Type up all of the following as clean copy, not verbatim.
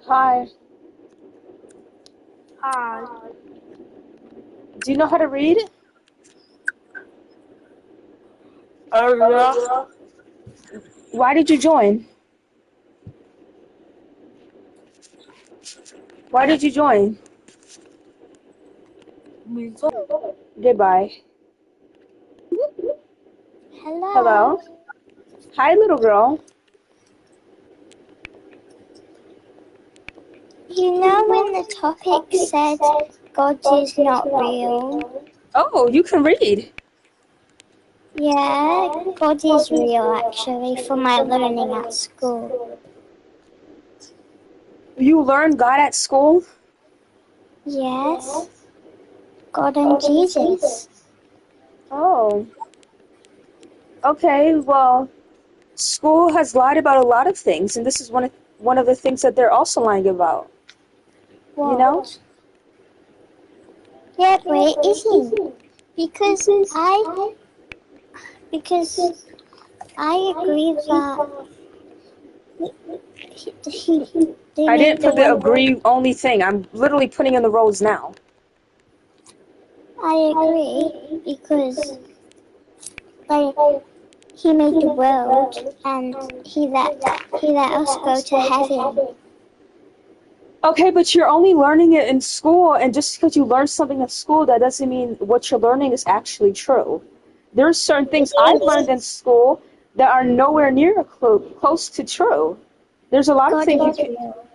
Hi. Hi. Do you know how to read? Yeah. Why did you join? Why did you join? Me too. Goodbye. Hello. Hello. Hi, little girl. You know when the topic said God is not real? Oh, you can read. Yeah, God is real actually for my learning at school. You learned God at school? Yes, God and Jesus. Oh. Okay, well, school has lied about a lot of things, and this is one of the things that they're also lying about. What? You know? Yeah, but it isn't. Because I agree that they I made didn't the put the world. agree only thing. I'm literally putting in the roles now. I agree because like he made the world and he let us go to heaven. Okay, but you're only learning it in school, and just because you learn something in school, that doesn't mean what you're learning is actually true. There are certain things I've learned in school that are nowhere near close to true. There's a lot of God things you is can. real.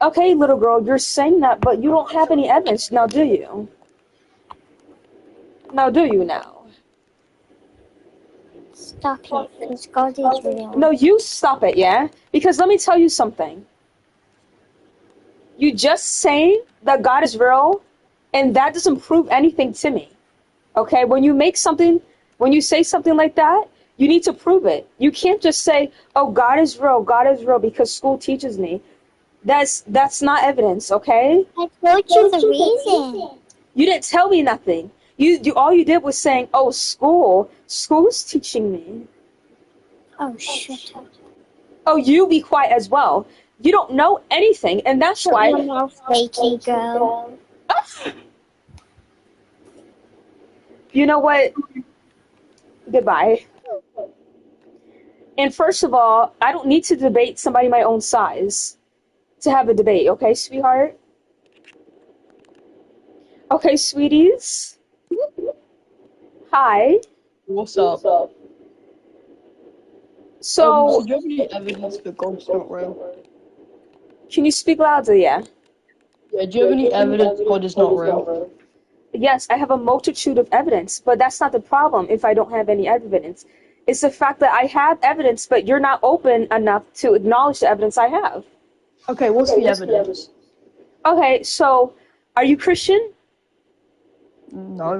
Okay, little girl, you're saying that, but you don't have any evidence now, do you? Now, do you now? Stop it, because God is No, real. you stop it, yeah? Because let me tell you something. You just saying that God is real, and that doesn't prove anything to me. Okay, when you say something like that, you need to prove it. You can't just say, "Oh, God is real," because school teaches me. That's not evidence, okay? I told you the reason. You didn't tell me nothing. You all you did was saying, "Oh, school's teaching me." Oh, shut up. Oh, you be quiet as well. You don't know anything, and that's Shut why. your mouth, fakey girl. You know what? Goodbye. And first of all, I don't need to debate somebody my own size to have a debate, okay, sweetheart? Okay, sweeties. Hi. What's up? So, Do you have any evidence that God's not real? can you speak louder, yeah? Yeah, do you have any evidence God is not real? Yes, I have a multitude of evidence, but that's not the problem if I don't have any evidence. It's the fact that I have evidence, but you're not open enough to acknowledge the evidence I have. Okay, what's the evidence? Okay, so are you Christian? No.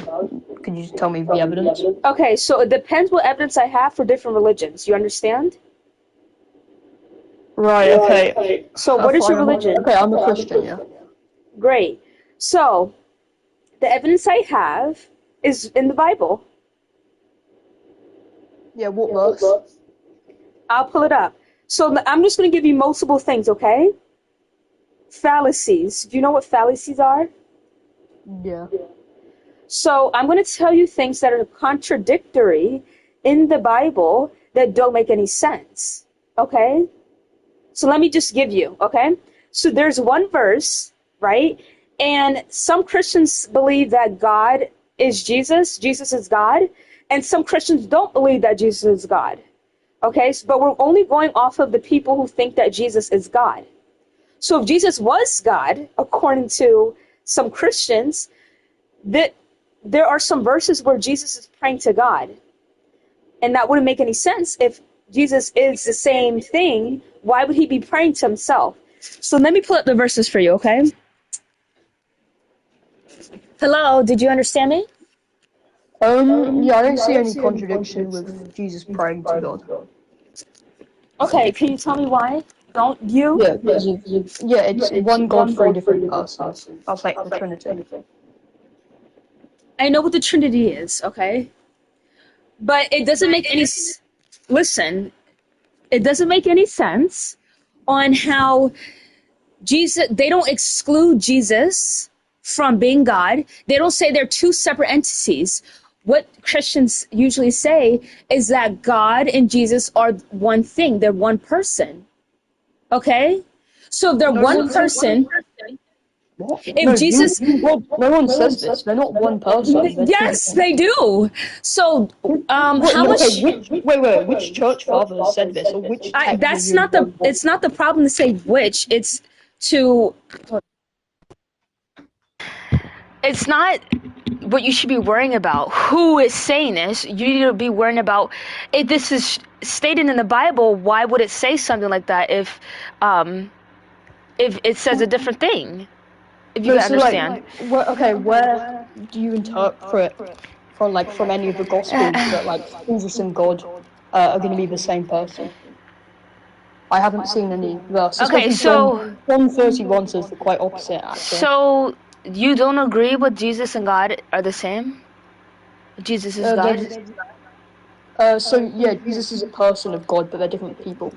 Could you just tell me the evidence? Okay, so it depends what evidence I have for different religions. You understand? Right, okay. So, what is your religion? Okay, I'm a Christian, yeah. Great. So, the evidence I have is in the Bible. Yeah, what verse? I'll pull it up. So, I'm just going to give you multiple things, okay? Fallacies. Do you know what fallacies are? Yeah. So, I'm going to tell you things that are contradictory in the Bible that don't make any sense, okay? So, let me just give you, okay? So, there's one verse, right? And some Christians believe that God is Jesus, Jesus is God, and some Christians don't believe that Jesus is God. Okay, but we're only going off of the people who think that Jesus is God. So if Jesus was God, according to some Christians, that there are some verses where Jesus is praying to God. And that wouldn't make any sense. If Jesus is the same thing, why would he be praying to himself? So let me pull up the verses for you, okay? Hello, did you understand me? Yeah, I don't see any contradiction with Jesus praying to God. Okay, can you tell me why? Don't you? Yeah, because it's one God, three different persons. That's like the Trinity. I know what the Trinity is, okay? But it doesn't make any... Listen, It doesn't make any sense on how Jesus, they don't exclude Jesus from being God. They don't say they're two separate entities. What Christians usually say is that God and Jesus are one thing. They're one person. Okay? So if they're one person, What? if No, Jesus, no one says this. They're not one person. They're two yes, different. they do. So, What? how No, much? okay, which church father said this, or which text have That's you not the. involved? It's not the problem to say which. To. It's not what you should be worrying about. Who is saying this? You need to be worrying about if this is stated in the Bible. Why would it say something like that if it says a different thing? If you No, can so understand. where do you interpret from any of the gospels that like Jesus and God are going to be the same person? I haven't seen any verse, Okay, especially so John 31 says the quite opposite actually. so you don't agree with Jesus and God are the same? Jesus is God. So yeah, Jesus is a person of God, but they're different people.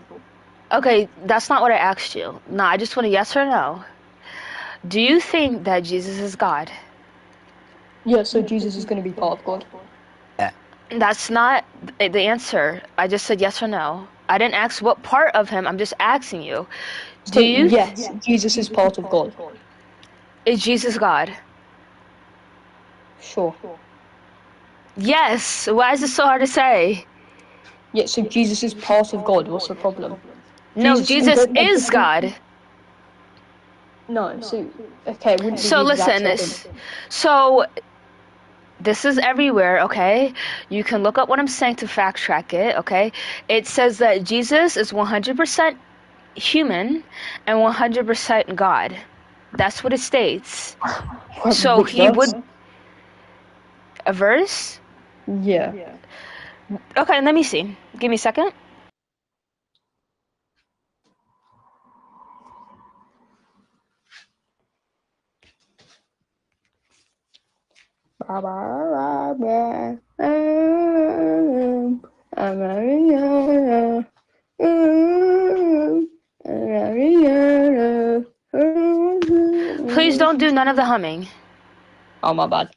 Okay, that's not what I asked you. No, I just want a yes or no. Do you think that Jesus is God? Yeah, so Jesus is going to be part of God. That's not the answer. I just said yes or no. I didn't ask what part of him. I'm just asking you. So yes, Jesus is part of God. Is Jesus God? Sure. Yes. Why is it so hard to say? Yeah, so Jesus is part of God. What's the problem? No, We Jesus don't have is God. No, so okay, it wouldn't be So the exact listen, same. so this is everywhere, okay? You can look up what I'm saying to fact track it, okay? It says that Jesus is 100% human and 100% God. That's what it states. So Which he verse? would a verse? Yeah. Okay, let me see. Give me a second. Please don't do none of the humming. Oh, my bad.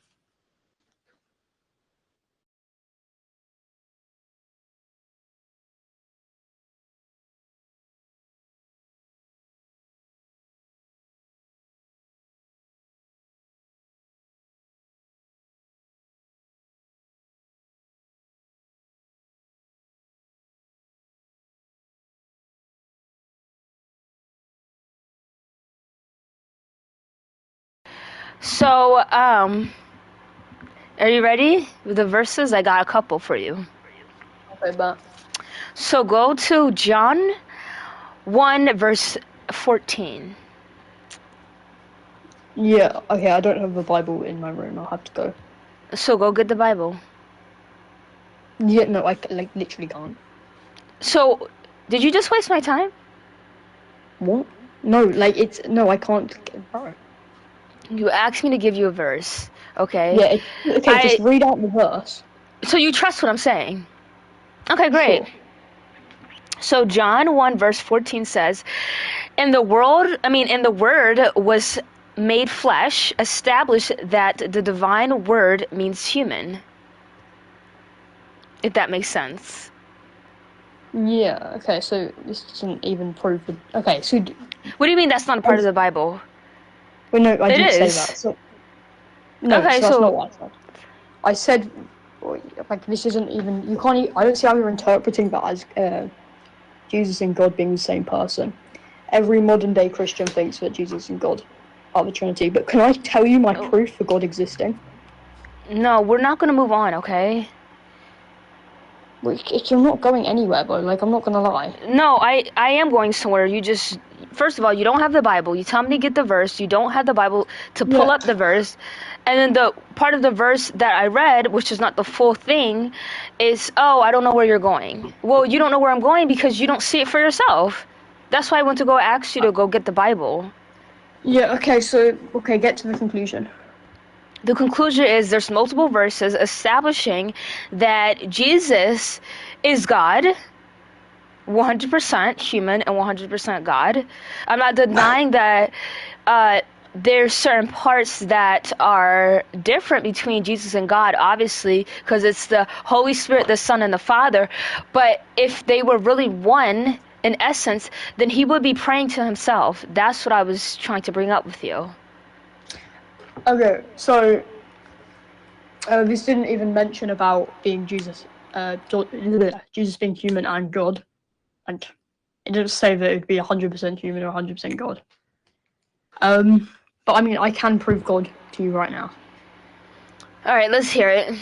So, are you ready with the verses? I got a couple for you. Okay, but So go to John 1 verse 14. yeah, okay, I don't have the Bible in my room. I'll have to go. So go get the Bible. Yeah, no, I like literally can't. So, did you just waste my time? What? No, like it's no, I can't. Bro. You asked me to give you a verse, okay? Yeah, okay, just read out the verse. So you trust what I'm saying. Okay, great. Sure. So John 1 verse 14 says, in the word was made flesh, established that the divine word means human. If that makes sense. Yeah, okay, so this doesn't even prove the. Okay, so. What do you mean that's not a part of the Bible? Well, no, I It didn't say is. that. So, no, Okay, so that's so not what I said. I said, like, this isn't even. You can't. I don't see how you're interpreting that as Jesus and God being the same person. Every modern day Christian thinks that Jesus and God are the Trinity. But can I tell you my proof for God existing? no, we're not gonna move on, okay? You're not going anywhere, bro. Like, I'm not gonna lie. No, I am going somewhere. You just, first of all, you don't have the Bible. You tell me to get the verse. You don't have the Bible to pull Yeah. up the verse. And then the part of the verse that I read, which is not the full thing, is, oh, I don't know where you're going. Well, you don't know where I'm going because you don't see it for yourself. That's why I went to go ask you to go get the Bible. Yeah, okay, so, okay, get to the conclusion. The conclusion is there's multiple verses establishing that Jesus is God, 100% human and 100% God. I'm not denying that there's certain parts that are different between Jesus and God, obviously, because it's the Holy Spirit, the Son, and the Father. But if they were really one in essence, then he would be praying to himself. That's what I was trying to bring up with you. Okay, so this didn't even mention about being Jesus, Jesus being human and God, and it didn't say that it would be 100% human or 100% God. But I mean, I can prove God to you right now. All right, let's hear it.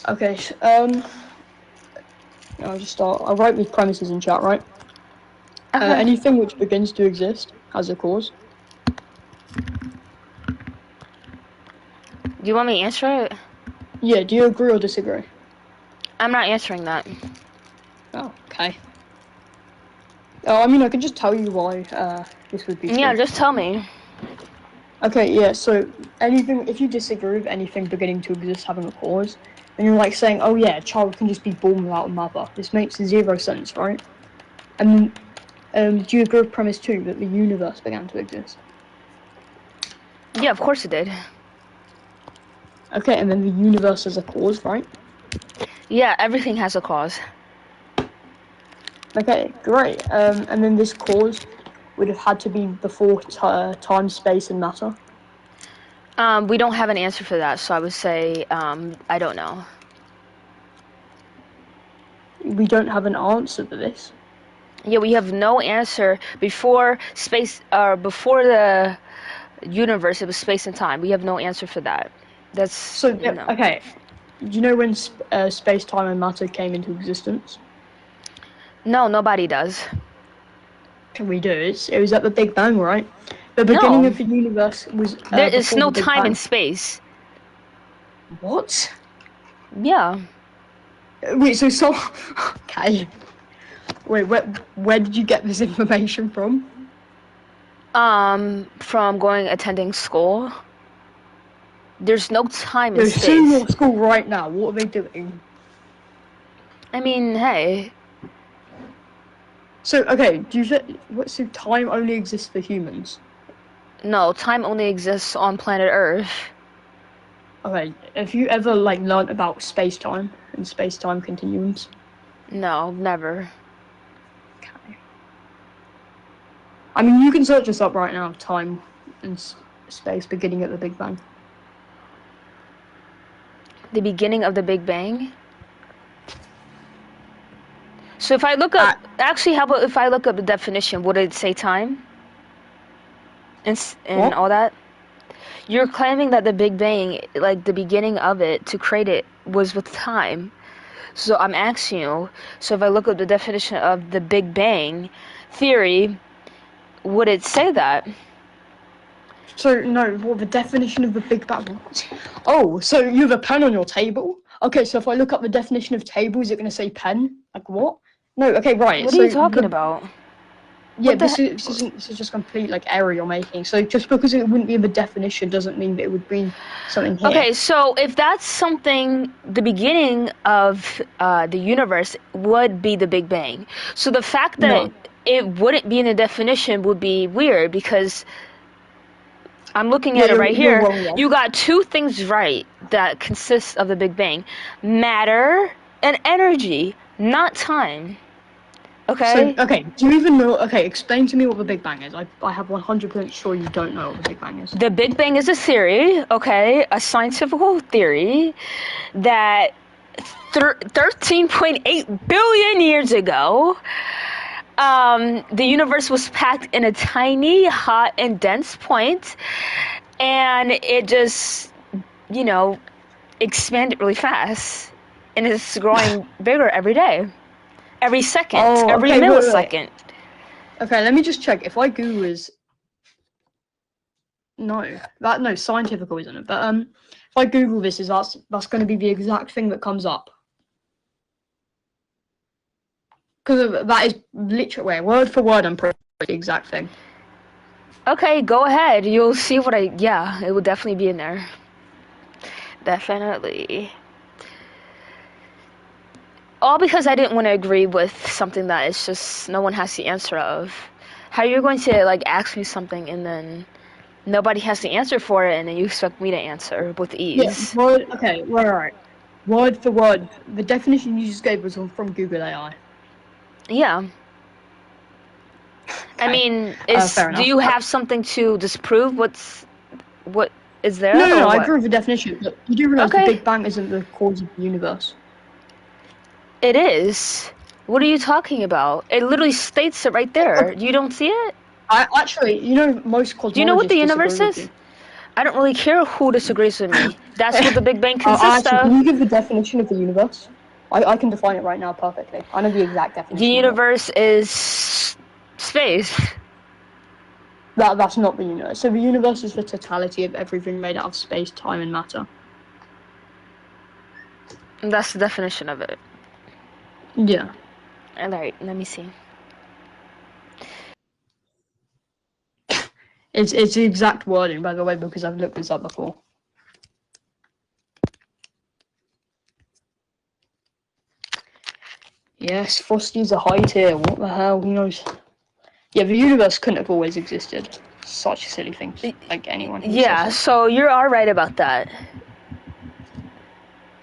Okay, I'll just start. I'll write these premises in chat, right? Okay. Anything which begins to exist has a cause. Do you want me to answer it? Yeah, do you agree or disagree? I'm not answering that. Oh, okay. Oh, I mean, I can just tell you why this would be true. Yeah, just tell me. Okay, yeah, so anything, if you disagree with anything beginning to exist having a cause, then you're like saying, oh yeah, a child can just be born without a mother. This makes zero sense, right? And do you agree with premise 2, that the universe began to exist? Yeah, of course it did. Okay, and then the universe has a cause, right? Yeah, everything has a cause. Okay, great. And then this cause would have had to be before time, space, and matter. We don't have an answer for that, so I would say I don't know. We don't have an answer for this. Yeah, we have no answer before space or before the universe. It was space and time. We have no answer for that. That's So, no. okay, do you know when space, time, and matter came into existence? No, nobody does. We do. It was at the Big Bang, right? The beginning No. of the universe was There is before no the Big time Bang. and space. What? Yeah. Wait, so okay. Wait, where did you get this information from? From attending school. There's no time and They're space. in your school right now. What are they doing? I mean, hey. So, okay, do you think so time only exists for humans? No, time only exists on planet Earth. Okay, have you ever learnt about space-time and space-time continuums? No, never. Okay. I mean, you can search this up right now, time and space beginning at the Big Bang. The beginning of the Big Bang? So if I look up, actually, how about if I look up the definition, would it say time? And What? all that? You're claiming that the Big Bang, like the beginning of it, to create it, was with time. So I'm asking you, so if I look up the definition of the Big Bang theory, would it say that? So, no, well, the definition of the Big Bang. What? Oh, so you have a pen on your table? Okay, so if I look up the definition of table, is it going to say pen? Like what? No, okay, right. What are you talking about? Yeah, this is just complete error you're making. So just because it wouldn't be in the definition doesn't mean that it would be something here. Okay, so if that's something, the beginning of the universe would be the Big Bang. So the fact that it wouldn't be in the definition would be weird because I'm looking at it right here. Wrong. You got two things right that consist of the Big Bang: matter and energy, not time. Okay. So, okay, do you even know? Okay, explain to me what the Big Bang is. I have 100% sure you don't know what the Big Bang is. The Big Bang is a theory, okay, a scientific theory that 13.8 billion years ago, the universe was packed in a tiny, hot, and dense point, and it just, expanded really fast, and it's growing bigger every day. Every second, every millisecond. Okay, let me just check. If I Google is no, scientific isn't it? But if I Google this, that's going to be the exact thing that comes up. Because that is literally word for word. I'm pretty the exact thing. Okay, go ahead. You'll see what it will definitely be in there. Definitely. All because I didn't want to agree with something that it's just no one has the answer of. How you're going to like ask me something and then nobody has the answer for it and then you expect me to answer with Yeah, ease? okay, right. Word for word. The definition you just gave was from Google AI. Yeah. I Okay. mean, Fair do enough. you have something to disprove what is there No, or I what? agree with the definition, but you do realize the Okay. Big Bang isn't the cause of the universe. It is. What are you talking about? It literally states it right there. You don't see it? Actually, most Do you know what the cosmologists disagree universe with is? you. I don't really care who disagrees with me. That's what the Big Bang consists Actually, of. can you give the definition of the universe? I can define it right now perfectly. I know the exact The definition of it. universe is space. That's not the universe. So the universe is the totality of everything made out of space, time, and matter. And that's the definition of it. Yeah. Alright, let me see. It's the exact wording, by the way, because I've looked this up before. Yes, Frosty's a high tier. What the hell? Who knows? Yeah, the universe couldn't have always existed. Such a silly thing. Like anyone who Yeah, says so you're alright about that.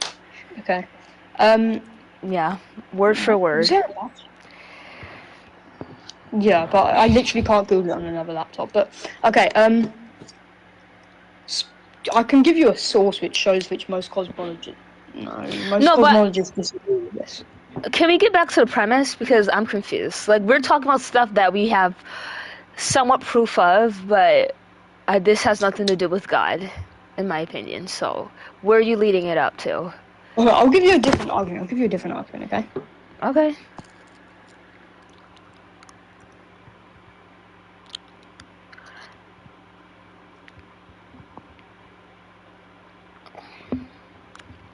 that. Okay. Yeah, word for Was word. there a laptop? Yeah, but I literally can't Google it on another laptop. But okay. I can give you a source which shows which most cosmologists. No, most No, but cosmologists disagree with this. can we get back to the premise? Because I'm confused. Like, we're talking about stuff that we have somewhat proof of, but this has nothing to do with God, in my opinion. So, where are you leading it up to? Okay, I'll give you a different argument. Okay. Okay.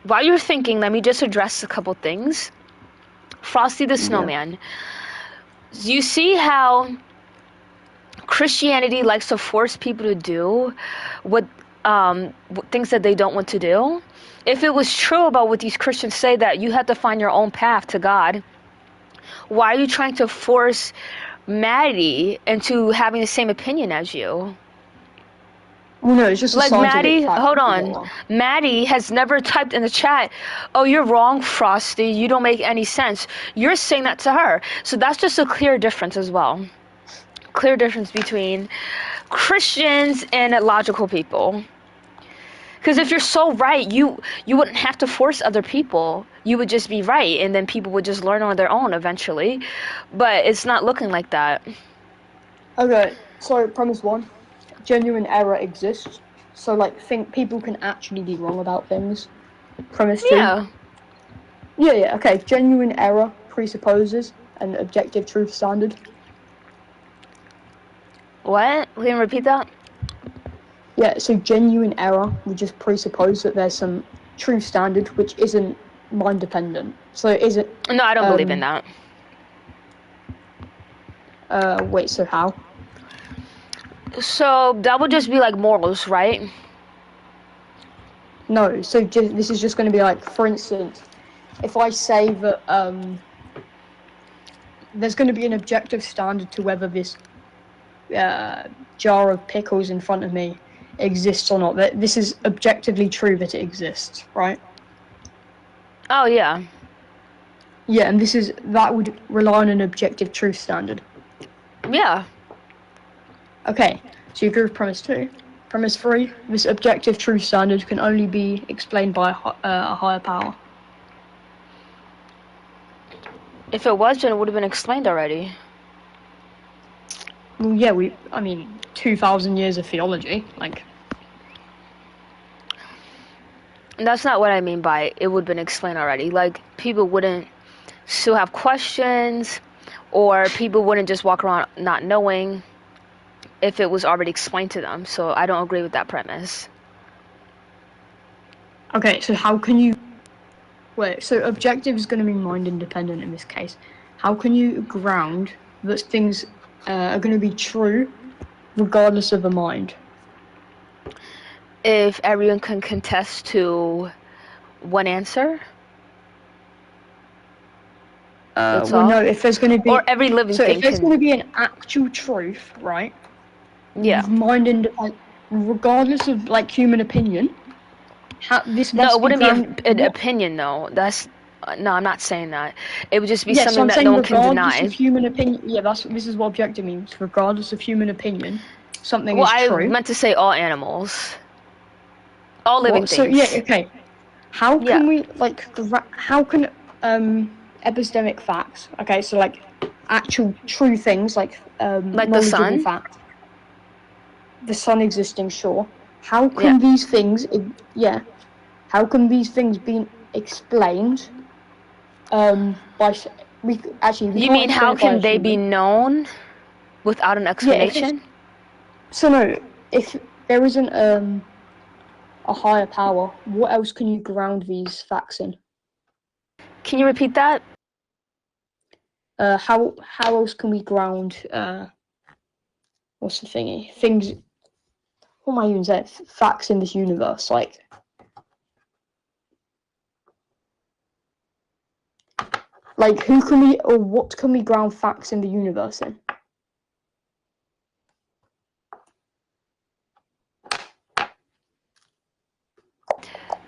While you're thinking, let me just address a couple things. Frosty the Snowman. You see how Christianity likes to force people to do what things that they don't want to do? If it was true about what these Christians say that you have to find your own path to God, why are you trying to force Maddie into having the same opinion as you? Well, no, it's just a Like scientific Maddie, fact. hold on. Maddie has never typed in the chat, "Oh, you're wrong, Frosty. You don't make any sense." You're saying that to her. So that's just a clear difference as well. Clear difference between Christians and logical people. Because if you're so right, you wouldn't have to force other people. You would just be right, and then people would just learn on their own eventually. But it's not looking like that. Okay, so premise one, genuine error exists. So like, think people can actually be wrong about things. Premise two. Yeah. Yeah. Okay, genuine error presupposes an objective truth standard. What? Can you repeat that? Yeah, so genuine error would just presuppose that there's some truth standard which isn't mind dependent. So is it? No, I don't believe in that. Wait, so how? So that would just be like morals, right? No, so this is just going to be like, for instance, if I say that there's going to be an objective standard to whether this jar of pickles in front of me exists or not. That this is objectively true that it exists, right? Oh yeah. Yeah, and that would rely on an objective truth standard. Yeah. Okay, so you agree with premise two. Premise three, this objective truth standard can only be explained by a higher power. If it was, then it would have been explained already. Well, yeah, 2,000 years of theology, like. And that's not what I mean by it would have been explained already. Like, people wouldn't still have questions, or people wouldn't just walk around not knowing if it was already explained to them. So I don't agree with that premise. Okay, so how can you... Wait, so objective is going to be mind independent in this case. How can you ground that things are going to be true regardless of the mind? If everyone can contest to one answer? That's well, all. no, if there's going to be, Or every living so thing if there's can. going to be an actual truth, right? Yeah. Mind and regardless of like human opinion, this No, must it wouldn't be an what? opinion, though. That's no, I'm not saying that. It would just be Yes, something I'm that saying no one can regardless of deny. human opinion. Yeah, this is what objective means. Regardless of human opinion, something Well, is I true. meant to say all animals, all living What? So yeah, things. okay. How Yeah. can we like how can epistemic facts? Okay, so like actual true things like Like the knowledgeable sun. fact. The sun existing, sure. How Yeah. can these things? Yeah. How can these things be explained? By we actually we You can't mean explain how it by a can they be human. known without an Yeah, if it's explanation? so no, if there isn't a higher power, what else can you ground these facts in? Can you repeat that? How else can we ground what's the thingy? Things what am I even saying? Facts in this universe, like who can we or what can we ground facts in the universe in?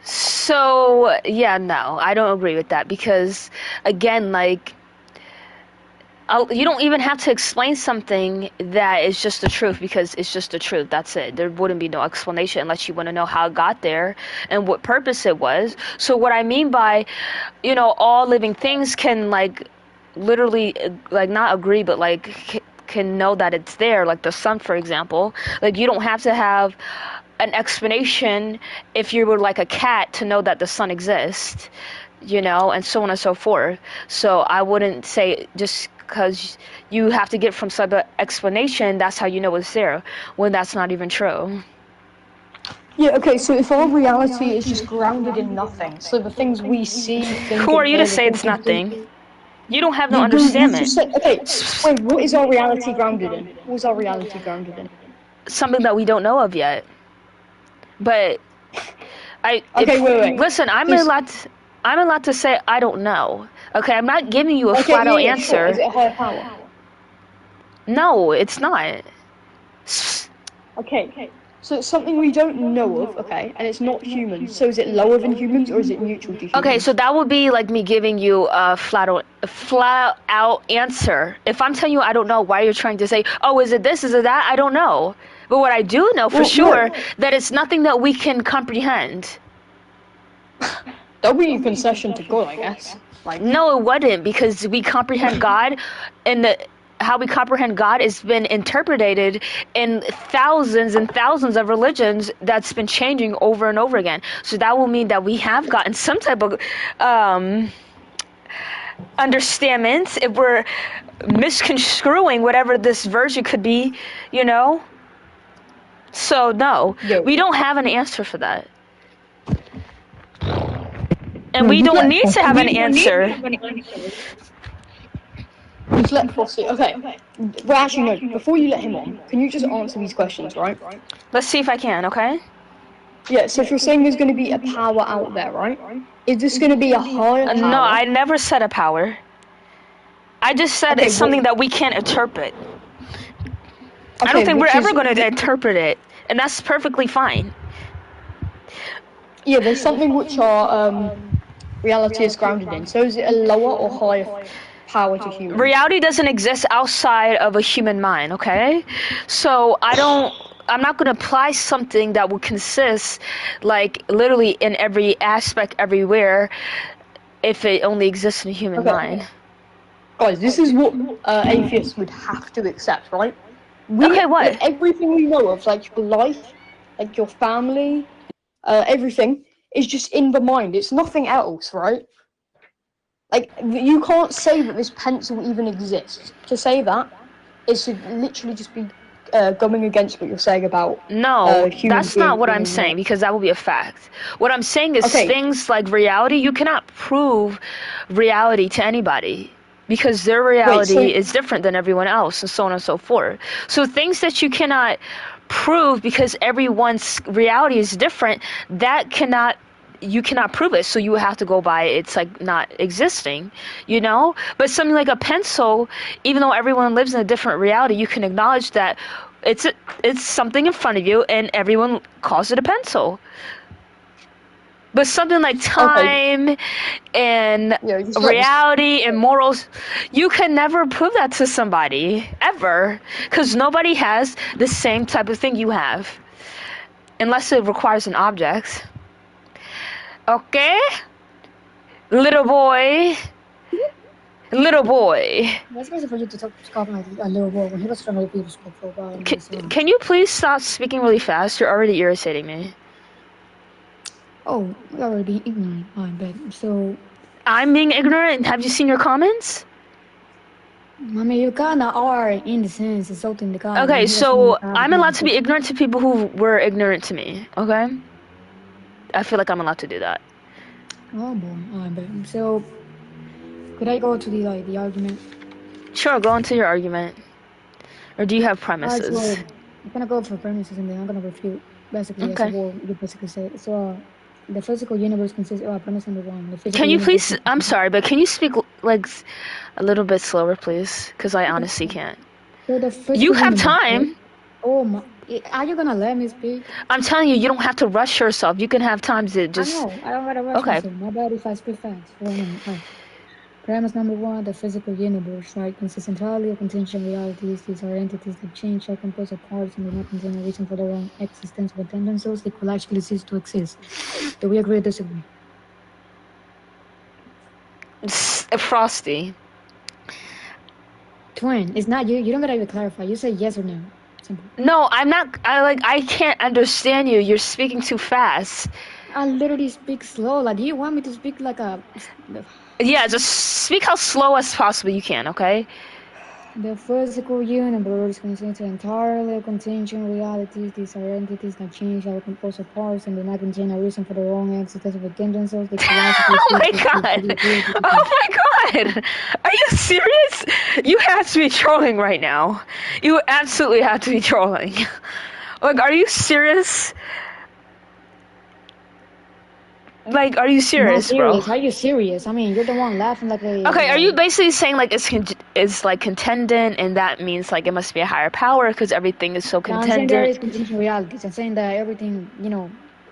So, yeah, no, I don't agree with that because, again, like, you don't even have to explain something that is just the truth because it's just the truth. That's it. There wouldn't be no explanation unless you want to know how it got there and what purpose it was. So what I mean by, all living things can, like, literally, like, not agree, but, like, can know that it's there. Like the sun, for example. Like, you don't have to have an explanation if you were like a cat to know that the sun exists, and so on and so forth. So I wouldn't say just because you have to get from some explanation, that's how you know it's there, when that's not even true. Yeah, okay, so if our reality is just grounded in nothing, so the things we see, think, Who are and you to hear, the say things it's we do, nothing? You don't have no you just understanding. said, okay, wait, what is our reality grounded in? What is our reality grounded in? Something that we don't know of yet. But Okay, wait. listen, This, I'm allowed to say I don't know. Okay, I'm not giving you a okay, flat out yeah, sure. Is answer. it a higher power? No, it's not. Okay, so it's something we don't know of, okay, and it's not human. So is it lower than humans or is it neutral to Okay, so humans? that would be like me giving you a flat out answer. If I'm telling you I don't know, why you're trying to say, oh, is it this, is it that? I don't know. But what I do know for Well, sure, no, that it's nothing that we can comprehend. that'll be a concession to God, I guess. Like, No, it wouldn't, because we comprehend God, and how we comprehend God has been interpreted in thousands and thousands of religions that's been changing over and over again. So that will mean that we have gotten some type of understanding if we're misconstruing whatever this version could be, you know? So, no, yo, we don't have an answer for that. And no, we just don't let need to have an answer. Just let Fossey. Okay. Well, actually, no. Before you let him on, can you just answer these questions, right? Let's see if I can, okay? Yeah. So if you're saying there's going to be a power out there, right? Is this going to be a higher power? No, I never said a power. I just said it's something that we can't interpret. I don't think we're ever going to interpret it, and that's perfectly fine. Yeah, there's something which our reality is grounded in. So is it a lower or higher power to humans? Reality doesn't exist outside of a human mind, okay? So I'm not going to apply something that will consist, like, literally in every aspect, everywhere, if it only exists in a human mind. Guys, this is what atheists would have to accept, right? Okay, what? Like, everything we know of, like your life, like your family, everything is just in the mind. It's nothing else, right? Like, you can't say that this pencil even exists. To say that is to literally just be going against what you're saying about No, human that's not what I'm being saying, because that will be a fact. What I'm saying is things like reality, you cannot prove reality to anybody, because their reality is different than everyone else, and so on and so forth. So things that you cannot prove because everyone's reality is different, that cannot you cannot prove it, so you would have to go by it's like not existing, you know? But something like a pencil, even though everyone lives in a different reality, you can acknowledge that it's something in front of you and everyone calls it a pencil. But something like time and Yeah, just reality and morals, you can never prove that to somebody, ever. Because nobody has the same type of thing you have. Unless it requires an object. Okay? Little boy. Little boy. That's crazy for you to talk like a little boy when he was trying to repeat school for a while. Can you please stop speaking really fast? You're already irritating me. Oh, we already being ignorant. I bet. So, I'm being ignorant? Have you seen your comments? I mean, you kinda are in the sense insulting the guy. Okay, so I'm allowed to be ignorant to people who were ignorant to me, okay? I feel like I'm allowed to do that. Oh boy, I bet. So, could I go to the argument? Sure, go into your argument. Or do you have premises? So, I'm gonna go for premises and then I'm gonna refute basically Okay. as what you basically said. So, the physical universe consists of premise number one. The physical Can you universe please, I'm sorry, but can you speak like a little bit slower, please? Because I honestly can't. So the physical You have universe, time. right? Oh my, are you gonna let me speak? I'm telling you, you don't have to rush yourself. You can have time to just... I know, I don't wanna rush Okay. myself. My bad if I speak fast. For a minute. Right. Premise number one, the physical universe, right, consists entirely of contingent realities. These are entities that change, are composed of parts, and do not contain a reason for their own existence, but tendencies they could actually cease to exist. Do we agree or disagree? Frosty. Twin, it's not you. You don't gotta even clarify. You say yes or no. Simple. No, I'm not... I can't understand you. You're speaking too fast. I literally speak slow. Like, do you want me to speak like a... Yeah, just speak how slow as possible you can, okay? The physical universe consists entirely of contingent realities. These are entities that change, are composed of parts, and do not contain a reason for their own existence of tendencies. They Oh my god! Oh my god! Are you serious? You have to be trolling right now. You absolutely have to be trolling. Like, are you serious? Like, are you serious, bro? Are you serious? I mean, you're the one laughing like a... Okay, are you basically saying like it's like contingent, and that means like it must be a higher power because everything is so No, I'm saying there is contingent? contingent realities. I'm saying that everything,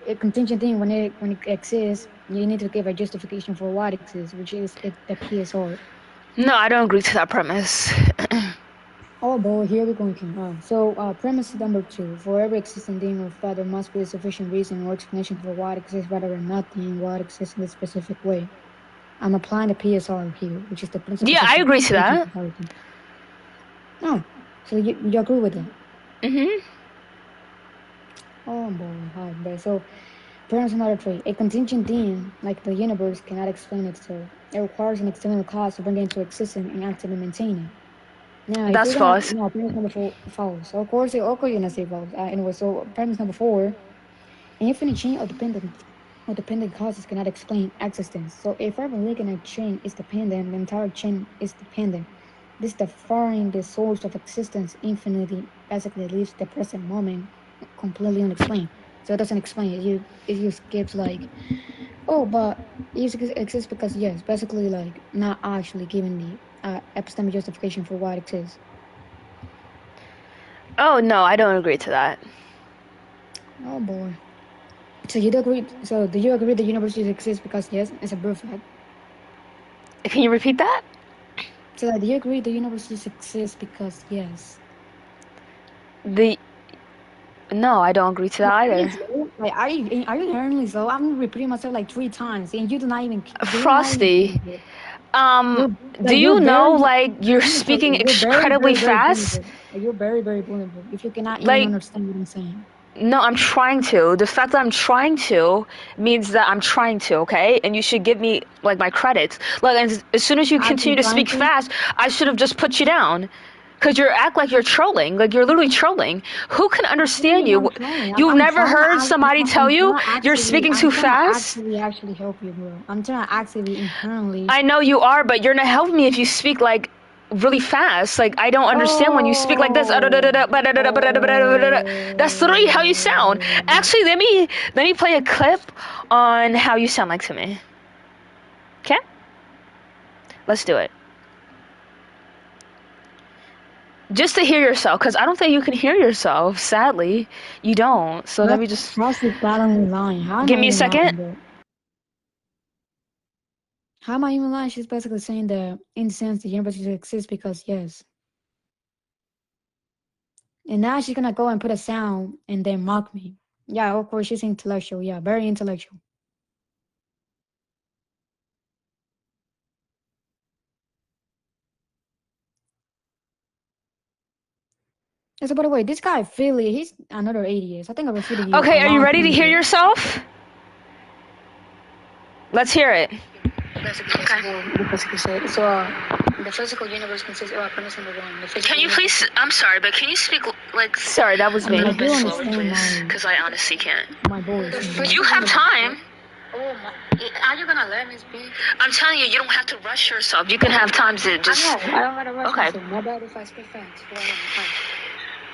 a contingent thing when it exists, you need to give a justification for why it exists, which is the PSR. No, I don't agree to that premise. Oh boy, here we go again. So, premise number two: for every existing thing or fact, there must be a sufficient reason or explanation for why it exists, rather than nothing, why it exists in a specific way. I'm applying the PSR here, which is the principle. Yeah, I agree to that. No, so you agree with that? Mhm. Oh boy, hi, boy. So, premise number three: a contingent thing like the universe cannot explain itself. It requires an external cause to bring it into existence and actively maintain it. Now, That's false. No, premise number four, false. Of course, you're gonna say false. Anyway, so premise number four: an infinite chain of dependent causes cannot explain existence. So, if every link in a chain is dependent, the entire chain is dependent. This defining the source of existence infinitely basically leaves the present moment completely unexplained. So it doesn't explain it. It just gives like, oh, but it exists because yes, basically like not actually giving the epistemic justification for why it exists. Oh no, I don't agree to that. Oh boy. So you do agree? So do you agree the universe exists because yes, it's a proof fact? Can you repeat that? So do you agree the universe exists because yes? No, I don't agree to that either. Like, are you inherently slow? I'm repeating myself like 3 times, and you do not even. Frosty, do you know like you're speaking incredibly fast? You're very, very vulnerable. If you cannot even Like, understand what I'm saying. no, I'm trying to. The fact that I'm trying to means that I'm trying to, okay? And you should give me like my credits. Like, as soon as you continue to speak fast, I should have just put you down. Because you act like you're trolling. Like, you're literally trolling. Who can understand you? You've never heard somebody tell you you're speaking too fast? Actually help you, bro. I'm trying to actively, inherently. I know you are, but you're not helping me if you speak like really fast. Like, I don't understand when you speak like this. That's literally how you sound. Actually, let me play a clip on how you sound like to me. Okay? Let's do it. Just to hear yourself, because I don't think you can hear yourself. Sadly, you don't. So let me just Frosty battling lying. How am give I me a even lying, second. bro? How am I even lying? She's basically saying that in the sense the universe exists because yes. And now she's gonna go and put a sound and then mock me. Yeah, of course she's intellectual. Yeah, very intellectual. So by the way, this guy Philly, he's another atheist. I think I refuted you. Okay, a are you long ready to time hear ago. yourself? Let's hear it. So the physical universe consists of premise number one. Can you please? I'm sorry, but can you speak like? Sorry, that was me. I A do little bit slower, understand please, because I honestly can't. my voice. You have time. Oh my! Are you gonna let me speak? I'm telling you, you don't have to rush yourself. You can have time to just. I don't gotta rush Okay. myself. My bad if I speak fast.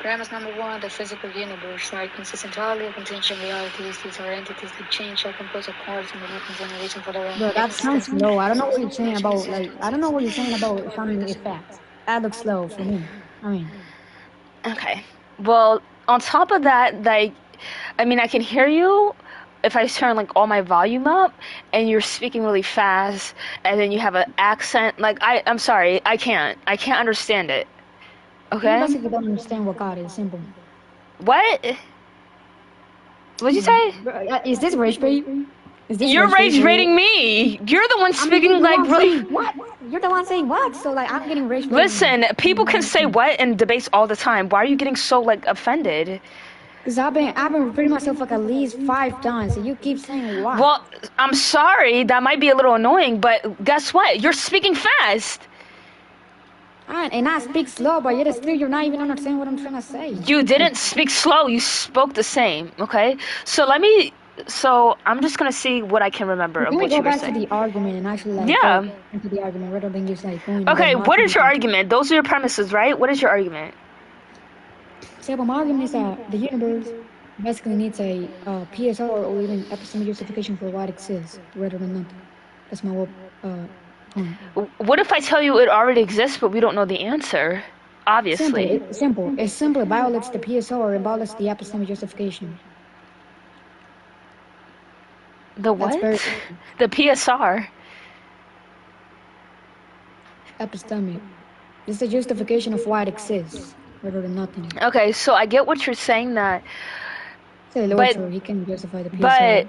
Premise number one: the physical universe, right, consists entirely of contingent realities. These are entities that change or compose of parts and mechanisms and a reason for their own. Bro, that sounds slow. I don't know what you're saying about I don't know what you're saying about sounding effects. That looks slow for me. I mean, Okay. Well, on top of that, like, I mean, I can hear you if I turn like all my volume up, and you're speaking really fast, and then you have an accent. Like, I'm sorry, I can't understand it. you Okay. basically don't understand what God is. Simple. What? What'd you say? Is this rage bait? Is this You're rage rage bait? rating me. You're the one I mean, speaking you're the like one really. saying what? You're the one saying what? So like, I'm getting rage bait. Listen, people can say what in debates all the time. Why are you getting so like offended? Because I've been repeating myself like at least 5 times, and you keep saying what? Well, I'm sorry, that might be a little annoying, but guess what? You're speaking fast. And I speak slow, but yet still you're not even understanding what I'm trying to say. You didn't speak slow. You spoke the same. Okay. So I'm just gonna see what I can remember of Can we what go you were back to saying. the argument and actually like Yeah. go into the argument rather than just like going? Okay. What is your argument? Those are your premises, right? What is your argument? See, but my argument is that the universe basically needs a PSR or even epistemic justification for what exists rather than nothing. That's my point. What if I tell you it already exists, but we don't know the answer? Obviously. Simple. It simply violates the PSR and violates the epistemic justification. The what? The PSR. Epistemic. It's the justification of why it exists rather than nothing. Okay, so I get what you're saying that. Say the But- Lord, he can justify the PSR. But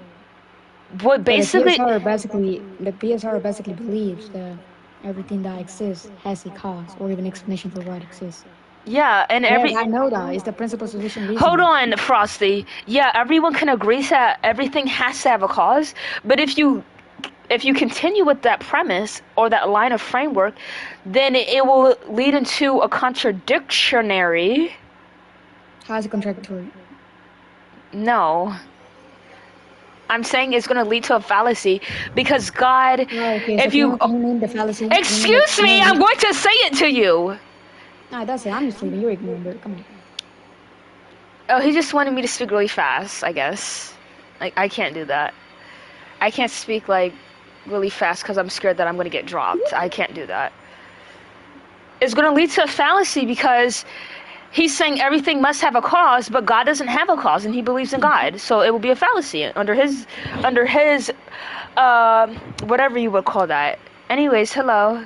what basically. The PSR basically believes that everything that exists has a cause or even explanation for why it exists. Yeah, and every. Yes, I know that. It's the principal solution reason. Hold on, Frosty. Yeah, everyone can agree that everything has to have a cause, but if you continue with that premise or that line of framework, then it will lead into a contradictionary. How's it contradictory? No. I'm saying it's going to lead to a fallacy because God, Okay, if so you. can you name the fallacy? Excuse me, I'm going to say it to you. No, that's it. I'm just leaving. You're ignoring it. Come on. Oh, he just wanted me to speak really fast, I guess. Like, I can't do that. I can't speak, like, really fast because I'm scared that I'm going to get dropped. I can't do that. It's going to lead to a fallacy because he's saying everything must have a cause, but God doesn't have a cause, and he believes in God. So it will be a fallacy under his, whatever you would call that. Anyways, hello.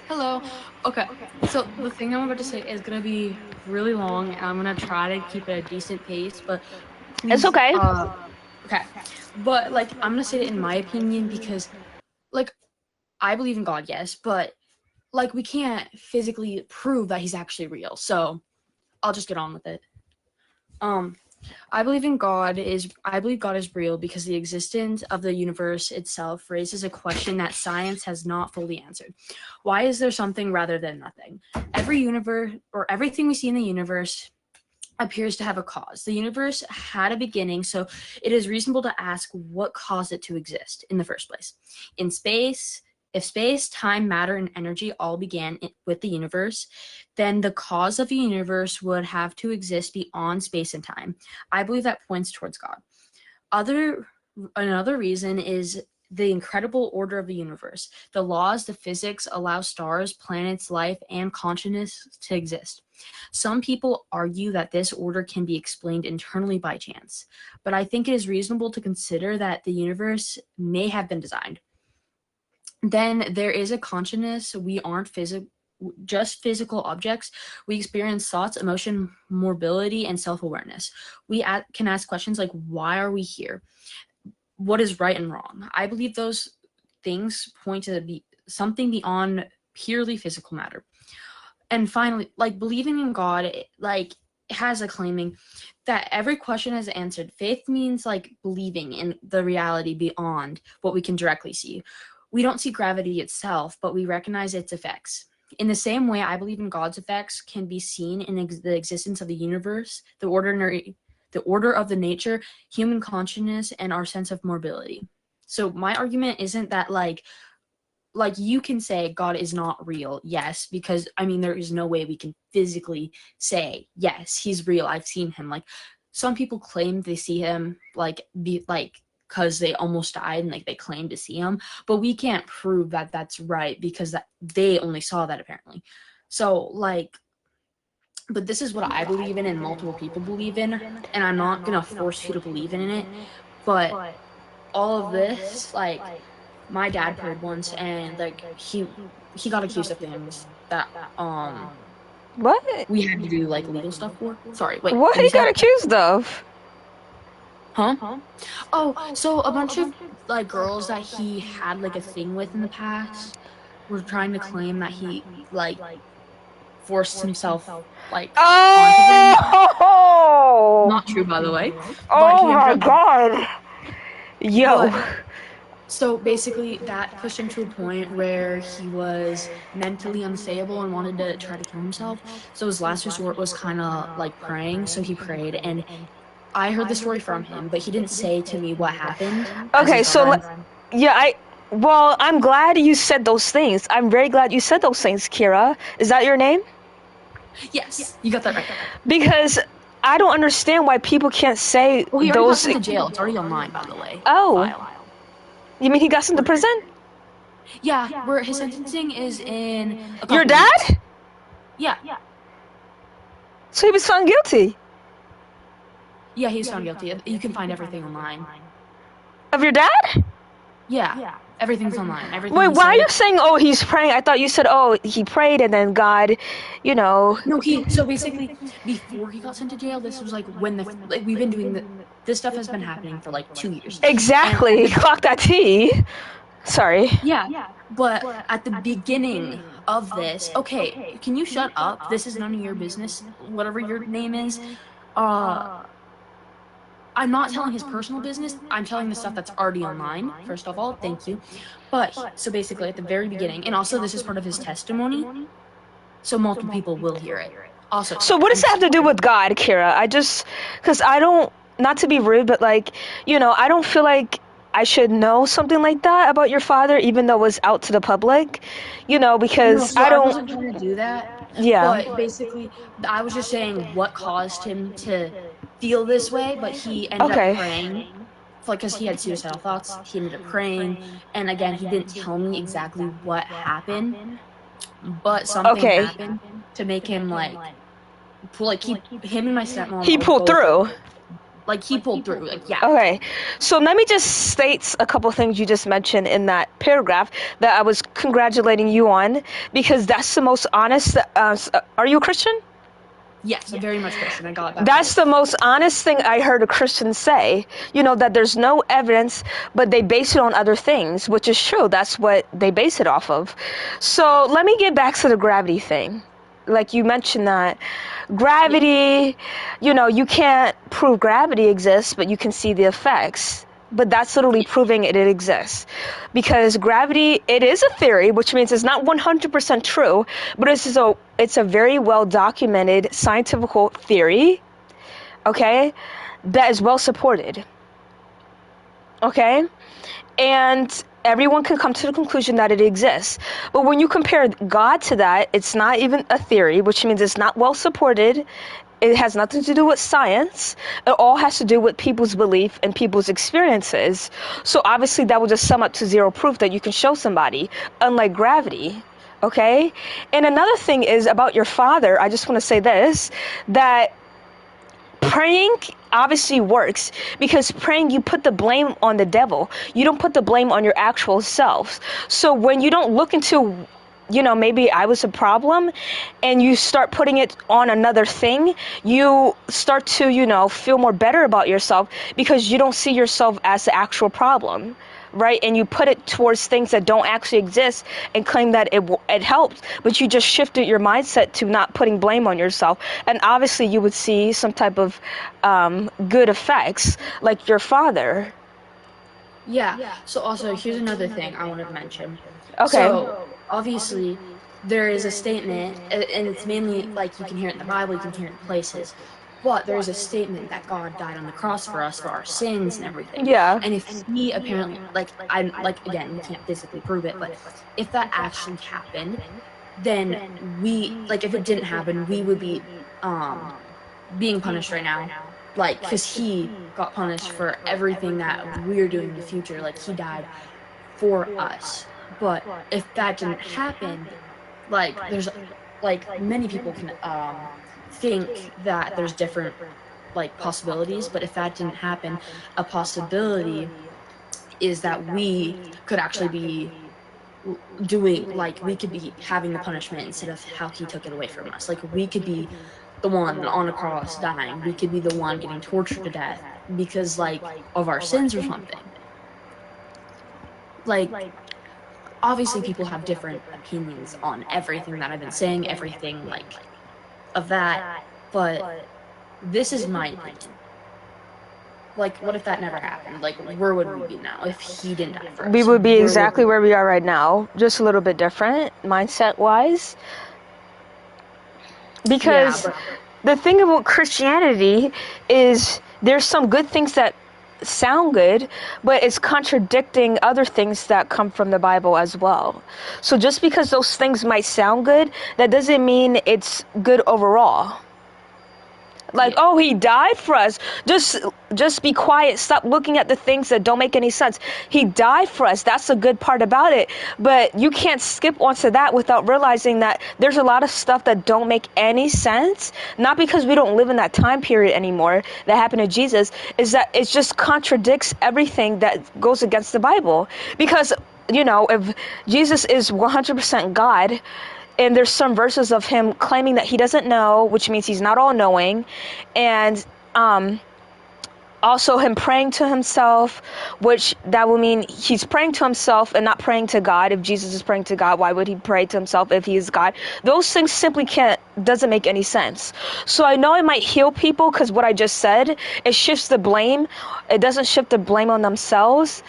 Hello. Okay. So the thing I'm about to say is gonna be really long, and I'm gonna try to keep it at a decent pace. But please, It's okay. Okay. But like, I'm gonna say it in my opinion because, like, I believe in God, yes, but like, we can't physically prove that he's actually real. So I'll just get on with it. I believe God is real because the existence of the universe itself raises a question that science has not fully answered. Why is there something rather than nothing? Every universe or everything we see in the universe appears to have a cause. The universe had a beginning, so it is reasonable to ask what caused it to exist in the first place. In space, If space, time, matter, and energy all began with the universe, then the cause of the universe would have to exist beyond space and time. I believe that points towards God. Another reason is the incredible order of the universe. The laws, the physics allow stars, planets, life, and consciousness to exist. Some people argue that this order can be explained internally by chance, but I think it is reasonable to consider that the universe may have been designed. Then there is a consciousness. We aren't just physical objects. We experience thoughts, emotion, mobility, and self-awareness. We can ask questions like, why are we here? What is right and wrong? I believe those things point to something beyond purely physical matter. And finally, like, believing in God, like, has a claiming that every question is answered. Faith means like believing in the reality beyond what we can directly see. We don't see gravity itself, but we recognize its effects. In the same way, I believe in God's effects can be seen in the existence of the universe, the order of the nature, human consciousness, and our sense of mobility. So my argument isn't that like you can say God is not real, yes, because I mean there is no way we can physically say yes, he's real. I've seen him. Like some people claim they see him because they almost died and like they claim to see him, but we can't prove that that's right because they only saw that apparently. So like, but this is what I believe in and multiple people believe in, and I'm not gonna force you to believe in it, but all of this, like my dad prayed once and like he got accused of things that What? we had to do like legal stuff for. Sorry, wait. What he got accused of? Huh? Oh, so a bunch of like girls that he had like a thing with in the past were trying to claim that he like forced himself like onto them. Oh! Not true, by the way. Oh my God! Yo. So basically, that pushed him to a point where he was mentally unstable and wanted to try to kill himself. So his last resort was kind of like praying. So he prayed, and I heard the story from him, but he didn't say to me what happened. Okay, so well, I'm glad you said those things. I'm very glad you said those things, Kira. Is that your name? Yes, you got that right. Because I don't understand why people can't say Well, he already got those. sent to jail. It's already online, by the way. Oh. File. You mean he got sent to prison? Yeah, where his sentencing is in a couple Your dad? weeks. Yeah. So he was found guilty Yeah, he's found guilty. You can find everything online. of your dad? Yeah, everything's online. Everything. Wait, he why are said- you saying, oh, he's praying? I thought you said, oh, he prayed and then God, you know. No, so basically, before he got sent to jail, this was like when we've been doing this stuff has been happening for like 2 years. Exactly. Clock that T. Sorry. Yeah, but at the beginning of this, okay, can you shut up? This is none of your business, whatever your name is. I'm not telling his personal business. I'm telling the stuff that's already online, first of all. Thank you. But, so basically, at the very beginning, and also this is part of his testimony, so multiple people will hear it. Also. So what does that have to do with God, Kira? Because I don't, not to be rude, but like, you know, I don't feel like I should know something like that about your father, even though it was out to the public, you know, because I don't. wasn't trying to do that. Yeah. But basically, I was just saying what caused him to feel this way, but he ended up praying. Like, because he had suicidal thoughts, he ended up praying, and again, he didn't tell me exactly what happened, but something happened to make him like him and my stepmom. He pulled through. Like, he pulled through, like, yeah. Okay, so let me just state a couple things you just mentioned in that paragraph that I was congratulating you on, because that's the most honest. Are you a Christian? Yes, I'm very much Christian. I got that. That's the most honest thing I heard a Christian say. You know, that there's no evidence, but they base it on other things, which is true. That's what they base it off of. So let me get back to the gravity thing. Like you mentioned that gravity, you know, you can't prove gravity exists, but you can see the effects. But that's literally proving it exists. Because gravity, it is a theory, which means it's not 100% true, but it's a very well documented scientific theory, okay, that is well supported. okay? And everyone can come to the conclusion that it exists. But when you compare God to that, it's not even a theory, which means it's not well supported. It has nothing to do with science. It all has to do with people's belief and people's experiences. So obviously that will just sum up to zero proof that you can show somebody, unlike gravity. Okay? And another thing is about your father, I just want to say this, that praying obviously works, because praying, you put the blame on the devil. You don't put the blame on your actual self. So when you don't look into, maybe I was a problem, and you start putting it on another thing, you start to, feel more better about yourself, because you don't see yourself as the actual problem. Right? And you put it towards things that don't actually exist and claim that it helped, but you just shifted your mindset to not putting blame on yourself. And obviously you would see some type of good effects, like your father. Yeah. So also, here's another thing I wanted to mention. Okay. So obviously, there is a statement, and it's mainly like you can hear it in the Bible, you can hear it in places. But there's a statement that God died on the cross for us, for our sins and everything. Yeah. And if he apparently, again, we can't physically prove it, but if that actually happened, then if it didn't happen, we would be being punished right now. Because he got punished for everything that we're doing in the future. Like, he died for us. But if that didn't happen, there's, many people can think that there's different possibilities, but if that didn't happen, a possibility is that we could actually be doing we could be having the punishment instead of how he took it away from us. We could be the one on a cross dying, we could be the one getting tortured to death because of our sins or something. Obviously people have different opinions on everything that I've been saying, everything of that, but this is my opinion. What if that never happened? Where would we be now if he didn't die first? We would be exactly where we are right now, just a little bit different mindset-wise. Because the thing about Christianity is there's some good things that sound good, but it's contradicting other things that come from the Bible as well. So just because those things might sound good, that doesn't mean it's good overall. Oh, he died for us. Just be quiet. Stop looking at the things that don't make any sense. He died for us. That's the good part about it. But you can't skip onto that without realizing that there's a lot of stuff that don't make any sense. Not because we don't live in that time period anymore that happened to Jesus, is that it just contradicts everything that goes against the Bible. Because, if Jesus is 100% God, and there's some verses of him claiming that he doesn't know, which means he's not all-knowing, and also him praying to himself, which that will mean he's praying to himself and not praying to God. If Jesus is praying to God, why would he pray to himself if he is God? Those things simply doesn't make any sense. So I know it might heal people because what I just said, it shifts the blame. It doesn't shift the blame on themselves,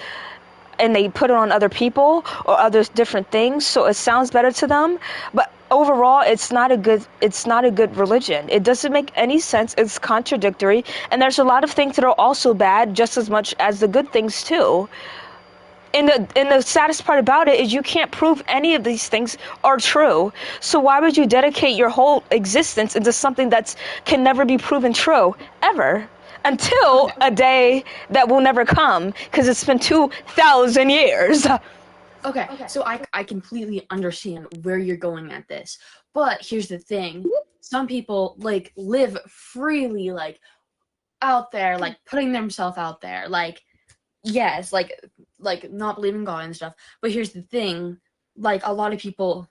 and they put it on other people or other different things, so it sounds better to them. But overall, it's not a good religion. It doesn't make any sense. It's contradictory, and there's a lot of things that are also bad just as much as the good things too. And the saddest part about it is you can't prove any of these things are true. So why would you dedicate your whole existence into something that can never be proven true ever? Until a day that will never come, because it's been 2,000 years. Okay, so I completely understand where you're going at this, but here's the thing: some people live freely, out there, putting themselves out there, yes, not believing God and stuff. But here's the thing: a lot of people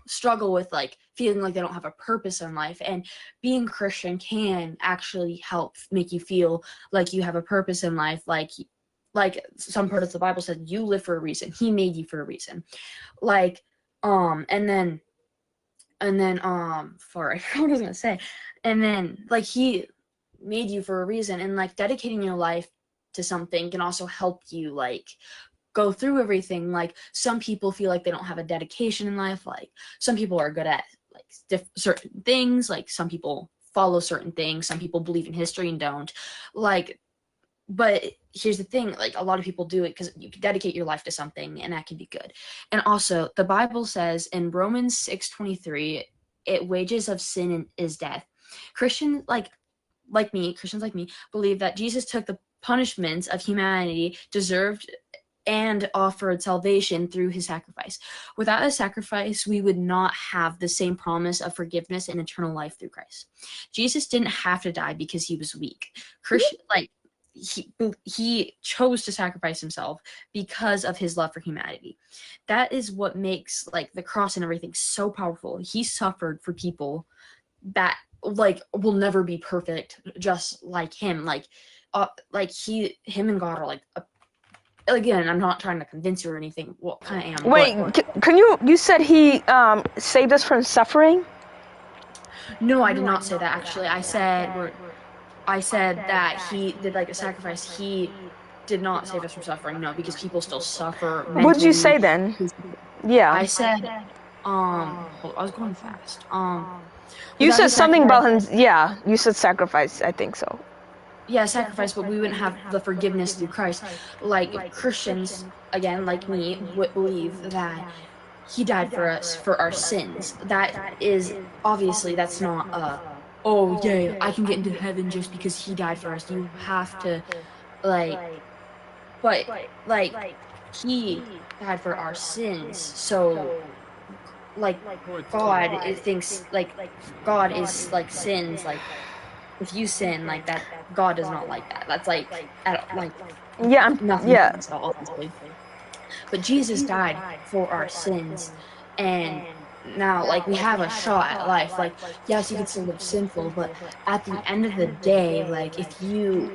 struggle with feeling like they don't have a purpose in life, and being Christian can actually help make you feel like you have a purpose in life. Some part of the Bible said you live for a reason. He made you for a reason. And then for I forgot what I was gonna say. And then he made you for a reason, and dedicating your life to something can also help you go through everything. Some people feel like they don't have a dedication in life. Some people are good at certain things. Some people follow certain things. Some people believe in history and don't. but here's the thing, like a lot of people do it because you can dedicate your life to something and that can be good. And also the Bible says in Romans 6:23, wages of sin is death. Christians like me believe that Jesus took the punishments of humanity deserved and offered salvation through his sacrifice. Without a sacrifice, we would not have the same promise of forgiveness and eternal life through Christ. Jesus didn't have to die because he was weak. He chose to sacrifice himself because of his love for humanity. That is what makes like the cross and everything so powerful. He suffered for people that like will never be perfect, just like him. Him and God are like again, I'm not trying to convince you or anything. Well, kind of am. Wait, can you said he saved us from suffering? No, I did not say that actually. I said that he did like a sacrifice. He did not save us from suffering. No, because people still suffer mentally. What'd you say then? Yeah. I said I was going fast. You said something about him. Yeah, you said sacrifice. I think so. Yeah, sacrifice, but we wouldn't have the forgiveness through Christ. Like Christians, again, like me, would believe that he died for us for our sins. That is obviously that's not oh yeah, I can get into heaven just because he died for us. You have to but he died for our sins. So God thinks God is like sins like. If you sin like that, God does not like that. That's nothing. Yeah. Obviously. But Jesus died for our sins, and now we have a shot at life. Yes, you can still live sinful, but at the end of the day, if you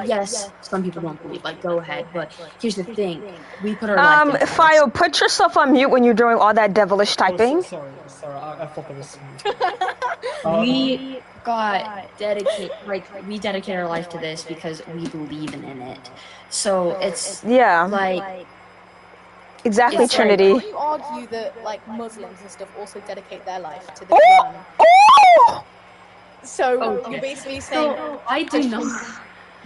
yes, some people don't believe. Go ahead, but here's the thing: we put our life. Fio, put yourself on mute when you're doing all that devilish typing. Oh, sorry, I thought that was we got dedicated. We dedicate our life to this because we believe in it. So it's exactly Trinity. Would you argue that Muslims and stuff also dedicate their life to the Quran? Oh! So you're basically saying I do not.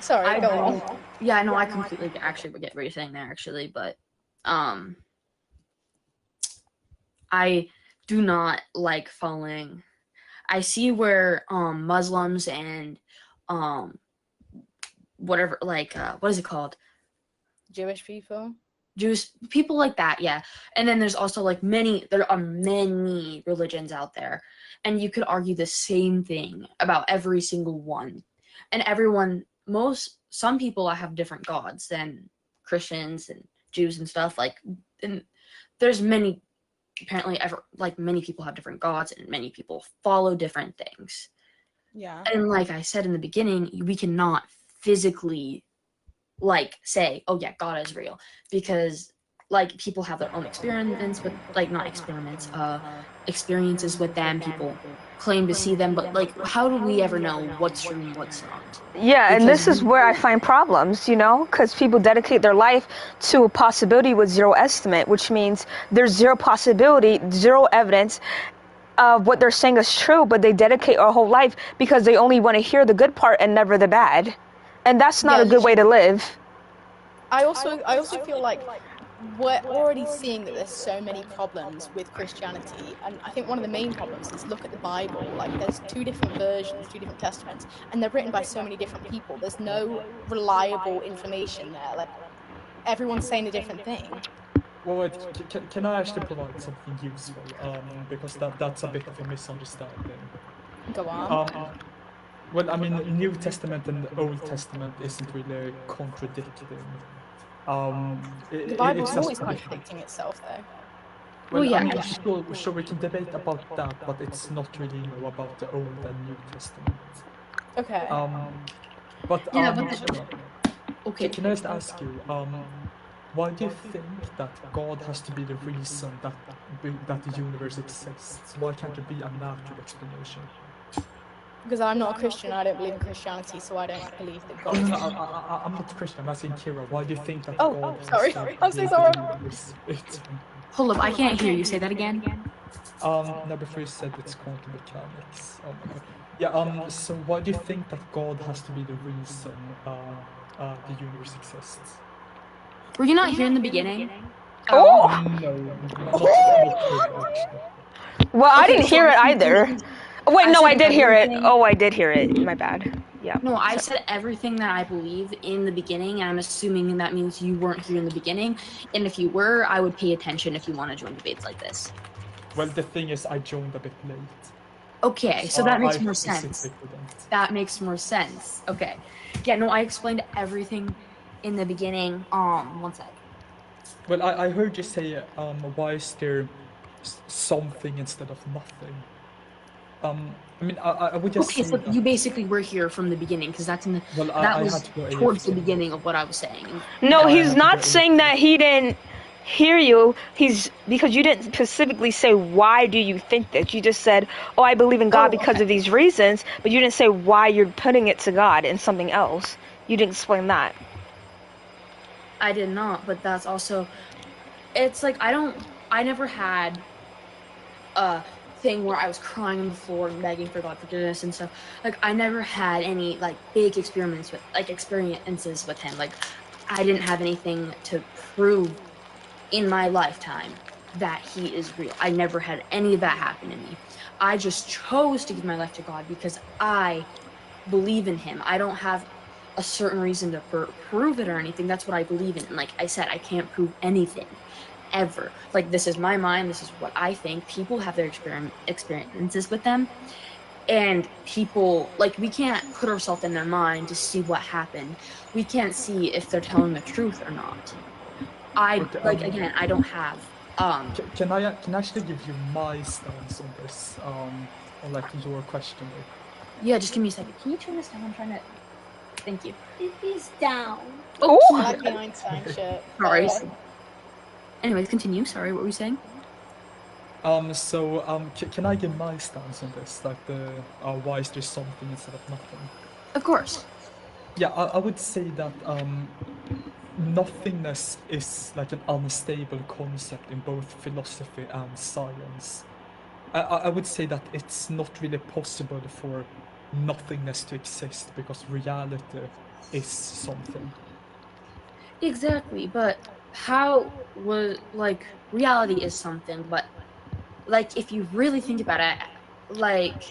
Sorry, go on. Yeah, no, I completely actually get what you're saying there, actually, but I do not like following. I see where Muslims and whatever what is it called? Jewish people like that, yeah. And then there's also there are many religions out there, and you could argue the same thing about every single one. And some people have different gods than Christians and Jews and stuff. And there's many, apparently, many people have different gods and many people follow different things. Yeah. And like I said in the beginning, we cannot physically, say, oh yeah, God is real. Because, people have their own experiments with, not experiments, experiences with them. People claim to see them, but how do we ever know what's true and what's not? Yeah, and this is where I find problems, because people dedicate their life to a possibility with zero estimate, which means there's zero possibility, zero evidence of what they're saying is true, but they dedicate our whole life because they only want to hear the good part and never the bad. And that's not a good way to live. I also feel like we're already seeing that there's so many problems with Christianity, and I think one of the main problems is look at the Bible. There's two different versions, two different testaments, and they're written by so many different people. There's no reliable information there. Everyone's saying a different thing. Well, wait, can I actually provide something useful? Because that's a bit of a misunderstanding. Go on. Well, I mean, New Testament and Old Testament isn't really contradicting. The Bible's always contradicting itself, though. Well, yeah. I'm sure we can debate about that, but it's not really about the Old and New Testament. Okay. Okay. Can I just ask you, why do you think that God has to be the reason that the universe exists? Why can't there be a natural explanation? Because I'm not a Christian, I don't believe in Christianity, so I don't believe that God is... I'm not Christian, I'm asking Kira, why do you think that God... Oh, sorry, I'm so sorry. Hold up, I can't hear you, say that again. Now before you said it's quantum mechanics. Oh my god. Yeah, so why do you think that God has to be the reason the universe exists? Were you not here in the beginning? Oh, No, not really, actually. well, I Okay, didn't so hear I'm it either. confused. Wait, I no, said I did hear it. everything. Oh, I did hear it. My bad. Yeah. No, I So- said everything that I believe in the beginning, and I'm assuming that means you weren't here in the beginning. And if you were, I would pay attention if you want to join debates like this. Well, the thing is, I joined a bit late. Okay, so that makes I more sense. specifically didn't. That makes more sense. Okay. Yeah, no, I explained everything in the beginning. One sec. Well, I heard you say, why is there something instead of nothing? I mean, I would just Okay, say so that. you basically were here from the beginning because that's in the Well, that I was had to go towards the AFK. beginning of what I was saying. No, I he's had to not go saying AFK. that he didn't hear you. He's because you didn't specifically say why do you think that. You just said, "Oh, I believe in God Oh, because okay. of these reasons," but you didn't say why you're putting it to God and something else. You didn't explain that. I did not, but that's also it's like I never had a thing where I was crying on the floor and begging for God forgiveness and stuff. Like I never had any like big experiences with him. Like I didn't have anything to prove in my lifetime that he is real. I never had any of that happen to me. I just chose to give my life to God because I believe in him. I don't have a certain reason to prove it or anything. That's what I believe in. And like I said, I can't prove anything ever. Like this is my mind. This is what I think. People have their experiences with them. And people, like, we can't put ourselves in their mind to see what happened. We can't see if they're telling the truth or not. Okay, Again, I don't have Can I actually give you my stance on this? On like your question. yeah, just give me a second. Can you turn this down? I'm trying to thank you. It is down. Oh, I like the Einstein shirt. Sorry. by the way. Anyways, continue. Sorry, what were you saying? Can I give my stance on this? Like the why is there something instead of nothing? Of course. Yeah, I would say that nothingness is like an unstable concept in both philosophy and science. I would say that it's not really possible for nothingness to exist because reality is something. Exactly, but how was like reality is something, but like if you really think about it, like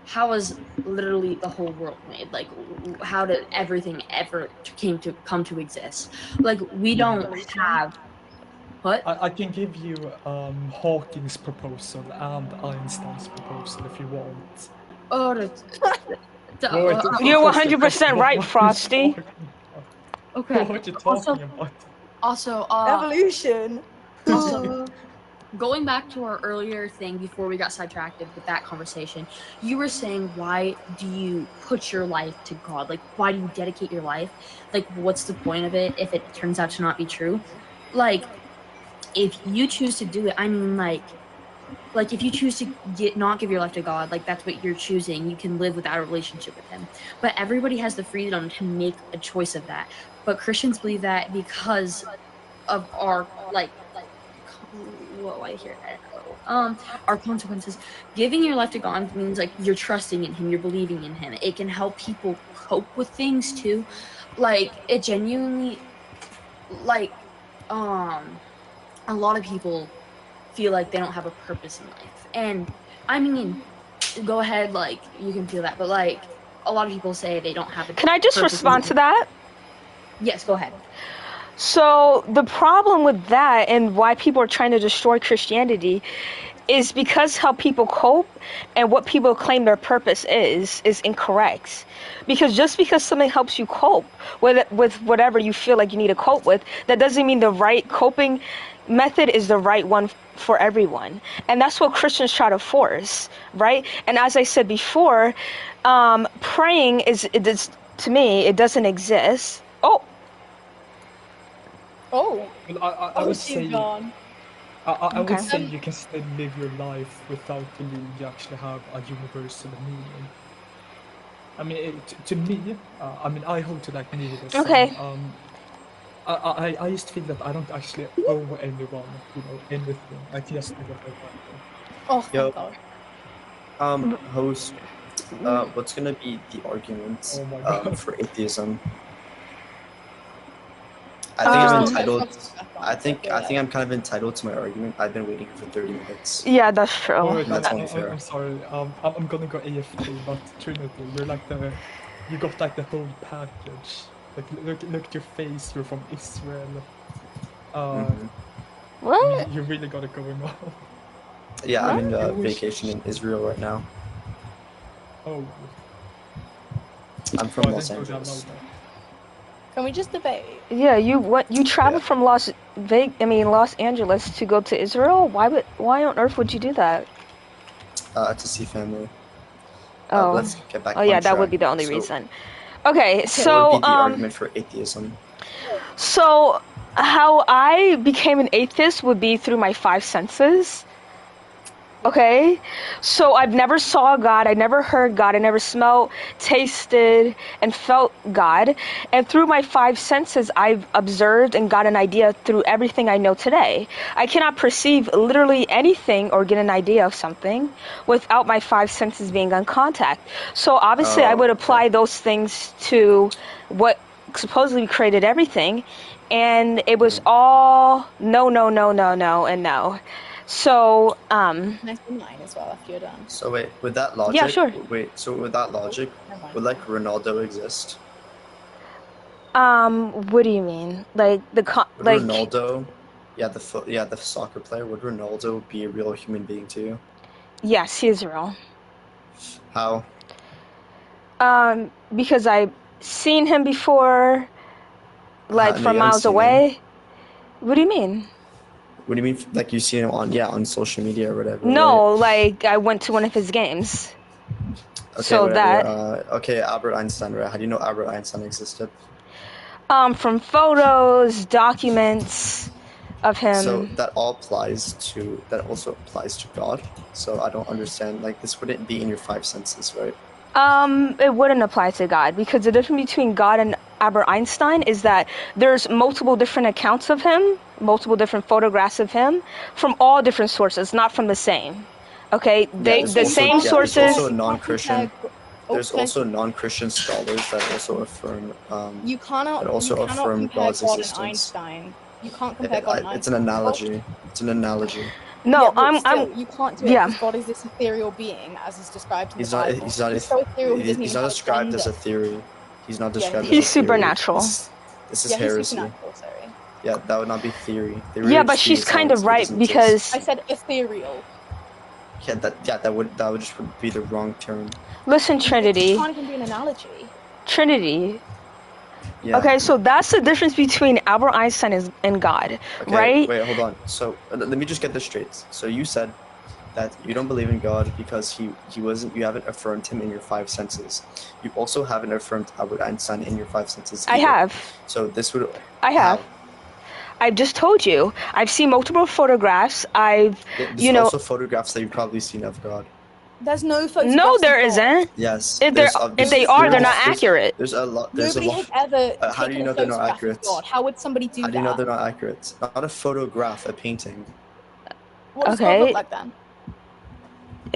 how was literally the whole world made? Like how did everything ever come to exist? Like we don't have what? I can give you Hawking's proposal and Einstein's proposal if you want. Oh, you're 100% right, Frosty. okay. What are you talking about? Also, Evolution. also, going back to our earlier thing before we got sidetracked with that conversation, you were saying, why do you put your life to God? Like, why do you dedicate your life? Like, what's the point of it if it turns out to not be true? Like, if you choose to do it, I mean, like if you choose to not give your life to God, like that's what you're choosing. You can live without a relationship with him. But everybody has the freedom to make a choice of that. But Christians believe that because of our our consequences. Giving your life to God means like you're trusting in him, you're believing in him. It can help people cope with things too. Like it genuinely a lot of people feel like they don't have a purpose in life. And I mean, go ahead, like you can feel that, but like a lot of people say they don't have a Can I just purpose in respond life. to that? Yes, go ahead. So the problem with that and why people are trying to destroy Christianity is because how people cope and what people claim their purpose is incorrect. Because just because something helps you cope with whatever you feel like you need to cope with, that doesn't mean the right coping method is the right one for everyone. And that's what Christians try to force, right? And as I said before, praying is to me, it doesn't exist. Oh, Well, I would say gone. I would Okay. say you can still live your life without believing you actually have a universal meaning. I mean, to me, I mean, I hold to like nihilism. Okay. I used to think that I don't actually owe anyone, anything. I can just do what I want. Oh, thank Yo. God. Host, what's gonna be the argument Oh my God. for atheism? I think I'm Um, entitled. I think I'm kind of entitled to my argument. I've been waiting for 30 minutes. Yeah, that's true. Oh, wait, That's only fair. I'm sorry. I'm gonna go AFK, but Trinity, you're like you got like the whole package. Like, look at your face. You're from Israel. Mhm. What? You really got it going on. Yeah, I'm in What? vacation in Israel right now. Oh. I'm Oh, from I Los didn't know that. Angeles. Can we just debate? Yeah, you traveled from Los Angeles to go to Israel? Why on earth would you do that? To see family. Oh. Let's get back Oh on yeah, that track. would be the only So, reason. Okay, what so would be the argument for atheism? so how I became an atheist would be through my five senses. Okay, so I've never saw God, I never heard God, I never smelled, tasted, and felt God. And through my five senses, I've observed and got an idea through everything I know today. I cannot perceive literally anything or get an idea of something without my five senses being on contact. So obviously, I would apply those things to what supposedly created everything. And it was all no, and no. So, Can I say mine as well after you're done? So wait, with that logic, Yeah, sure. with that logic, Never mind. would like Ronaldo exist? What do you mean? Like Would Ronaldo, the soccer player, would Ronaldo be a real human being to you? yes, he is real. How? Because I've seen him before, like No, from you haven't miles seen him. away. What do you mean? What do you mean? Like you see him on social media or whatever? No, right? like I went to one of his games. Okay, So whatever. Okay, Albert Einstein, right? How do you know Albert Einstein existed? from photos, documents of him. So that also applies to God. So I don't understand. Like this wouldn't be in your five senses, right? It wouldn't apply to God because the difference between God and Albert Einstein is that there's multiple different accounts of him, multiple different photographs of him from all different sources, not from the same. Okay, There's the also- same there's sources. also non-Christian. There's can I also say- non-Christian scholars that also affirm. You cannot. That also you cannot affirm compare God's God existence. and Einstein. You can't compare God and Einstein. It's an analogy. It's an analogy. No, Yeah, but I'm still, you can't do it yeah. because God is this ethereal being, as is described in He's the not. Bible. He's not. He's so ethereal, he doesn't He's even not have described as a gender. theory. He's not Yeah, described He's as a theory. supernatural. This is Yeah, he's heresy. supernatural. Sorry. Yeah, that would not be theory. Yeah, but she's kind of right because I said ethereal. that would just be the wrong term. listen, Trinity. It can't even be an analogy. Trinity. Yeah. Okay, so that's the difference between Albert Einstein and God, Okay, right? wait, hold on. So let me just get this straight. So you said that you don't believe in God because he wasn't. You haven't affirmed him in your five senses. You also haven't affirmed Albert Einstein in your five senses. I either. have. So this would. I have. How? I've just told you. I've seen multiple photographs. There's also photographs that you've probably seen of God. There's no photographs. No, of there God. isn't. Yes. If they are, they're not accurate. There's a lot. There's Nobody a lot. has ever How do you taken know a they're not photograph accurate? of God. How would somebody do How that? do you know they're not accurate? Not a photograph, a painting. What does God look like then?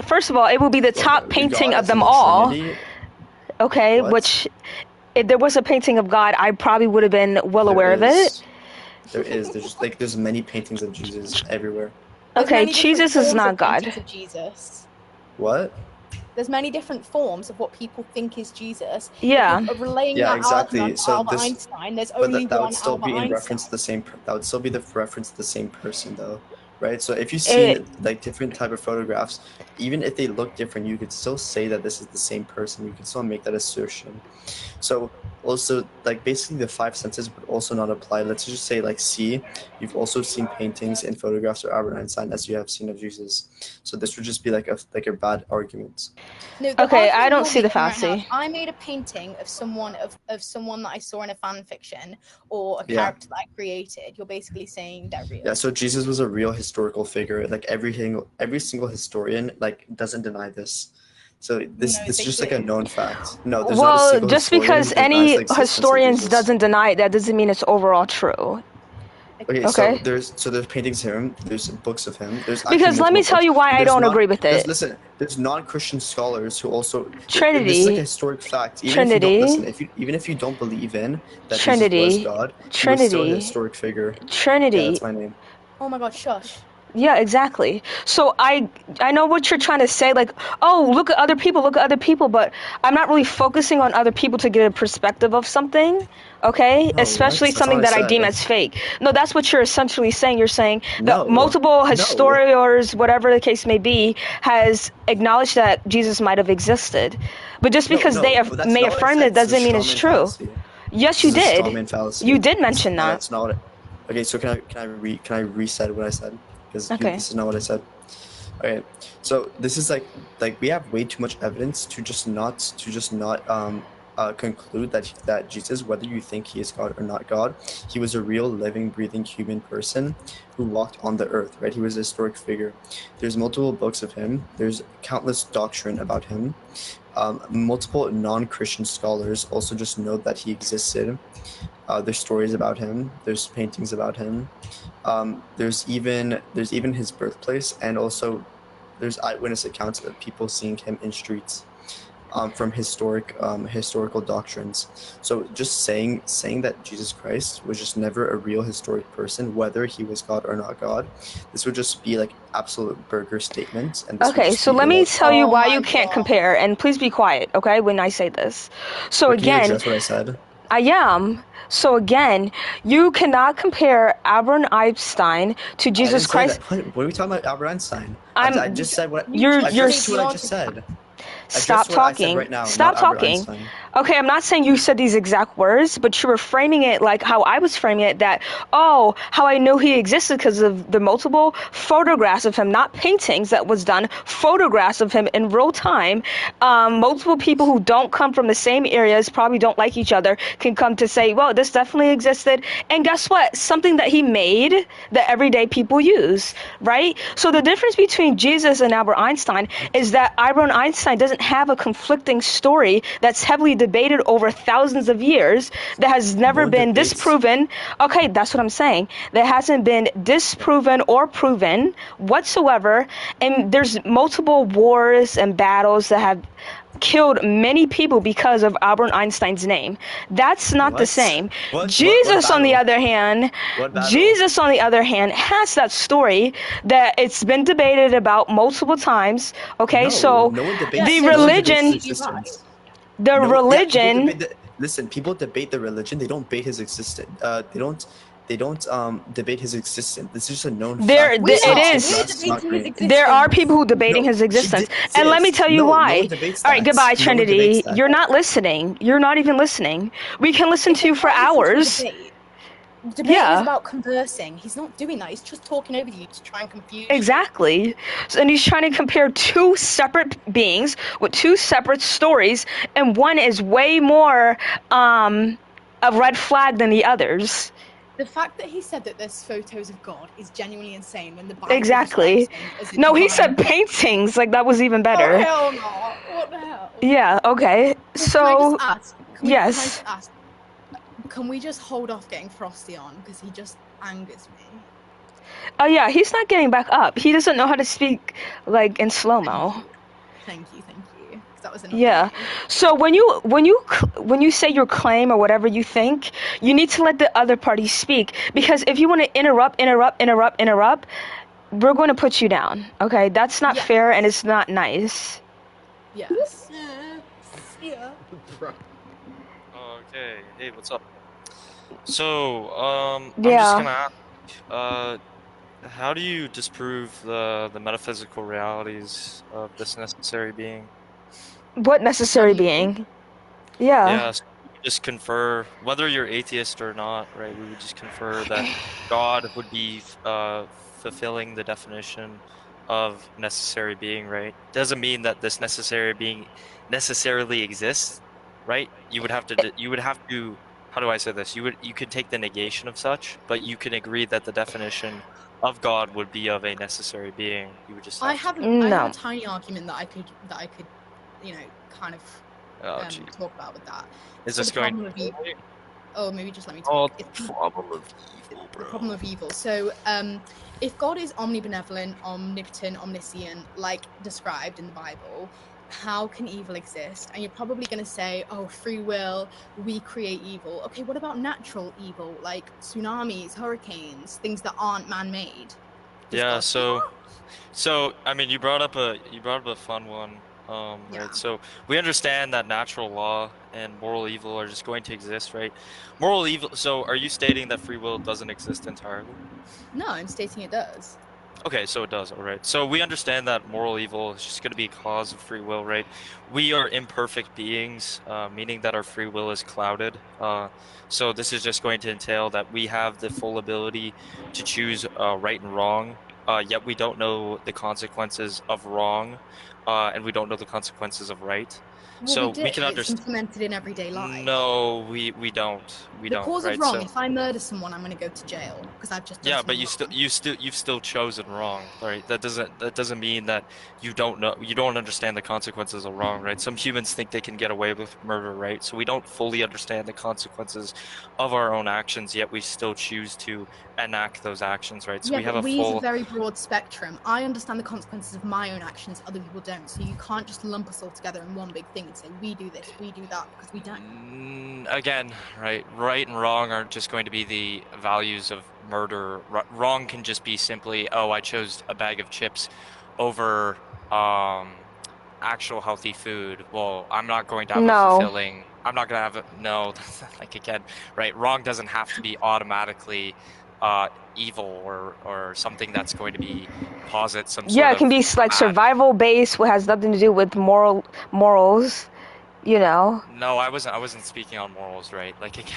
First of all, it will be the top God painting as of them in all. Trinity? Okay, What? which if there was a painting of God, I probably would have been well aware of it. There is. There's many paintings of Jesus everywhere. There's Okay, many different Jesus is forms not of God. paintings of Jesus. What? There's many different forms of what people think is Jesus. Yeah. If you're relaying Yeah, that exactly. argument to So Albert this- Einstein, there's But only that one would still Albert be in Einstein. reference to the same. That would still be the reference to the same person, though, right? So if you see like different type of photographs, even if they look different, you could still say that this is the same person. You could still make that assertion. So also, like basically, the five senses would also not apply. Let's just say, like, see, you've also seen paintings and photographs of Albert Einstein as you have seen of Jesus. So this would just be like a bad argument. No, the Okay, I argument don't you're see the making right now, fallacy. if I made a painting of someone that I saw in a fan fiction or a Yeah. character that I created. You're basically saying they're real. Yeah, so Jesus was a real historical figure. Like every single historian like doesn't deny this. So this No, is they just like a do. known fact. No, there's not a Well, single just historian because who denies the any existence of historians Jesus. doesn't deny it, that doesn't mean it's overall true. Okay, Okay. so there's paintings of him. There's books of him. There's Because actually let me multiple tell books. you why I There's don't non- agree with there's- it. Listen, there's non-Christian scholars who also. This is Trinity. like a historic fact. Even if you Trinity. don't listen, even if you don't believe in that Trinity. Jesus was God, he was still a Trinity. historic figure. Yeah, Trinity. that's my name. Oh my god, shush. Yeah, exactly. So I know what you're trying to say, like, oh, look at other people, but I'm not really focusing on other people to get a perspective of something, okay? No, Especially what? That's something not what that I I deem said. as fake. No, that's what you're essentially saying. You're saying No. that multiple No. historians, whatever the case may be, has acknowledged that Jesus might have existed. But just because No, they but that's may not what I affirm said. it doesn't mean it's This is a true. strawman fallacy. Yes, This you is a did. strawman fallacy. You did mention No, that. that's not what. Okay, so can I reset what I said? Because Okay. this is not what I said. Okay, so this is like we have way too much evidence to just not conclude that Jesus, whether you think he is God or not God, he was a real living, breathing human person who walked on the earth, right? He was a historic figure. There's multiple books of him. There's countless doctrine about him. Multiple non-Christian scholars also just know that he existed. There's stories about him. There's paintings about him. There's even his birthplace, and also there's eyewitness accounts of people seeing him in streets from historical doctrines. So just saying that Jesus Christ was just never a real historic person, whether he was God or not God, this would just be like absolute burger statement. And this would Okay, just so be let me like, tell you Oh why my you can't God. compare, and please be quiet, okay, when I say this. So Can you again, address what I said? I am. So again, you cannot compare Albert Einstein to Jesus Christ. What are we talking about, Albert Einstein? I'm- I just said what You're- I you're- just what I just said. Stop Address what I said talking. right now, Stop not Albert talking. Einstein. Okay, I'm not saying you said these exact words, but you were framing it like how I was framing it, that, oh, how I knew he existed because of the multiple photographs of him, not paintings that was done, photographs of him in real time. Multiple people who don't come from the same areas, probably don't like each other, can come to say, well, this definitely existed. And guess what? Something that he made that everyday people use, right? So the difference between Jesus and Albert Einstein is that Albert Einstein doesn't have a conflicting story that's heavily debated over thousands of years, that has never No been debates. disproven. Okay, that's what I'm saying. That hasn't been disproven or proven whatsoever. And there's multiple wars and battles that have killed many people because of Albert Einstein's name. That's not the What? same. What Jesus, on the battle? other hand, What battle? Jesus, on the other hand, has that story that it's been debated about multiple times. Okay, No, so no one debates. the no one debates religion, his existence. the No, yeah, religion, people debate the religion. They don't debate his existence. They don't debate his existence. This is just a known There- fact. there- It's it not- is. it's not great. there are people who debating No, his existence. she And let me exists. tell you No why. one debates All right, that. goodbye, No one Trinity. debates that. You're not listening. You're not even listening. We can listen to you for hours. Debate Yeah. is about conversing. He's not doing that. He's just talking over you to try and confuse you. Exactly. And he's trying to compare two separate beings with two separate stories, and one is way more a red flag than the others. The fact that he said that there's photos of God is genuinely insane when the Bible Exactly. describes him as a No, he divine said paintings. Like, that was even Oh, better. hell no. What the hell? Yeah, okay. Can I So, just ask? Can yes. Can I just ask? Can we just hold off getting Frosty on? Because he just angers me. oh yeah, he's not getting back up. He doesn't know how to speak, like, in slow-mo. Thank you. 'Cause that was enough. Yeah. So when you say your claim or whatever you think, you need to let the other party speak, because if you want to interrupt, we're going to put you down. Okay? That's not Yes. fair, and it's not nice. Yes. Yeah. Okay, hey, what's up? So, I'm Yeah. just gonna ask, how do you disprove the metaphysical realities of this necessary being? What necessary being? Yeah. Yeah, so we just confer, whether you're atheist or not, right? We would just confer that God would be fulfilling the definition of necessary being, right? Doesn't mean that this necessary being necessarily exists, right? You would have to, how do I say this? You could take the negation of such, but you can agree that the definition of God would be of a necessary being. You would just I have to. have No. a tiny argument that I could kind of Oh, jeez. talk about with that. Is So this the going? problem of evil. Oh, maybe just let me Oh, talk. the problem of evil, The bro. problem of evil. So, if God is omnibenevolent, omnipotent, omniscient, like described in the Bible, how can evil exist? And you're probably going to say, oh, free will, we create evil. Okay, what about natural evil, like tsunamis, hurricanes, things that aren't man-made? Does Yeah, God do so I mean, you brought up a fun one, Yeah. right? So we understand that natural law and moral evil are just going to exist, right? Moral evil. So are you stating that free will doesn't exist entirely? No, I'm stating it does. Okay, so it does, all right. So we understand that moral evil is just going to be a cause of free will, right? We are imperfect beings, meaning that our free will is clouded. So this is just going to entail that we have the full ability to choose right and wrong, yet we don't know the consequences of wrong, and we don't know the consequences of right. Well, So we do. we can It's understand. implemented in everyday life. No, we don't. We The don't, cause right? of wrong. So If I murder someone, I'm going to go to jail because I've just done yeah, but something you've still chosen wrong, right? That doesn't mean that you don't understand the consequences of wrong, right? Some humans think they can get away with murder, right? So we don't fully understand the consequences of our own actions, yet we still choose to enact those actions, right? So Yeah, we have but a we is a full. very broad spectrum. I understand the consequences of my own actions, other people don't. So you can't just lump us all together in one big thing and say, we do this, we do that, because we don't. Again, right and wrong aren't just going to be the values of murder. Wrong can just be simply, oh, I chose a bag of chips over actual healthy food. Well, I'm not going to have a No. fulfilling. I'm not going to have a no. Like again, right? Wrong doesn't have to be automatically evil or something that's going to be posit some Yeah, sort it can of be like bad. survival based, what has nothing to do with morals, you know. No, I wasn't speaking on morals, right? Like again.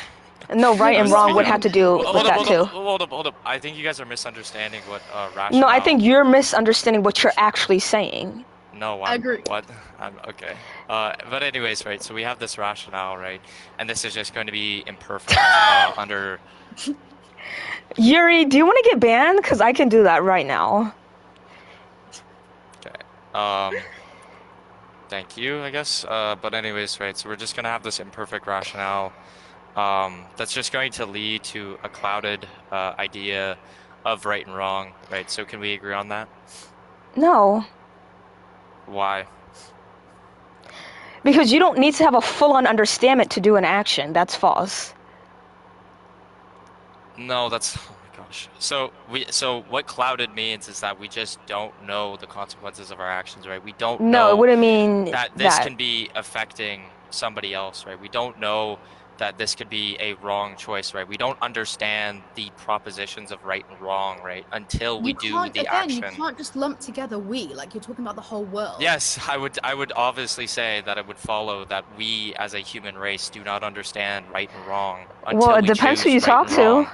No, right I and was wrong speaking would on- have to do Hold with up, that hold too. up, hold up. I think you guys are misunderstanding what rationale. No, I think you're misunderstanding what you're actually saying. No, I agree. What? I'm okay. But anyways, right. So we have this rationale, right? And this is just going to be imperfect under. Yuri, do you want to get banned? Because I can do that right now. Okay. Thank you, I guess. But anyways, right. So we're just gonna have this imperfect rationale. That's just going to lead to a clouded idea of right and wrong, right? So can we agree on that? No, Why? because you don't need to have a full-on understanding to do an action. That's false. No, that's oh my gosh. So what clouded means is that we just don't know the consequences of our actions, right? We don't No, know it wouldn't mean that this that. can be affecting somebody else, right? We don't know that this could be a wrong choice, right? We don't understand the propositions of right and wrong, right? Until we do the action. You can't just lump together we, like you're talking about the whole world. Yes, I would obviously say that it would follow that we as a human race do not understand right and wrong until Well, it we depends who choose you right talk and to. wrong.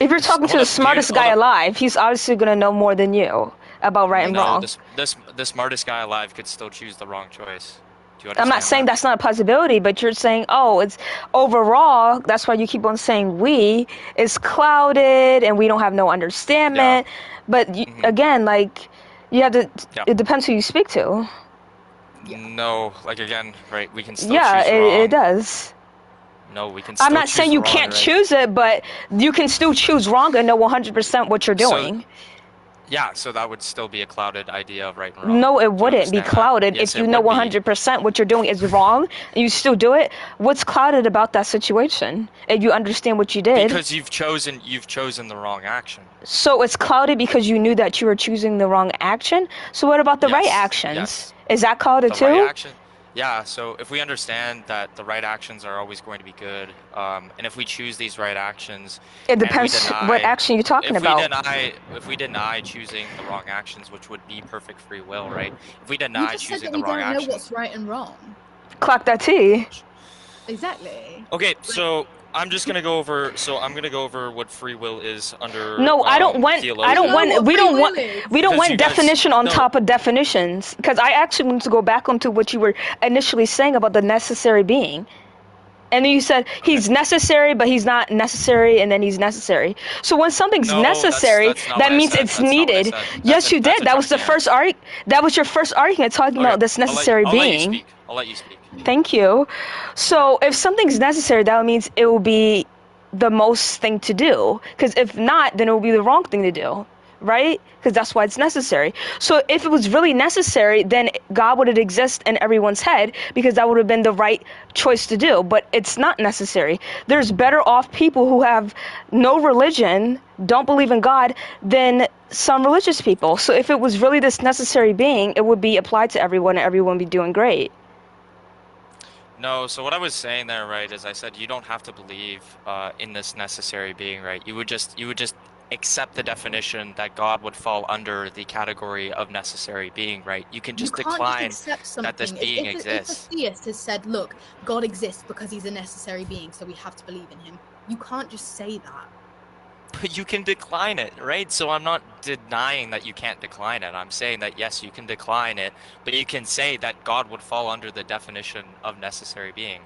If you're talking to Hold the up, smartest dude, guy hold up. alive, he's obviously gonna know more than you about right and No, wrong. the smartest guy alive could still choose the wrong choice. Do you I'm not understand saying that? that's not a possibility, but you're saying, oh, it's overall, that's why you keep on saying we, is clouded and we don't have no understanding. But again, like, you have to, Yeah. it depends who you speak to. No, like again, right? We can still Yeah, choose wrong. it does. No, we can still I'm not choose saying you wrong, can't right? choose it, but you can still choose wrong and know 100% what you're doing. Yeah, so that would still be a clouded idea of right and wrong. No, it Do you wouldn't be understand that? clouded Yes, if you it know would be. 100% what you're doing is wrong and you still do it. What's clouded about that situation? And you understand what you did. Because you've chosen the wrong action. So it's clouded because you knew that you were choosing the wrong action. So what about the right Yes, actions? yes. Is that clouded The too? right action. Yeah, so if we understand that the right actions are always going to be good, and if we choose these right actions, It and we depends deny, what action you're talking about. if we deny choosing the wrong actions, which would be perfect free will, right? If we You deny just said choosing that the we wrong don't know actions. what's right and wrong. Clock that T. Exactly. Okay, so I'm just gonna go over. So I'm gonna go over what free will is under. No, I don't want. I theologians. don't want. We don't want. We don't Because want you guys- definition on no. top of definitions. Because I actually want to go back onto what you were initially saying about the necessary being, And then you said he's necessary, but he's not necessary, and then he's necessary. So when something's No, necessary, that's not that what I means said. it's That's not what I needed. said. Yes, you That's did. a That was the jump first That was your first argument talking Okay, about this necessary I'll let you being. speak. I'll let you speak. Thank you. So if something's necessary, that means it will be the most thing to do. Because if not, then it will be the wrong thing to do, right? Because that's why it's necessary. So if it was really necessary, then God would exist in everyone's head, because that would have been the right choice to do. But it's not necessary. There's better off people who have no religion, don't believe in God, than some religious people. So if it was really this necessary being, it would be applied to everyone, and everyone would be doing great. No, so what I was saying there, right, is I said you don't have to believe in this necessary being, right? You would just accept the definition that God would fall under the category of necessary being, right? You can just you can't decline just accept something. that this being if exists. If a theist has said, look, God exists because he's a necessary being, so we have to believe in him, you can't just say that. But you can decline it, right? So I'm not denying that you can't decline it. I'm saying that, yes, you can decline it, but you can say that God would fall under the definition of necessary being.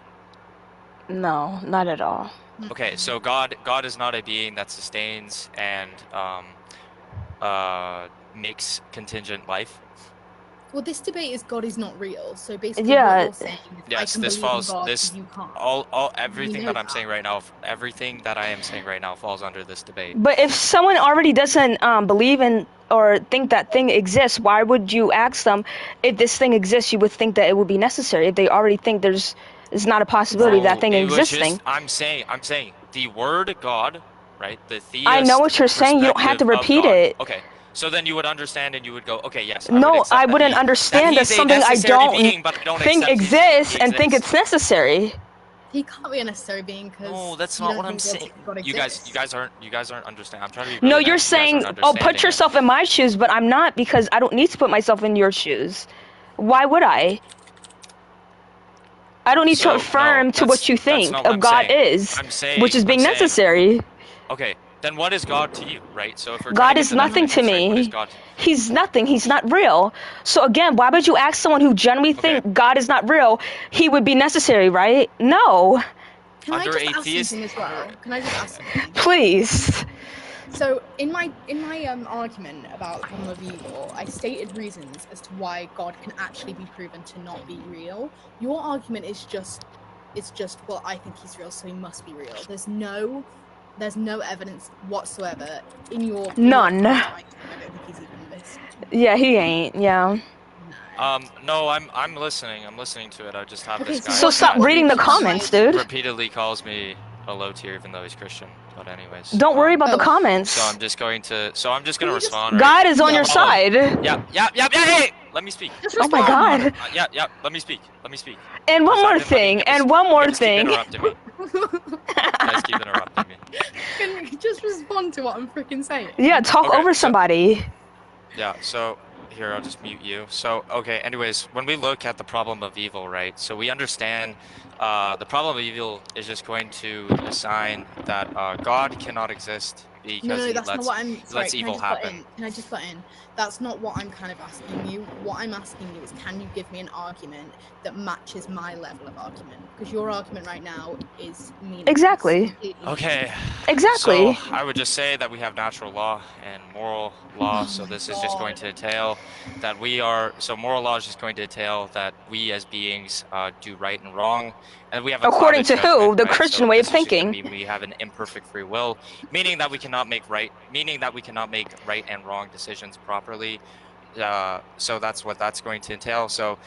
No, not at all. Okay, so God is not a being that sustains and makes contingent life. Well, this debate is God is not real. So basically, Yeah. what you're saying is Yes, I can this believe falls. in God, This you can't. everything know that I'm that. saying right now, everything that I am saying right now falls under this debate. But if someone already doesn't believe in or think that thing exists, why would you ask them if this thing exists? You would think that it would be necessary. If they already think it's not a possibility of that thing it was existing. just, I'm saying the word God, right? The theist I know what you're saying. You don't have to perspective repeat of God. it. Okay, so then you would understand and you would go, okay, yes. No, accept I that wouldn't understand that that he's a something I necessary don't being, but I don't think accept exists he and think exists. it's necessary. He can't be a necessary being because No, that's you not don't what I'm think saying. God You exists. guys aren't understanding. I'm trying to be No, really you're nice. You guys saying, aren't oh, put understanding it. yourself in my shoes, but I'm not, because I don't need to put myself in your shoes. Why would I? I don't need to So, affirm no, to what you that's think not what of I'm God saying. is, I'm saying, which is being I'm saying, necessary. okay, then what is God to you, right? So if we're trying God to get is the nothing to definition straight, what is me. God? He's nothing. He's not real. So again, why would you ask someone who genuinely Okay. think God is not real? He would be necessary, right? No. Can I Under just ask atheist- something as well? Can I just ask something? Please. So in my argument about the problem of evil, I stated reasons as to why God can actually be proven to not be real. Your argument is just well, I think he's real, so he must be real. There's no evidence whatsoever in your None. I don't think he's even listening to me. Yeah, he ain't. Yeah. No, I'm listening. I'm listening to it. I just have this guy. So stop that reading the comments, dude. repeatedly calls me a low tier, even though he's Christian. But anyways. Don't worry about the comments. So I'm just going to respond. God right? is on your side. Yeah. Hey, let me speak. Oh my God. Yeah. Let me speak. And one Because more I've been letting thing. you guys- And one more you guys thing. Keep interrupting me. You guys keep interrupting me. Can you just respond to what I'm freaking saying? Yeah, talk Okay, over somebody. Yeah, so here, I'll just mute you. So, okay, anyways, when we look at the problem of evil, right, so we understand the problem of evil is just going to assign that God cannot exist because No, he that's not what I'm. Sorry, lets can I evil just butt happen. in? Can I just butt in? That's not what I'm kind of asking you. What I'm asking you is, can you give me an argument that matches my level of argument? Because your argument right now is meaningless. Exactly. Okay. Exactly. So I would just say that we have natural law and moral law. So this is just going to entail that moral law is just going to entail that we as beings do right and wrong, and we have a According to clouded who? judgment, The right? Christian So way of this is just gonna thinking. mean we have an imperfect free will, meaning that we cannot make right and wrong decisions properly. So that's what that's going to entail. So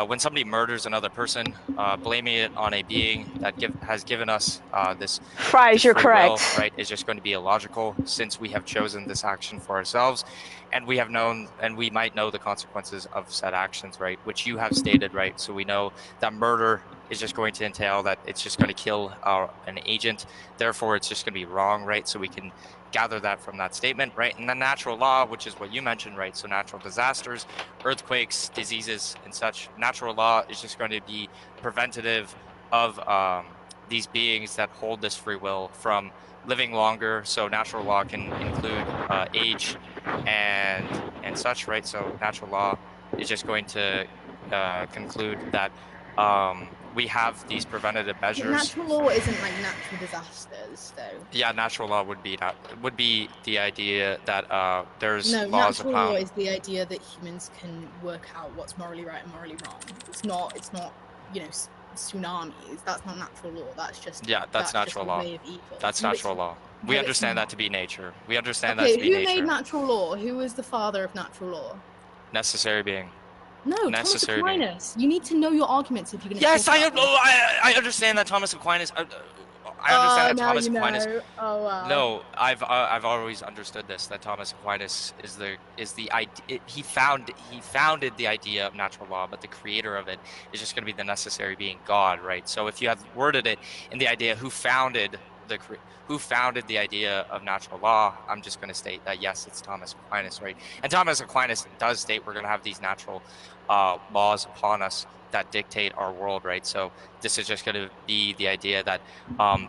when somebody murders another person, blaming it on a being that has given us this Fries, you're free correct. will, right, is just going to be illogical, since we have chosen this action for ourselves, and we might know the consequences of said actions, right, which you have stated, right. So we know that murder is just going to entail that it's just going to kill an agent, therefore it's just going to be wrong, right. So we can gather that from that statement, right. And then natural law, which is what you mentioned, right, so natural disasters, earthquakes, diseases, and such, natural law is just going to be preventative of these beings that hold this free will from living longer. So natural law can include age and such, right. So natural law is just going to conclude that we have these preventative But measures. natural law isn't like natural disasters, though. Yeah, natural law would be the idea that there's No, laws natural law upon. is the idea that humans can work out what's morally right and morally wrong. It's not, you know, tsunamis. That's not natural law. That's just That's natural just a law. way of evil. That's No, natural it's- law. no, We it's understand that not. to be nature. We understand Okay, that to be who nature. made natural law? Who was the father of natural law? Necessary being. No, Thomas Necessary being. Aquinas. You need to know your arguments if you're going to Yes, talk about this. I understand that Thomas Aquinas. I understand that now Thomas you Aquinas. know. Oh wow. No, I've always understood this, that Thomas Aquinas is the idea. He founded the idea of natural law, but the creator of it is just going to be the necessary being, God, right? So if you have worded it in the idea who founded the idea of natural law, I'm just going to state that yes, it's Thomas Aquinas, right? And Thomas Aquinas does state we're going to have these natural laws upon us that dictate our world, right? So this is just going to be the idea that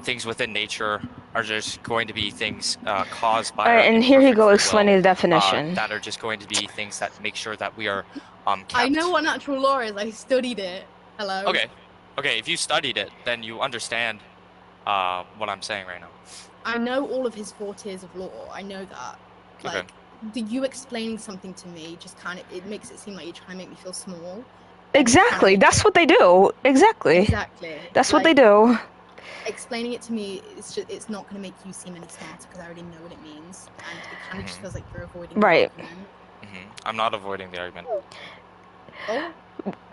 things within nature are just going to be things caused by our and here you imperfect go free explaining will, the definition. that are just going to be things that make sure that we are kept. I know what natural law is. I studied it. Hello. Okay, if you studied it, then you understand what I'm saying right now. I know all of his 4 tiers of law. I know that. Like, you explaining something to me just kind of, it makes it seem like you're trying to make me feel small. Exactly. That's what they do. Exactly. Exactly. That's what they do. Explaining it to me, it's not going to make you seem any smarter because I already know what it means, and it kind of just feels like you're avoiding Right. the argument. I'm not avoiding the argument. Oh.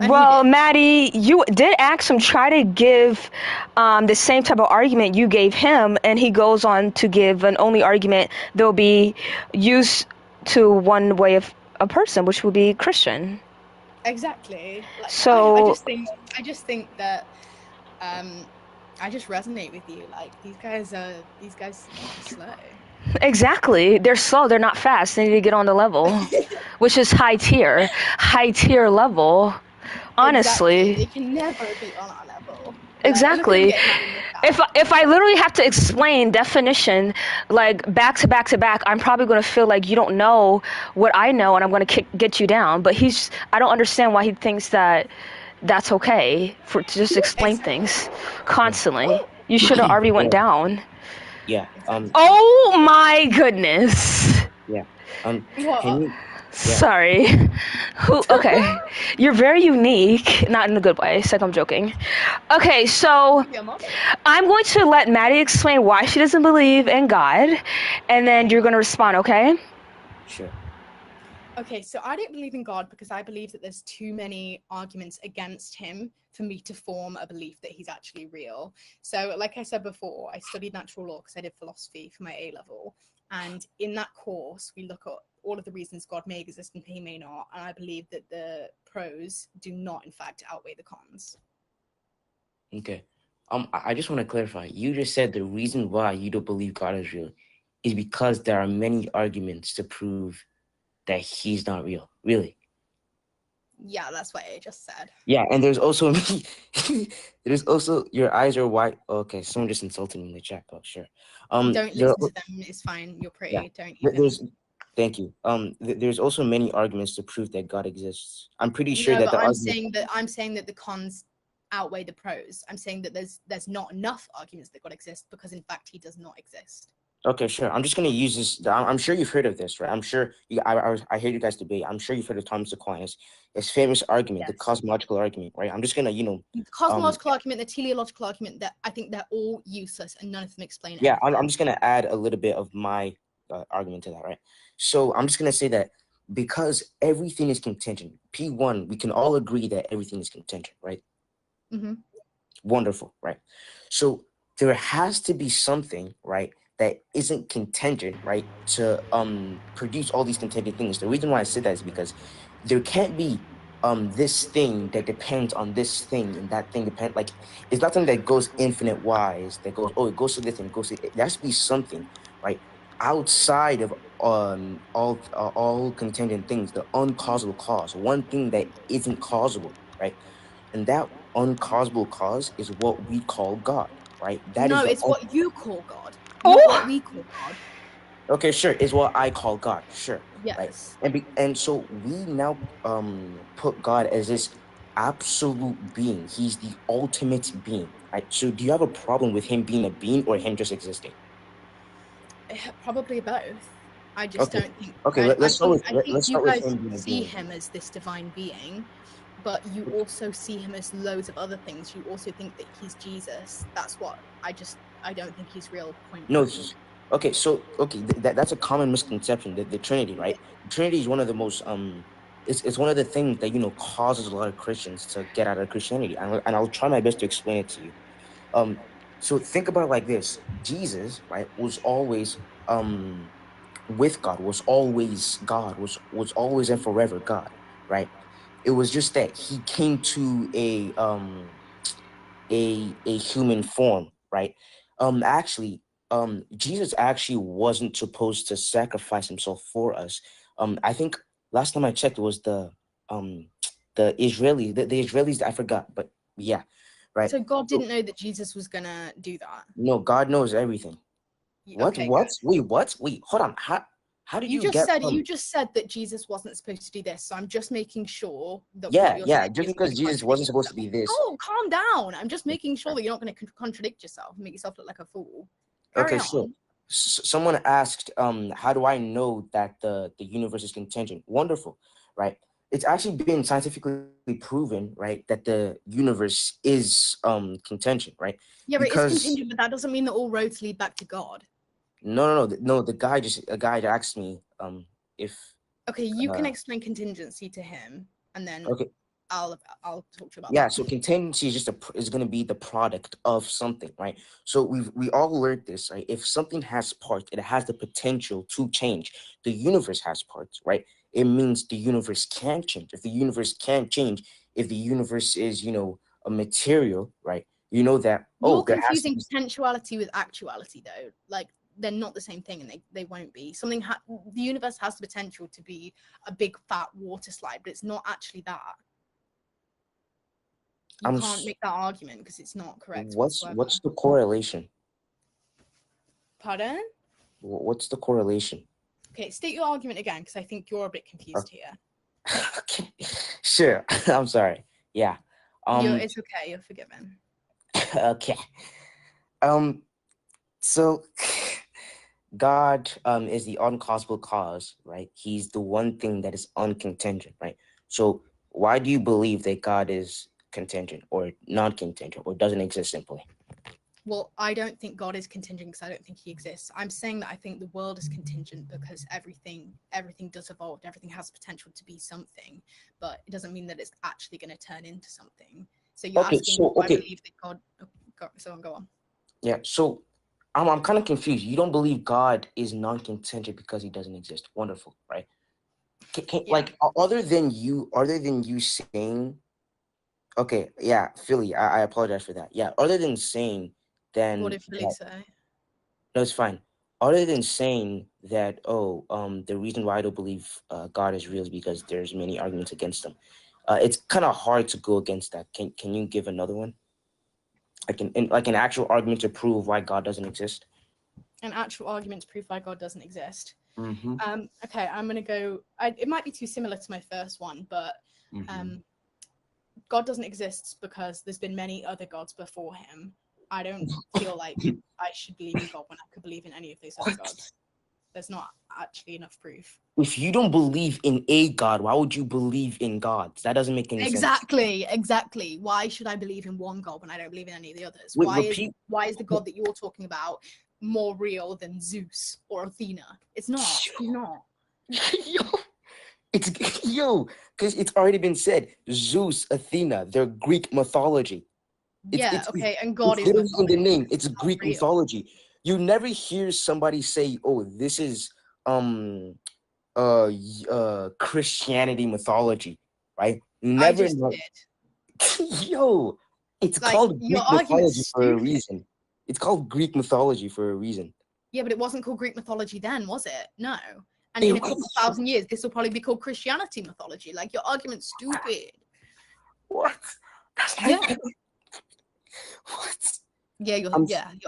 Well, Maddie, you did ask him try to give the same type of argument you gave him, and he goes on to give an only argument that'll be used to one way of a person, which would be Christian. Exactly. Like, So I just think that I just resonate with you. Like these guys are slow. exactly, they're slow, they're not fast. They need to get on the level, which is high tier level. Honestly, Exactly. They can never be on our level. Exactly. If I literally have to explain definition like back to back to back, I'm probably going to feel like you don't know what I know, and I'm going to get you down. But I don't understand why he thinks that that's okay to just explain things constantly. You should have already went down. Yeah. Oh my goodness. Yeah. Can you? Sorry. Okay. You're very unique. Not in a good way. It's like I'm joking. Okay, so I'm going to let Maddie explain why she doesn't believe in God, and then you're going to respond, okay? Sure. Okay, so I don't believe in God because I believe that there's too many arguments against him for me to form a belief that he's actually real. So like I said before, I studied natural law because I did philosophy for my A-level. And in that course, we look at all of the reasons God may exist and he may not. And I believe that the pros do not, in fact, outweigh the cons. Okay. I just want to clarify. You just said the reason why you don't believe God is real is because there are many arguments to prove that he's not real. Really? Yeah, that's what I just said. Yeah, and there's also there's also your eyes are white. Okay, someone just insulted me in the chat box. Sure. Don't listen to them. It's fine. You're pretty. Yeah. Don't even. Thank you. There's also many arguments to prove that God exists. I'm pretty sure No, that but the I'm saying that the cons outweigh the pros. I'm saying that there's not enough arguments that God exists because in fact he does not exist. Okay, sure. I'm just gonna use this. I'm sure you've heard of this, right? I'm sure I hear you guys debate. I'm sure you've heard of Thomas Aquinas. His famous argument, the cosmological argument, right? I'm just gonna, the cosmological argument, the teleological argument, that I think they're all useless and none of them explain it. Yeah, I'm just gonna add a little bit of my argument to that, right? So I'm just gonna say that because everything is contingent. P1, we can all agree that everything is contingent, right? Mm-hmm. Wonderful, right? So there has to be something, right, that isn't contingent, right, to produce all these contingent things. The reason why I say that is because there can't be this thing that depends on this thing and that thing depends, like it's not something that goes infinite wise, that goes, it goes to this and it goes to it. There has to be something, right, outside of all contingent things, the uncausable cause, one thing that isn't causable, right? And that uncausable cause is what we call God, right? It's what you call God. Not what we call God. Okay, sure. Is what I call God. Sure. Yes. Right. And so we now put God as this absolute being. He's the ultimate being, right? So do you have a problem with him being a being or him just existing? Probably both. I just Okay. don't think. Okay, I let's start think with let's you start with guys him being a see being. him as this divine being, but you also see him as loads of other things. You also think that he's Jesus. That's what I don't think he's real. Point No, blank. okay, so that's a common misconception, the Trinity, right? The Trinity is one of the most it's one of the things that causes a lot of Christians to get out of Christianity, and I'll try my best to explain it to you. So think about it like this: Jesus, right, was always with God, was always God, was always and forever God, right? It was just that he came to a human form, right? Actually, Jesus actually wasn't supposed to sacrifice himself for us. I think last time I checked, it was the Israelis. I forgot, but yeah, right. So God didn't know that Jesus was gonna do that. No, God knows everything. What? Okay, What? good. Wait, what? Wait, hold on. How did You you just get said from? that Jesus wasn't supposed to do this, so I'm just making sure that what Yeah, you're yeah. saying Just isn't because going to Jesus contradict wasn't supposed to yourself. be this. Oh, calm down. I'm just making sure that you're not going to contradict yourself and make yourself look like a fool. Carry Okay, on. so someone asked, how do I know that the universe is contingent? Wonderful, right? It's actually been scientifically proven, right, that the universe is contingent, right? Yeah, but it's Because contingent, but that doesn't mean that all roads lead back to God. no. The guy asked me if Okay, you can explain contingency to him, and then okay. I'll talk to you about Yeah, that. so contingency is just is going to be the product of something, right? So we all learned this, right? If something has parts, it has the potential to change. The universe has parts, right? It means the universe can change. If the universe can change, if the universe is, a material, right? You know that You're there has to confusing be. potentiality with actuality, though. Like, they're not the same thing, and they won't be. The universe has the potential to be a big fat water slide, but it's not actually that. You can't make that argument because it's not correct whatsoever. What's the correlation? Pardon? What's the correlation? Okay, state your argument again because I think you're a bit confused here. Okay, sure. I'm sorry. Yeah. It's okay. You're forgiven. Okay. So God is the uncausable cause, right? He's the one thing that is uncontingent, right? So why do you believe that God is contingent or non-contingent or doesn't exist simply? Well, I don't think God is contingent because I don't think he exists. I'm saying that I think the world is contingent because everything does evolve. Everything has potential to be something, but it doesn't mean that it's actually going to turn into something. So you're asking if I believe that God. Go on. Yeah. So I'm kind of confused. You don't believe God is non-contingent because he doesn't exist. Wonderful, right? Like other than you saying, okay, yeah, Philly, I apologize for that. Yeah, other than saying, then what did Philly say? No, it's fine. Other than saying that, the reason why I don't believe God is real is because there's many arguments against him. It's kind of hard to go against that. Can you give another one? Like an actual argument to prove why God doesn't exist? An actual argument to prove why God doesn't exist. Mm-hmm. Okay, I'm gonna go. It might be too similar to my first one, but God doesn't exist because there's been many other gods before him. I don't feel like I should believe in God when I could believe in any of those other gods. There's not actually enough proof. If you don't believe in a God, why would you believe in gods? That doesn't make any sense. Exactly. Why should I believe in one God when I don't believe in any of the others? Wait, why is the God that you're talking about more real than Zeus or Athena? It's not. He's not. Because it's already been said. Zeus, Athena, they're Greek mythology. And God is in the name. It's Greek real. mythology. You never hear somebody say, "Oh, this is Christianity mythology," right? Never. I just did. It's called Greek mythology for a reason. It's called Greek mythology for a reason. Yeah, but it wasn't called Greek mythology then, was it? No. And in a couple of 1,000 years, this will probably be called Christianity mythology. Like, your argument's stupid. What? Yeah. What? Yeah, your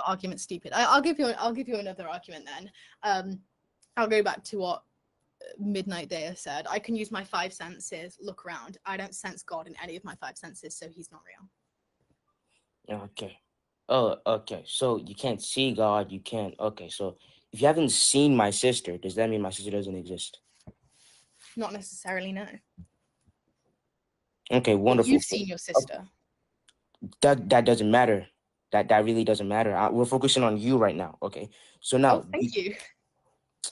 argument's stupid. I'll give you another argument then. I'll go back to what Midnight Day said, I can use my 5 senses, look around. I don't sense God in any of my 5 senses, so he's not real. Okay. Oh, okay. So you can't see God. You can't. Okay. So if you haven't seen my sister, does that mean my sister doesn't exist? Not necessarily, no. Okay. But Wonderful. you've seen your sister. That doesn't matter. That really doesn't matter. We're focusing on you right now. Okay. So now, Oh, thank you.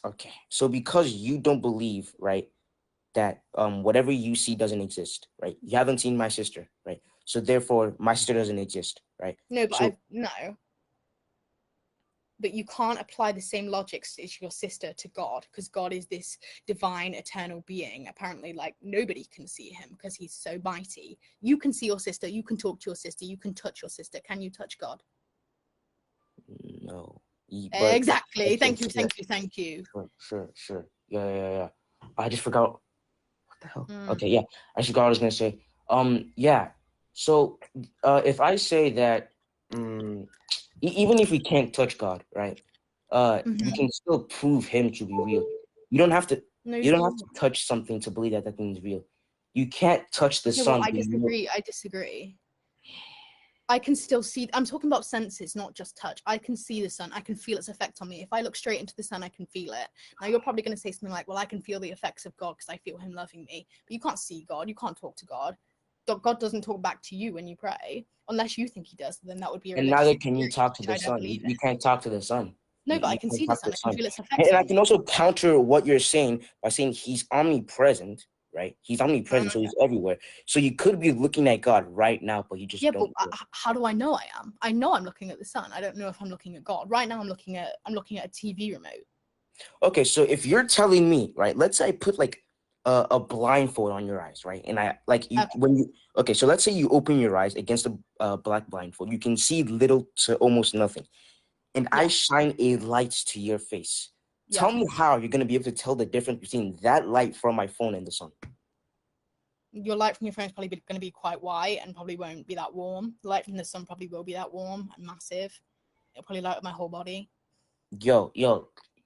okay. So because you don't believe, right, that whatever you see doesn't exist, right? You haven't seen my sister, right? So therefore, my sister doesn't exist, right? No, but So no. But you can't apply the same logics as your sister to God, because God is this divine, eternal being. Apparently, like, nobody can see him because he's so mighty. You can see your sister, you can talk to your sister, you can touch your sister. Can you touch God? no. Exactly. Okay, Thank you, sure, thank you. sure. Yeah. I just forgot. What the hell? Mm. Okay, yeah. I forgot what I was gonna say. Yeah. So, if I say that, even if we can't touch God, right? We can still prove him to be real. You don't have to. No, You don't have to touch something to believe that that thing is real. You can't touch the no, well, sun. I disagree. I can still see. I'm talking about senses, not just touch. I can see the sun. I can feel its effect on me. If I look straight into the sun, I can feel it. Now, you're probably going to say something like, well, I can feel the effects of God because I feel him loving me. But you can't see God. You can't talk to God. God doesn't talk back to you when you pray. Unless you think he does, then that would be a And religious neither can you experience, talk to which the I don't sun. believe You in. can't talk to the sun. No, but I You can can't see the talk to sun. the I can sun. feel its effects And I on can me. also counter what you're saying by saying he's omnipresent, right? He's omnipresent, so he's everywhere. So you could be looking at God right now, but you just Yeah, don't. but how do I know I am? I know I'm looking at the sun. I don't know if I'm looking at God. Right now, I'm looking at a TV remote. Okay, so if you're telling me, right, let's say I put like a blindfold on your eyes, right? And I like you when you okay, so let's say you open your eyes against a black blindfold, you can see little to almost nothing, and I shine a light to your face. Tell me how you're gonna be able to tell the difference between that light from my phone and the sun. Your light from your phone is probably going to be quite white and probably won't be that warm. The light from the sun probably will be that warm and massive. It'll probably light up my whole body. Yo,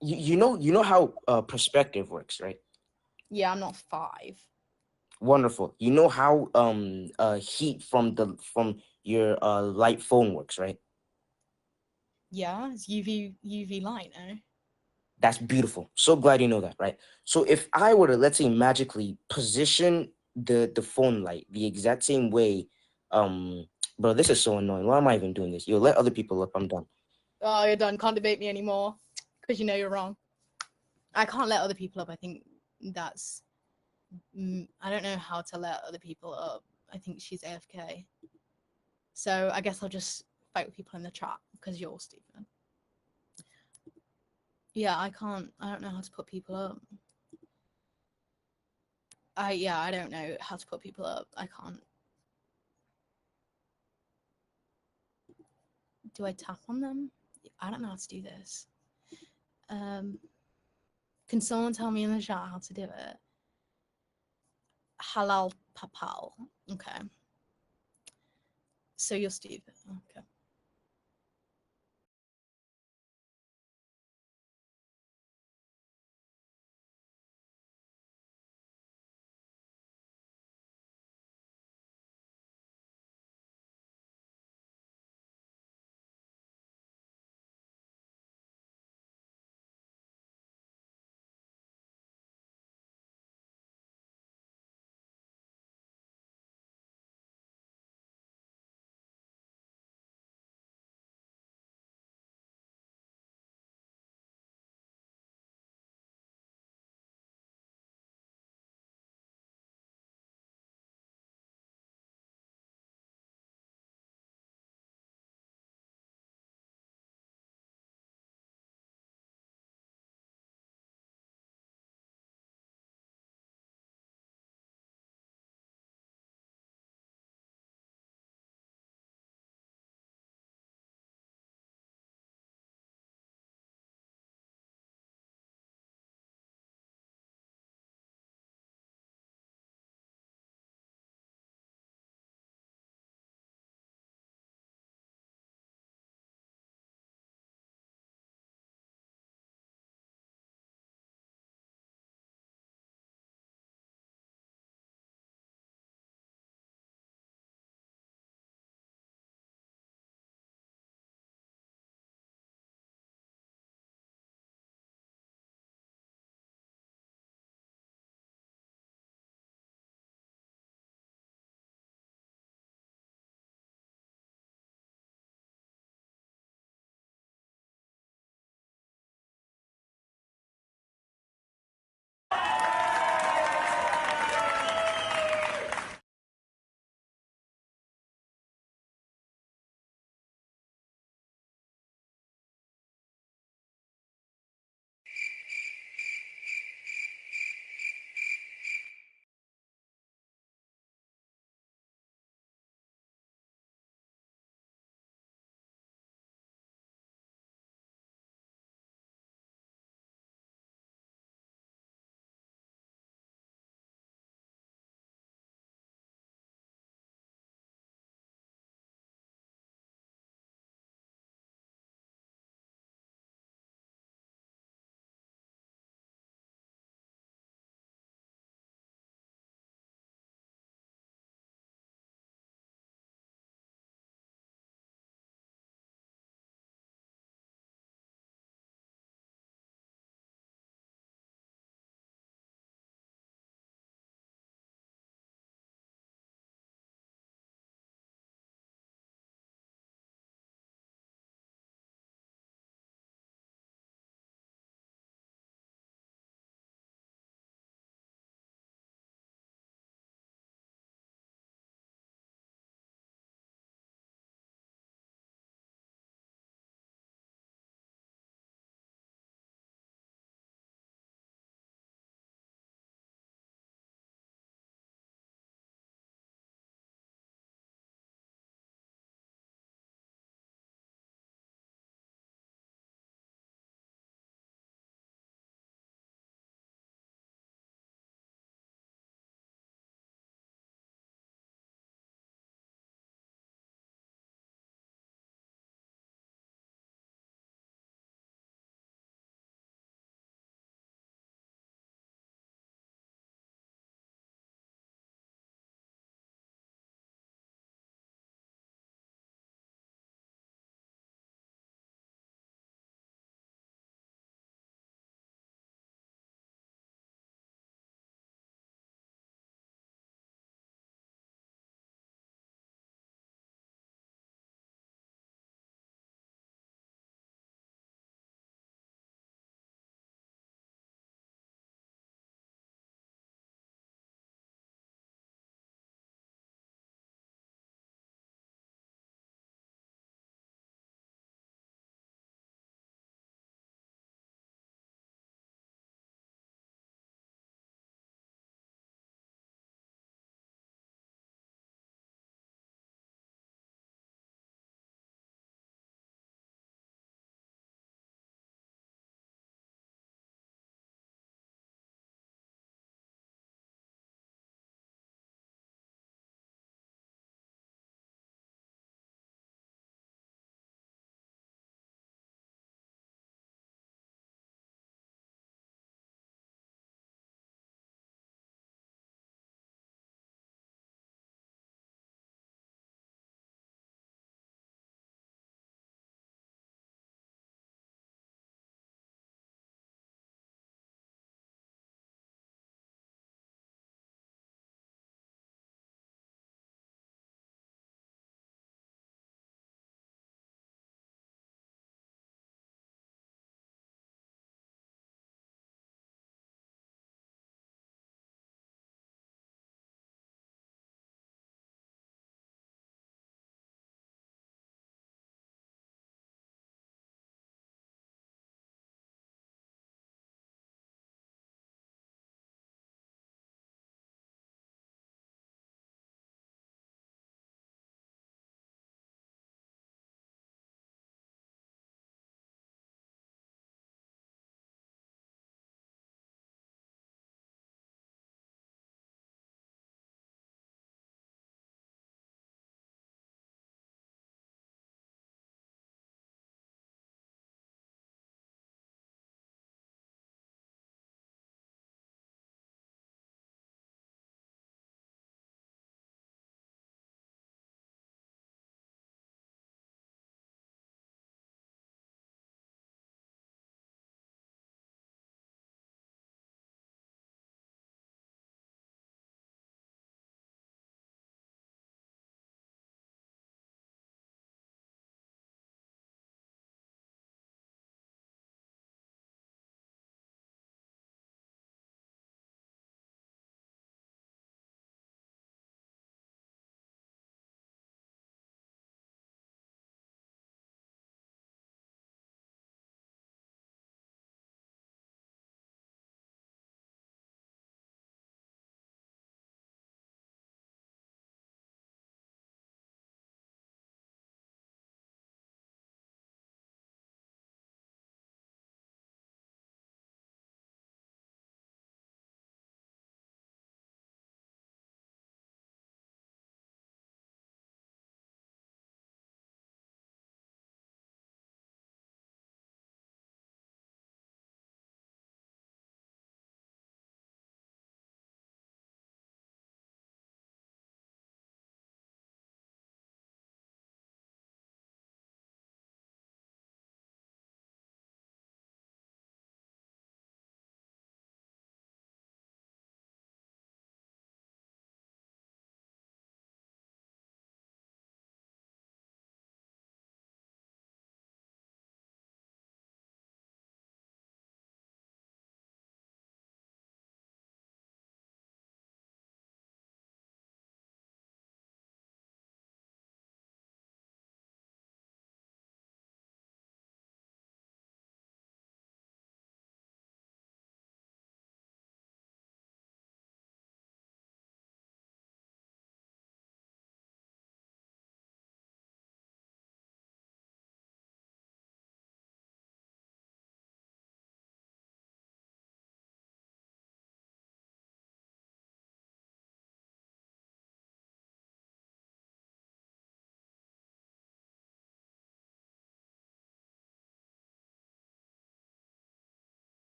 you know how perspective works, right? Yeah, I'm not 5. Wonderful. You know how heat from your light phone works, right? Yeah, it's UV light, no? That's beautiful. So glad you know that, right? So if I were to, let's say, magically position the phone light the exact same way, bro, this is so annoying. Why am I even doing this? Yo, let other people up. I'm done. Oh, you're done. Can't debate me anymore because you know you're wrong. I can't let other people up. I think that's... I don't know how to let other people up. I think she's AFK. So I guess I'll just fight with people in the chat because you're stupid. Yeah, I don't know how to put people up. I don't know how to put people up. I can't. Do I tap on them? I don't know how to do this. Can someone tell me in the chat how to do it? Halal papal. Okay. So you're stupid. Okay.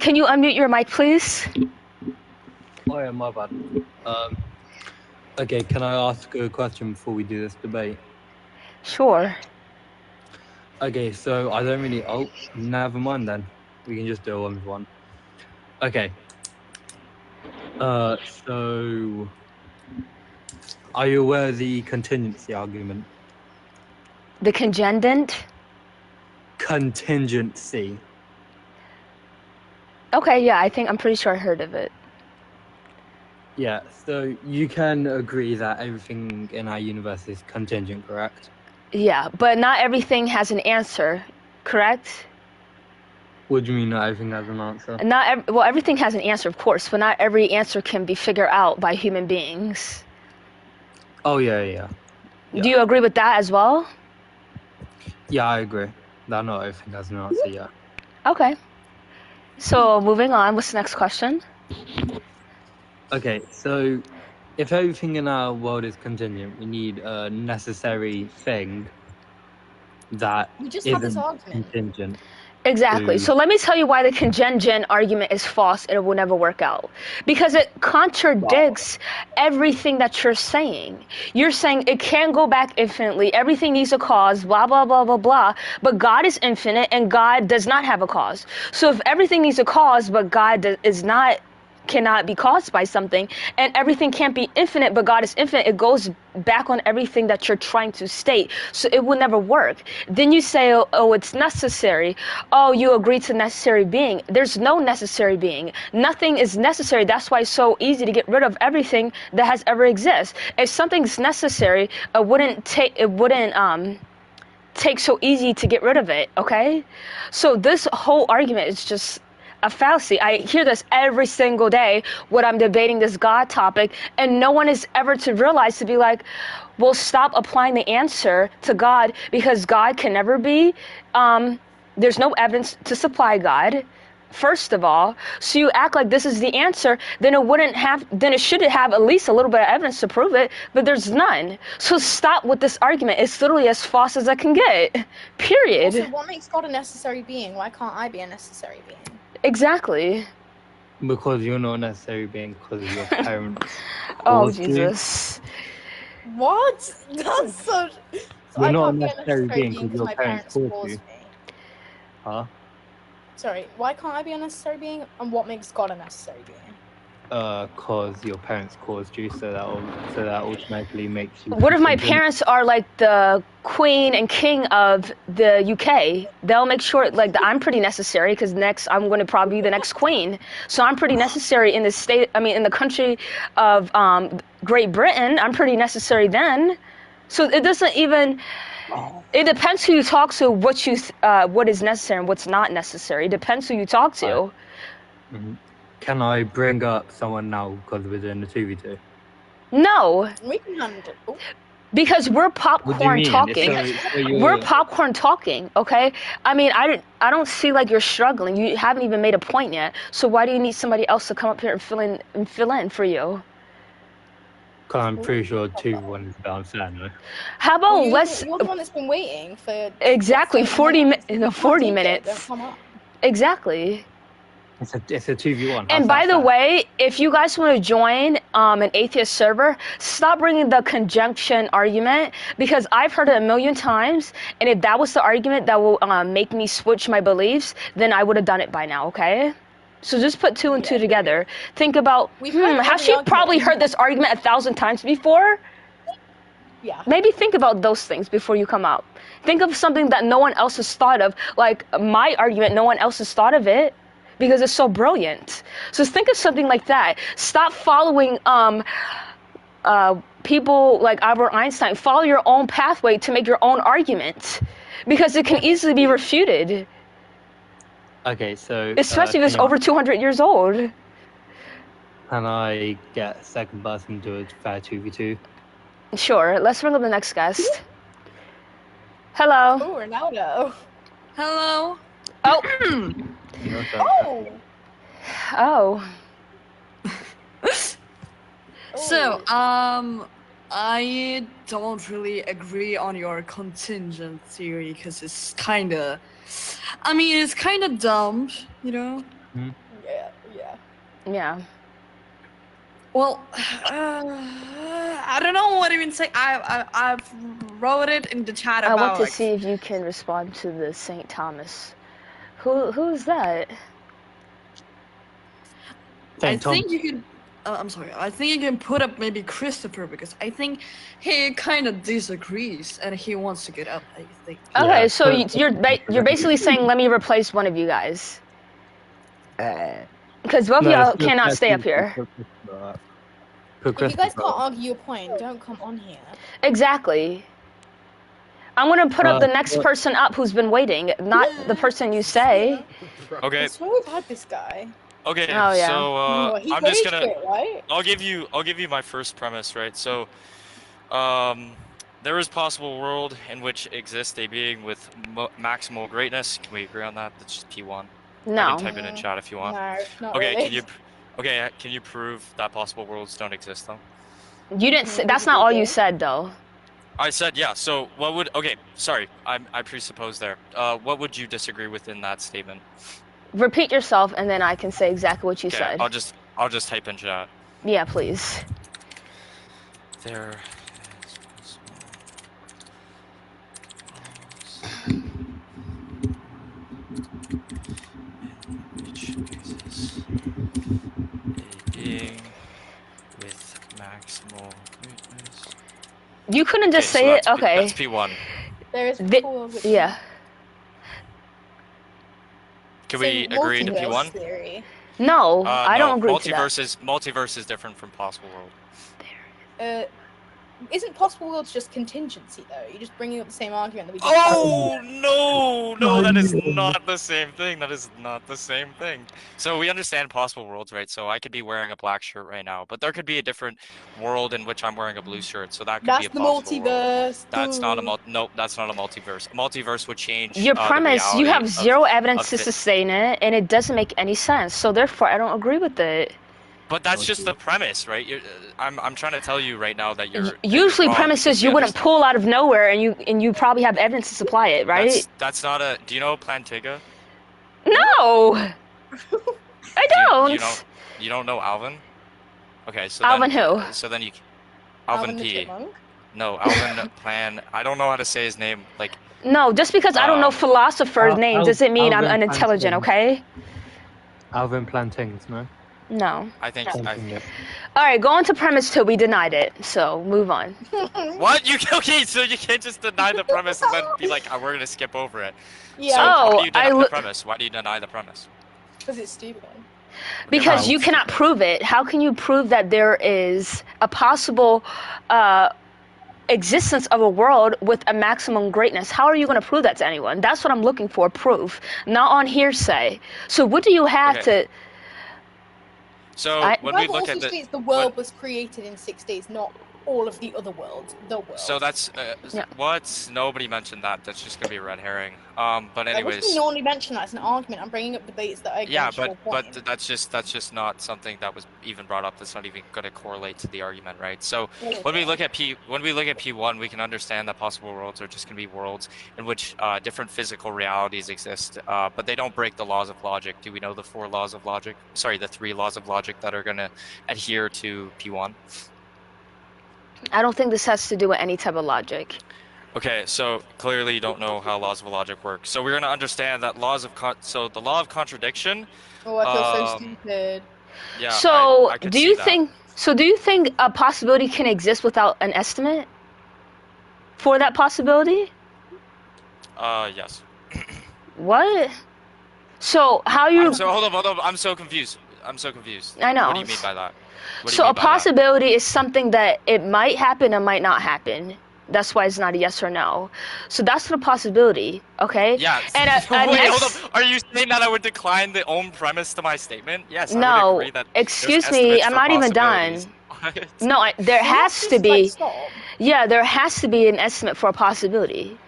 can you unmute your mic, please? Oh yeah, my bad. Okay, can I ask a question before we do this debate? Sure. Okay, so I don't really... Oh, never mind then. We can just do a 1v1. Okay. So... Are you aware of the contingency argument? The congendant? Contingency. Okay, yeah, I'm pretty sure I heard of it. Yeah, so you can agree that everything in our universe is contingent, correct? Yeah, but not everything has an answer, correct? What do you mean not everything has an answer? Well, everything has an answer, of course, but not every answer can be figured out by human beings. Oh, yeah. Do you agree with that as well? Yeah, I agree. That not everything has an answer, yeah. Okay. So, moving on, what's the next question? Okay, so if everything in our world is contingent, we need a necessary thing that We just had this isn't argument. contingent. Exactly. to- So let me tell you why the contingent argument is false and it will never work out. Because it contradicts everything that you're saying. You're saying it can go back infinitely. Everything needs a cause, blah, blah, blah, blah, blah. But God is infinite and God does not have a cause. So if everything needs a cause, but God cannot be caused by something, and everything can't be infinite, but God is infinite, it goes back on everything that you're trying to state. So it will never work. Then you say, oh, it's necessary. Oh, you agree to necessary being. There's no necessary being. Nothing is necessary. That's why it's so easy to get rid of everything that has ever existed. If something's necessary, it wouldn't take so easy to get rid of it, okay? So this whole argument is just a fallacy. I hear this every single day when I'm debating this God topic, and no one is ever to realize to be like, well, stop applying the answer to God because God can never be. There's no evidence to supply God, first of all. So you act like this is the answer, then it should have at least a little bit of evidence to prove it, but there's none. So stop with this argument. It's literally as false as I can get. Period. Also, what makes God a necessary being? Why can't I be a necessary being? Exactly. Because you're not a necessary being because of your parents. Oh, caused you. Jesus. What? That's so... You're I not a can't be a necessary necessary being being because because your my parents parents caused you. caused me. Huh? Sorry, why can't I be a necessary being? And what makes God a necessary being? Cause your parents caused you, so that automatically makes you. What if my contingent. parents are like the queen and king of the UK? They'll make sure like that I'm pretty necessary because next I'm going to probably be the next queen. So I'm pretty necessary in the country of Great Britain. I'm pretty necessary then. So it doesn't even. It depends who you talk to, what is necessary and what's not necessary. It depends who you talk to. Mhm. Can I bring up someone now because we're doing the 2v2? No, We can handle it. because we're What do you popcorn mean? talking. So you're- We're popcorn talking, okay? I mean, I don't see like you're struggling. You haven't even made a point yet. So why do you need somebody else to come up here and fill in for you? Cause I'm pretty sure 2v1 is about fair, no? How about Well, you're the one that's been waiting for... exactly 40 minutes. Don't 40 take it, minutes. don't come up. Exactly. It's a 2v1. And by the way, if you guys want to join an atheist server, stop bringing the conjunction argument because I've heard it a million times. And if that was the argument that will make me switch my beliefs, then I would have done it by now, okay? So just put two and two together. Think about, has she probably heard this argument 1,000 times before? Yeah. Maybe think about those things before you come out. Think of something that no one else has thought of. Like my argument, no one else has thought of it because it's so brilliant. So think of something like that. Stop following people like Albert Einstein. Follow your own pathway to make your own argument because it can easily be refuted. Okay, so... Especially if it's over 200 years old. Can I get a second person to a fair 2v2? Sure, let's bring up the next guest. Hello. Oh, Ronaldo. Hello. Oh. Oh. Oh. So, I don't really agree on your contingent theory because it's kind of dumb, you know? Hmm? Yeah. Well, I don't know what even say. I've wrote it in the chat I about. want to like, see if you can respond to the St. Thomas. Who's that? I think you can. I'm sorry. I think you can put up maybe Christopher because I think he kind of disagrees and he wants to get up. I think. Okay, Yeah, so you're basically saying let me replace one of you guys. Because both of No, y'all let's do a cannot fair stay up Tuesday. here. Put Christopher up. Put If you guys Christopher can't up. argue your point, don't come on here. Exactly. I'm gonna put up the next What- person up who's been waiting, not the person you say. Okay. I swear we've had this guy. Okay. Oh, yeah. So He I'm just raged gonna. quit, right? I'll give you my first premise, right? So, there is possible world in which exists a being with maximal greatness. Can we agree on that? That's just P1. I No. can type it in chat if you want. No, not Okay, really. can you prove that possible worlds don't exist though? You didn't. Say, that's not all you said, though. I said yeah. So what would? Okay, sorry, I presupposed there. What would you disagree with in that statement? Repeat yourself, and then I can say exactly what you Okay, said. I'll just type in chat. Yeah, please. There. Which exists a being with maximal greatness. You couldn't just Okay, say it. so Okay. That's P1. There is The- four which yeah. Can we agree to multiverse P1? theory. No, I don't agree to that. Multiverse is different from possible world. Isn't possible worlds just contingency though? You're just bringing up the same argument that we just Oh no, that is not the same thing. That is not the same thing. So we understand possible worlds, right? So I could be wearing a black shirt right now, but there could be a different world in which I'm wearing a blue shirt. So that could That's be a the possible world. multiverse. That's not a nope. That's not a multiverse. A multiverse would change. Your the premise, you reality have of- zero evidence of to it. sustain it, and it doesn't make any sense. So therefore, I don't agree with it. But that's just the premise, right? I'm trying to tell you right now that you're. Usually, wrong premises because you we wouldn't pull out of nowhere, and you probably have evidence to supply it, right? That's not a. Do you know Plantiga? No, I don't. You don't know Alvin? Okay, so Alvin then, who? So then you. Alvin Alvin the P. Chipmunk? No, Alvin Plan. I don't know how to say his name. Like. No, just because I don't know philosophers' names doesn't mean I'm Alvin unintelligent, Planting. okay? Alvin Plantings, no? No. I think. All right, go on to premise 2. We denied it, so move on. What? Okay? So you can't just deny the premise and then be like, oh, "We're gonna skip over it." Yeah. So why Oh, do you deny the premise? Why do you deny the premise? Because it's stupid. Because you cannot prove it. How can you prove that there is a possible existence of a world with a maximum greatness? How are you going to prove that to anyone? That's what I'm looking for, proof, not on hearsay. So what do you have to... So The when we Bible look also at the. states the world was created in 6 days, not all of the other worlds. The world. So that's what nobody mentioned that. That's just gonna be a red herring. But I anyways. wouldn't normally mention that as an argument. I'm bringing up debates that are Yeah, against your point. but that's just not something that was even brought up. That's not even going to correlate to the argument, right? So when we look at P1, we can understand that possible worlds are just going to be worlds in which different physical realities exist, but they don't break the laws of logic. Do we know the 4 laws of logic? Sorry, the 3 laws of logic that are going to adhere to P1. I don't think this has to do with any type of logic. Okay, so clearly you don't know how laws of logic work. So we're going to understand that so the law of contradiction. Oh, I feel so stupid. Yeah. So I could do see you that. think? So do you think a possibility can exist without an estimate for that possibility? Yes. What? So how you? Hold up. I'm so confused. I know. What do you mean by that? What do you So mean a by that? possibility is something that it might happen and might not happen. That's why it's not a yes or no. So that's the possibility, okay? Yeah. And Wait, hold up. Are you saying that I would decline the own premise to my statement? Yes. I No, would agree that excuse there's me, estimates I'm for not even done. possibilities. No, there has to Like, be. stop. Yeah, there has to be an estimate for a possibility.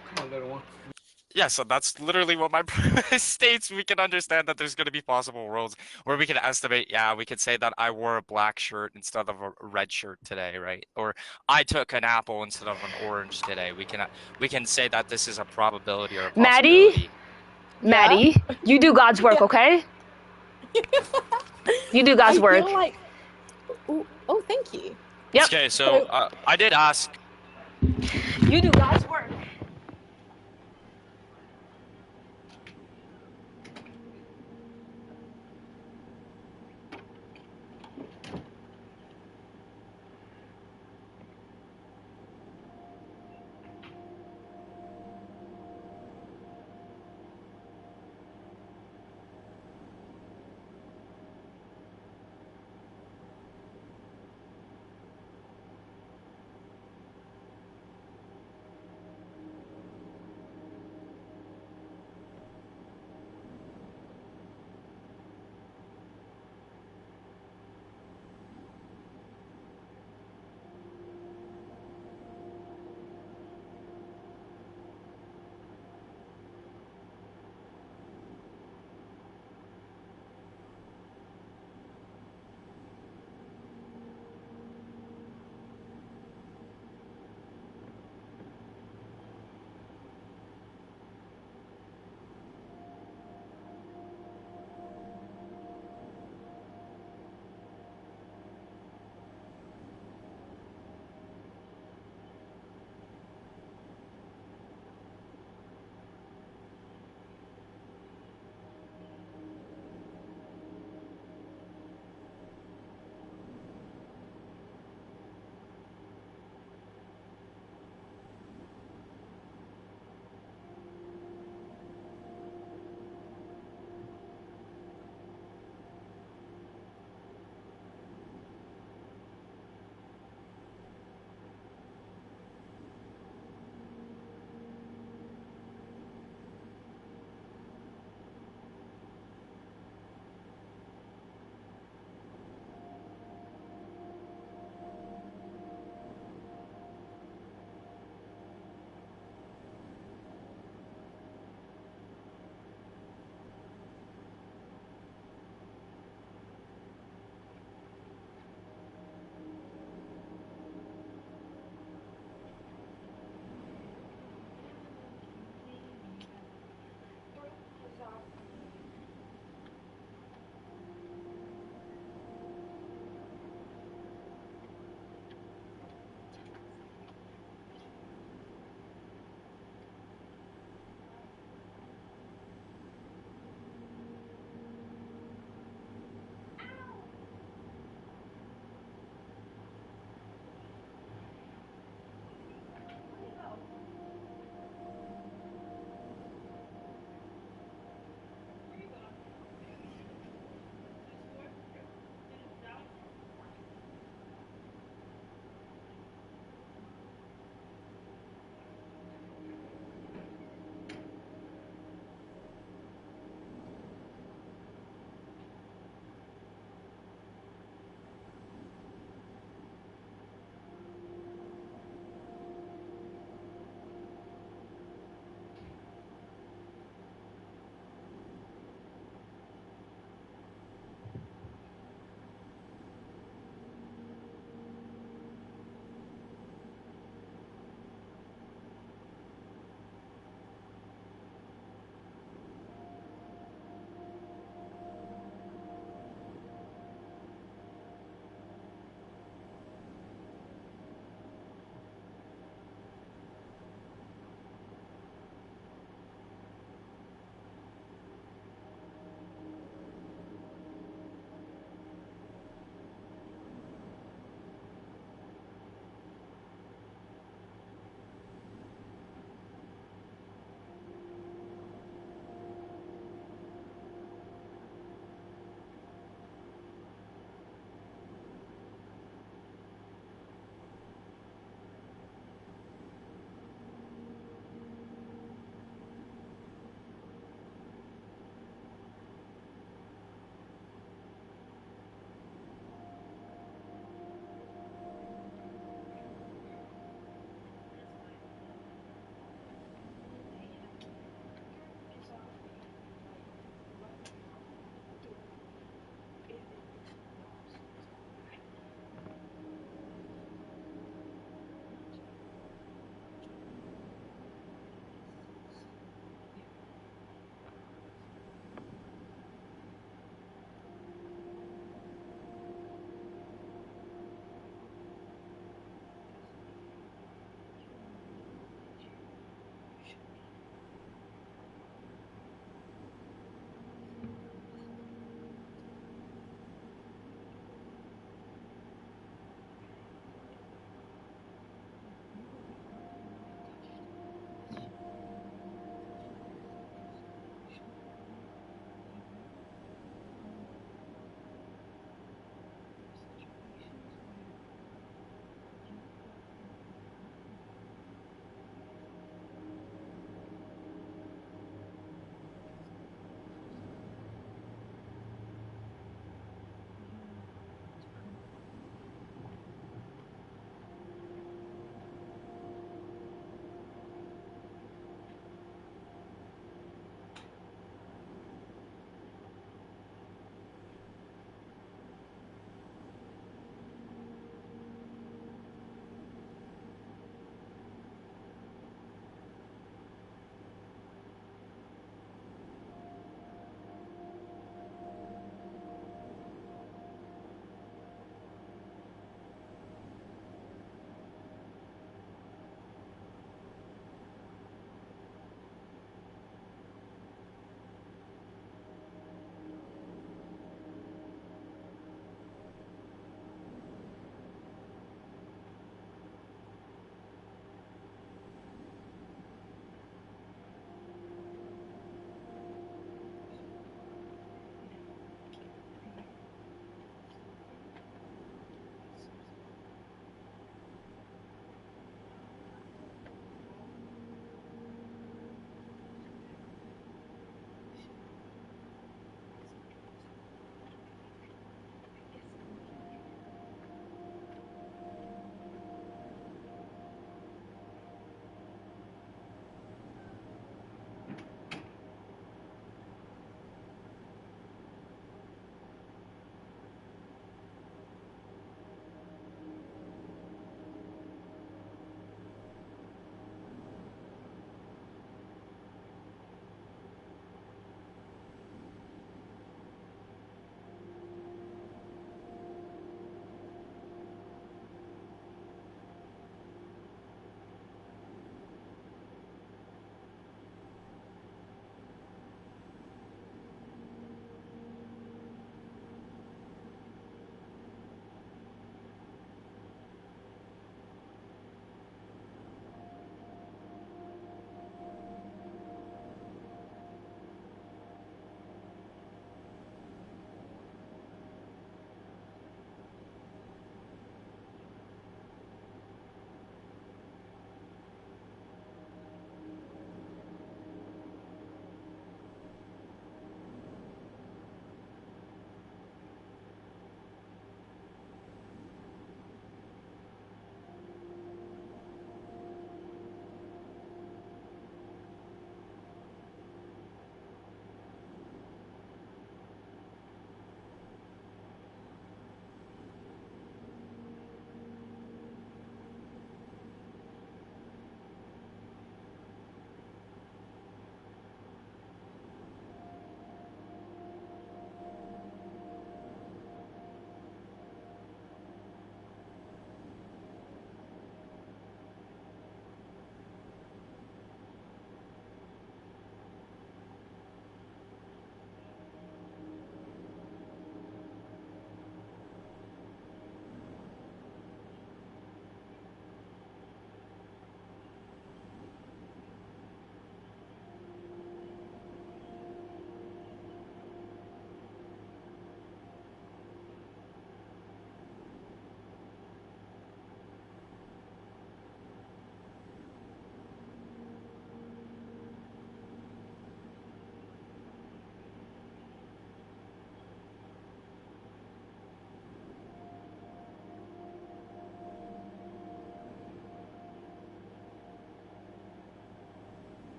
Yeah, so that's literally what my premise states. We can understand that there's going to be possible worlds where we can estimate, yeah, we could say that I wore a black shirt instead of a red shirt today, right? Or I took an apple instead of an orange today. We can say that this is a probability or a possibility. Maddie, you do God's work, okay? You do God's I work. feel like. Oh, thank you. Yep. Okay, so I did ask. You do God's work.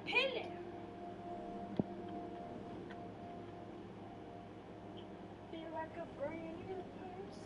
pillar. Feel like a brand new person.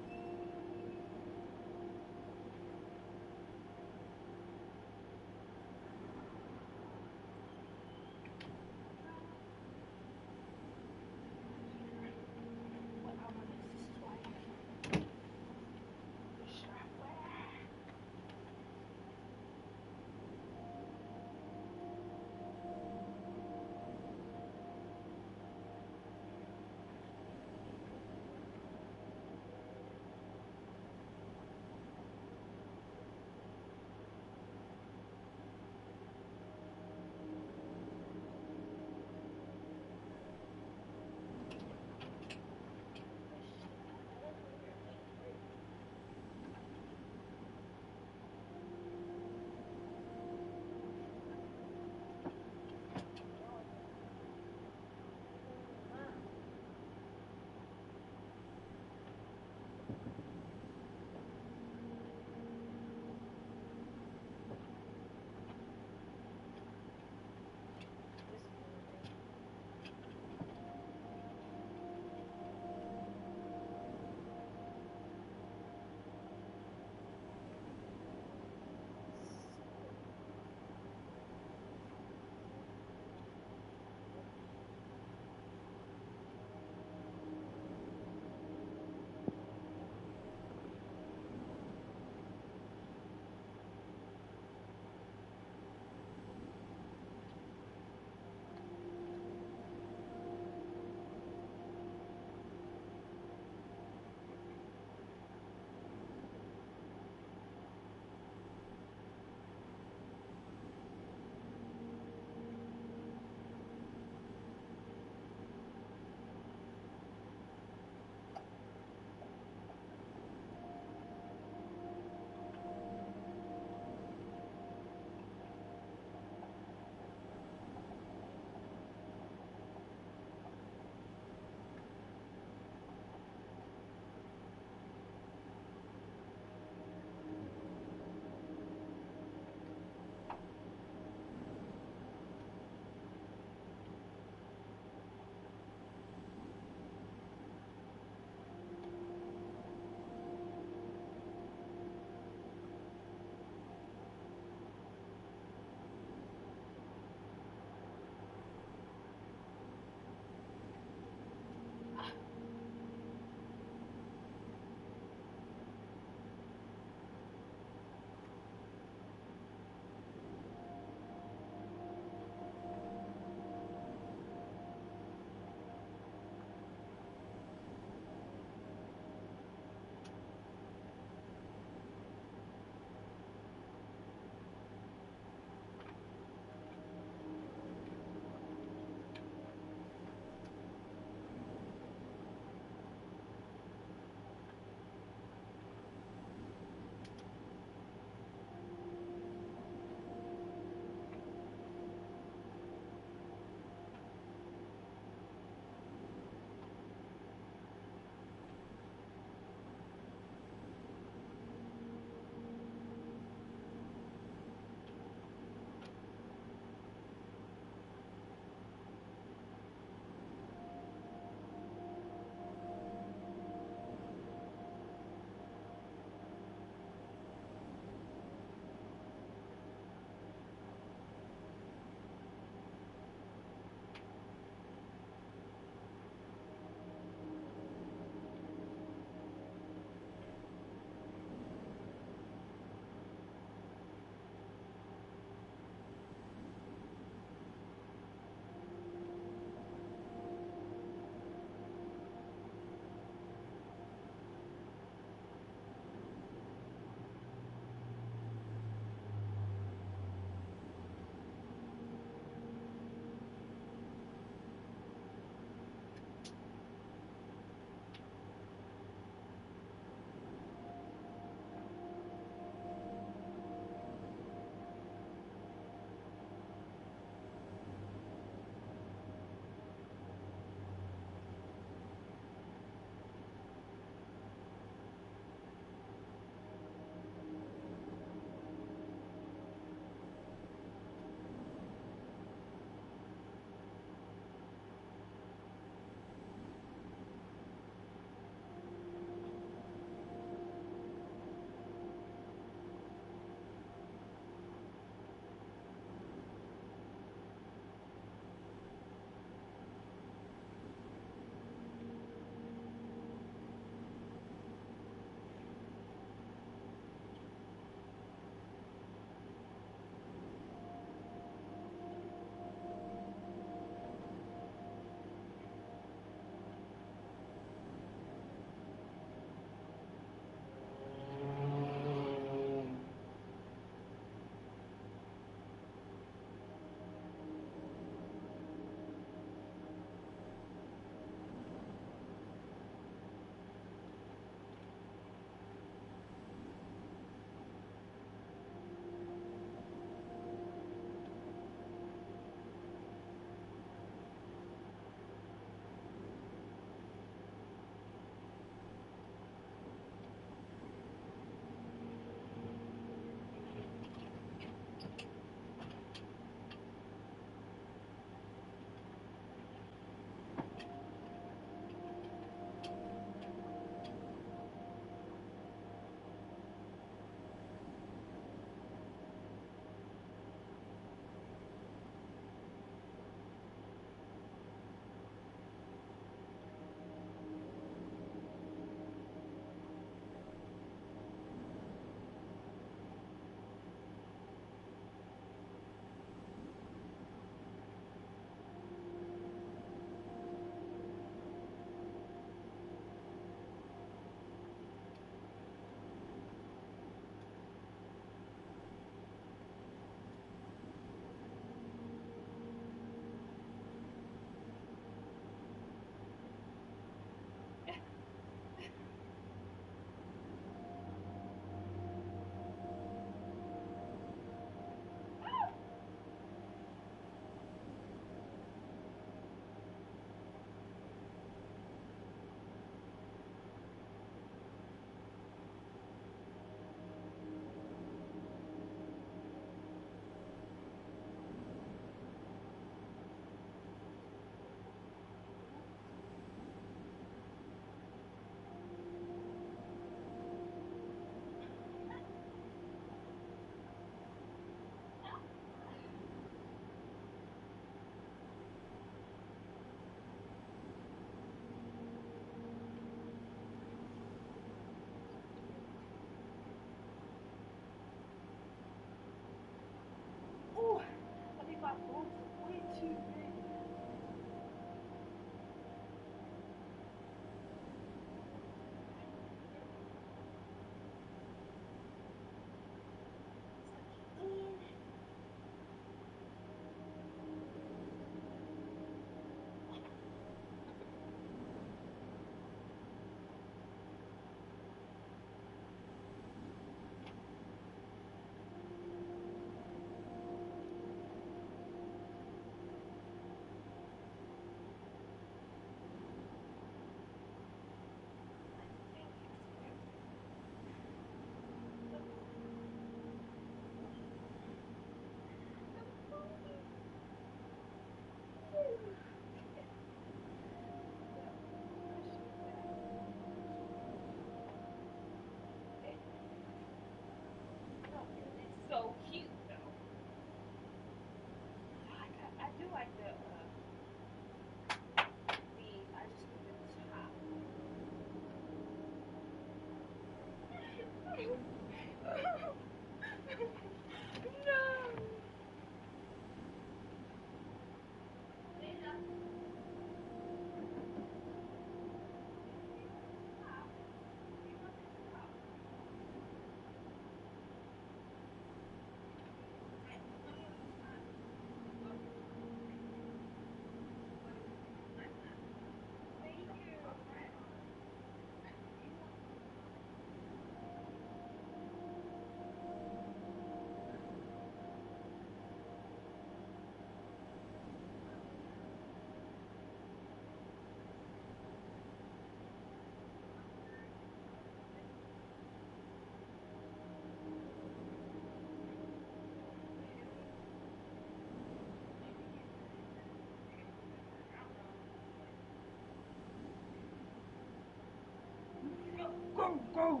Go, go!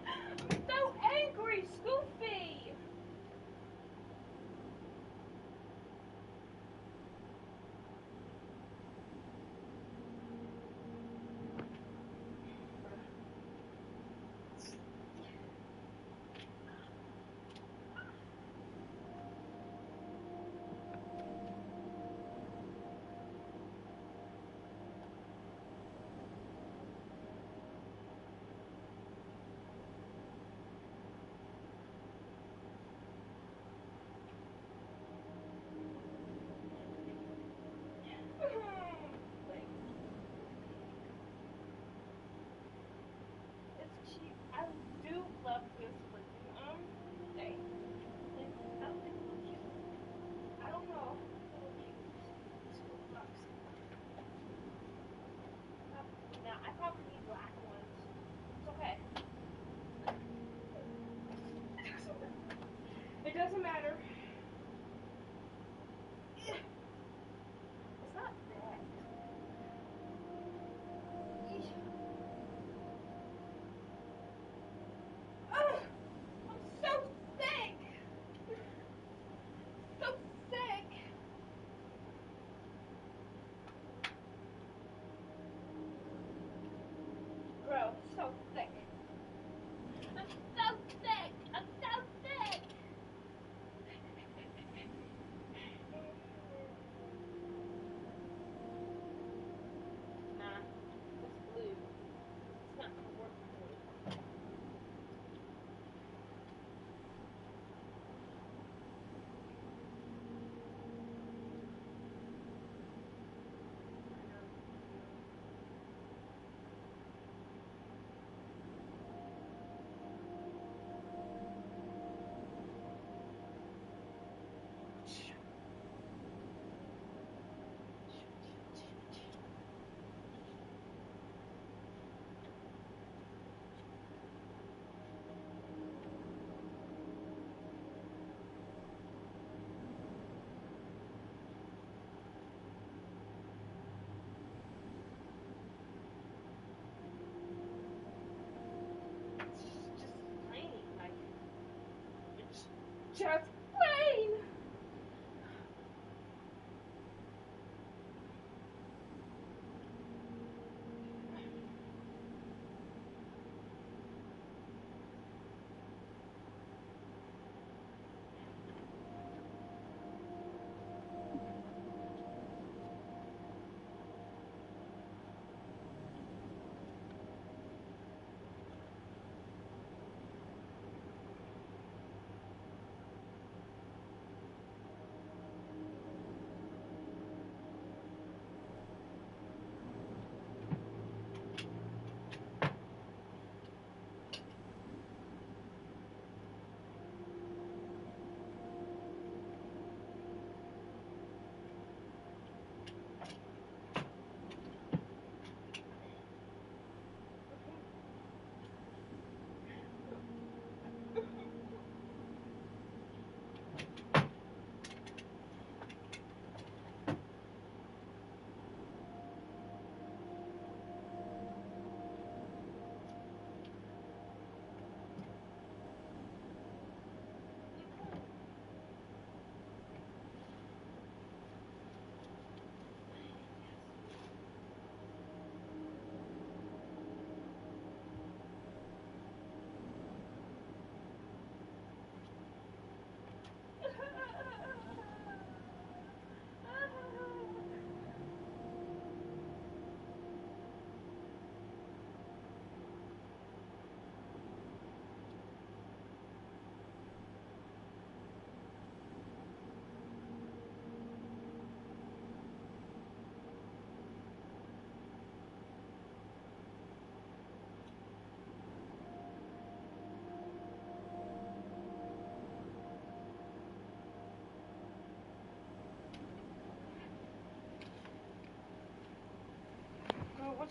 I'm so angry, Scoopy! It's cheap. I do love this one. Hey, I don't think it looks cute. I don't know. It looks cute. It's $4. No, I probably need black ones. It's okay. It doesn't matter. It's not bad. Ugh, I'm so sick. So sick. Bro, so sick. I'm so sick. I'm so sick. Nah, it's blue. It's not gonna work for me. It's just plain, like, it's just plain.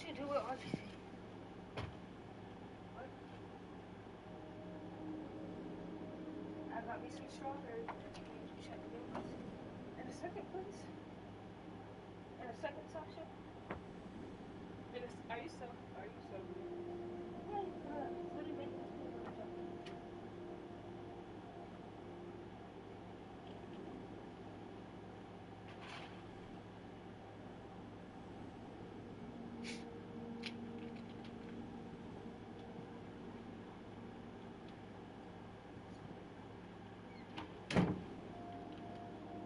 What you do with RPC? What? I got me some strawberries. Check those. In a second, please. In a second, Sasha. Are you so? Yeah, what do you make this food?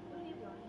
What are you doing?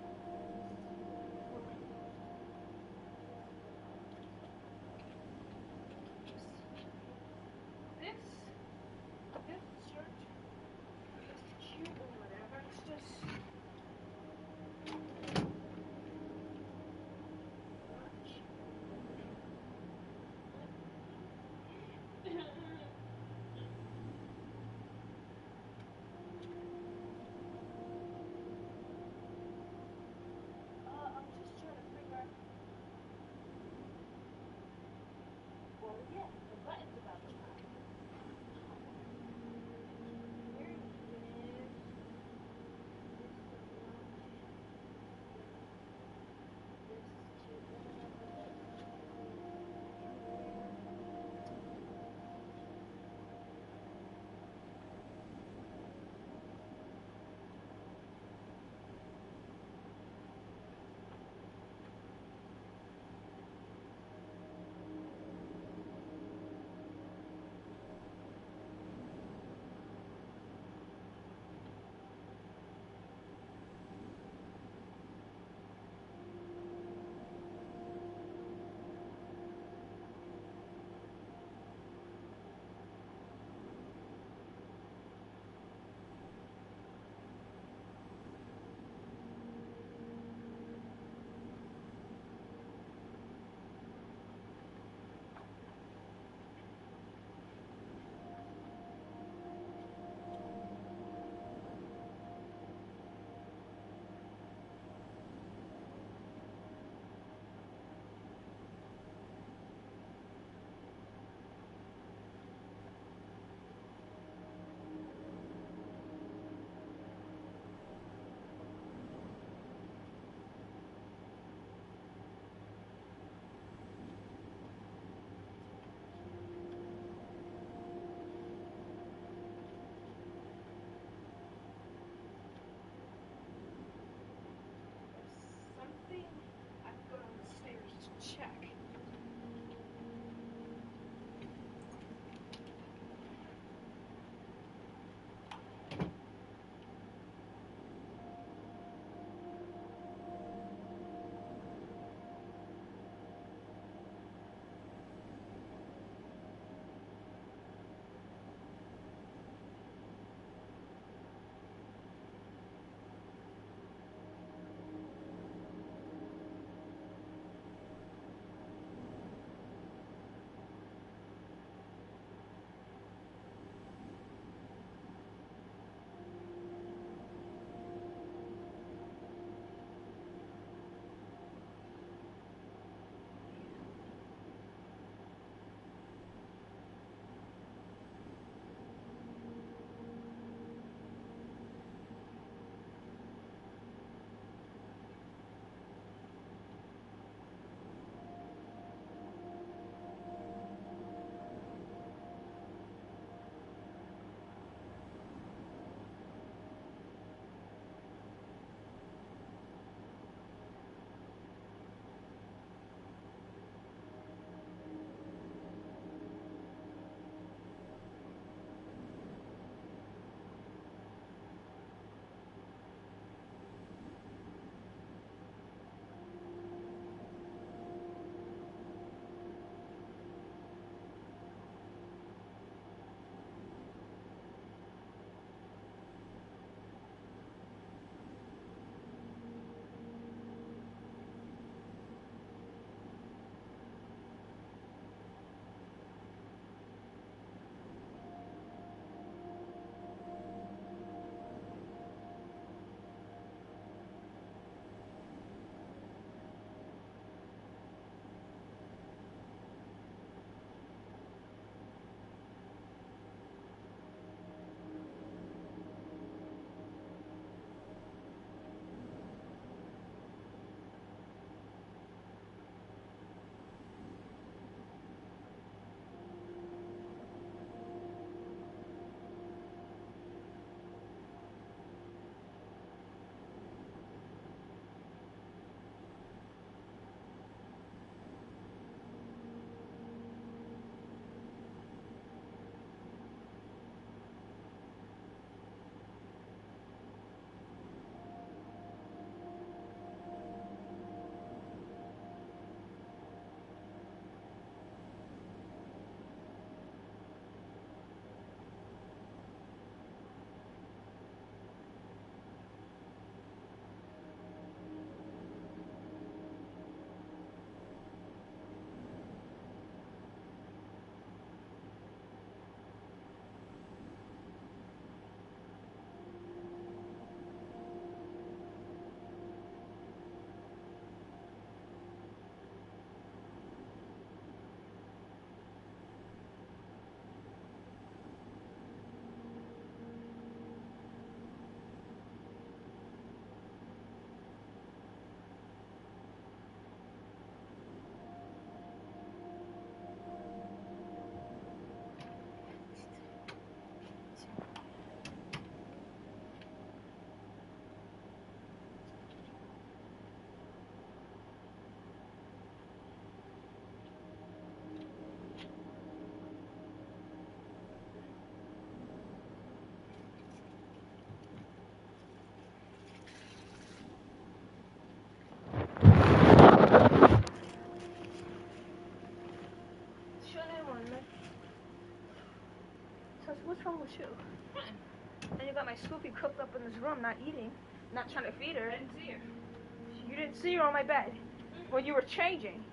What's wrong with you? And you got my Scoopy cooked up in this room, not eating, not trying to feed her. I didn't see her. You didn't see her on my bed when you were changing.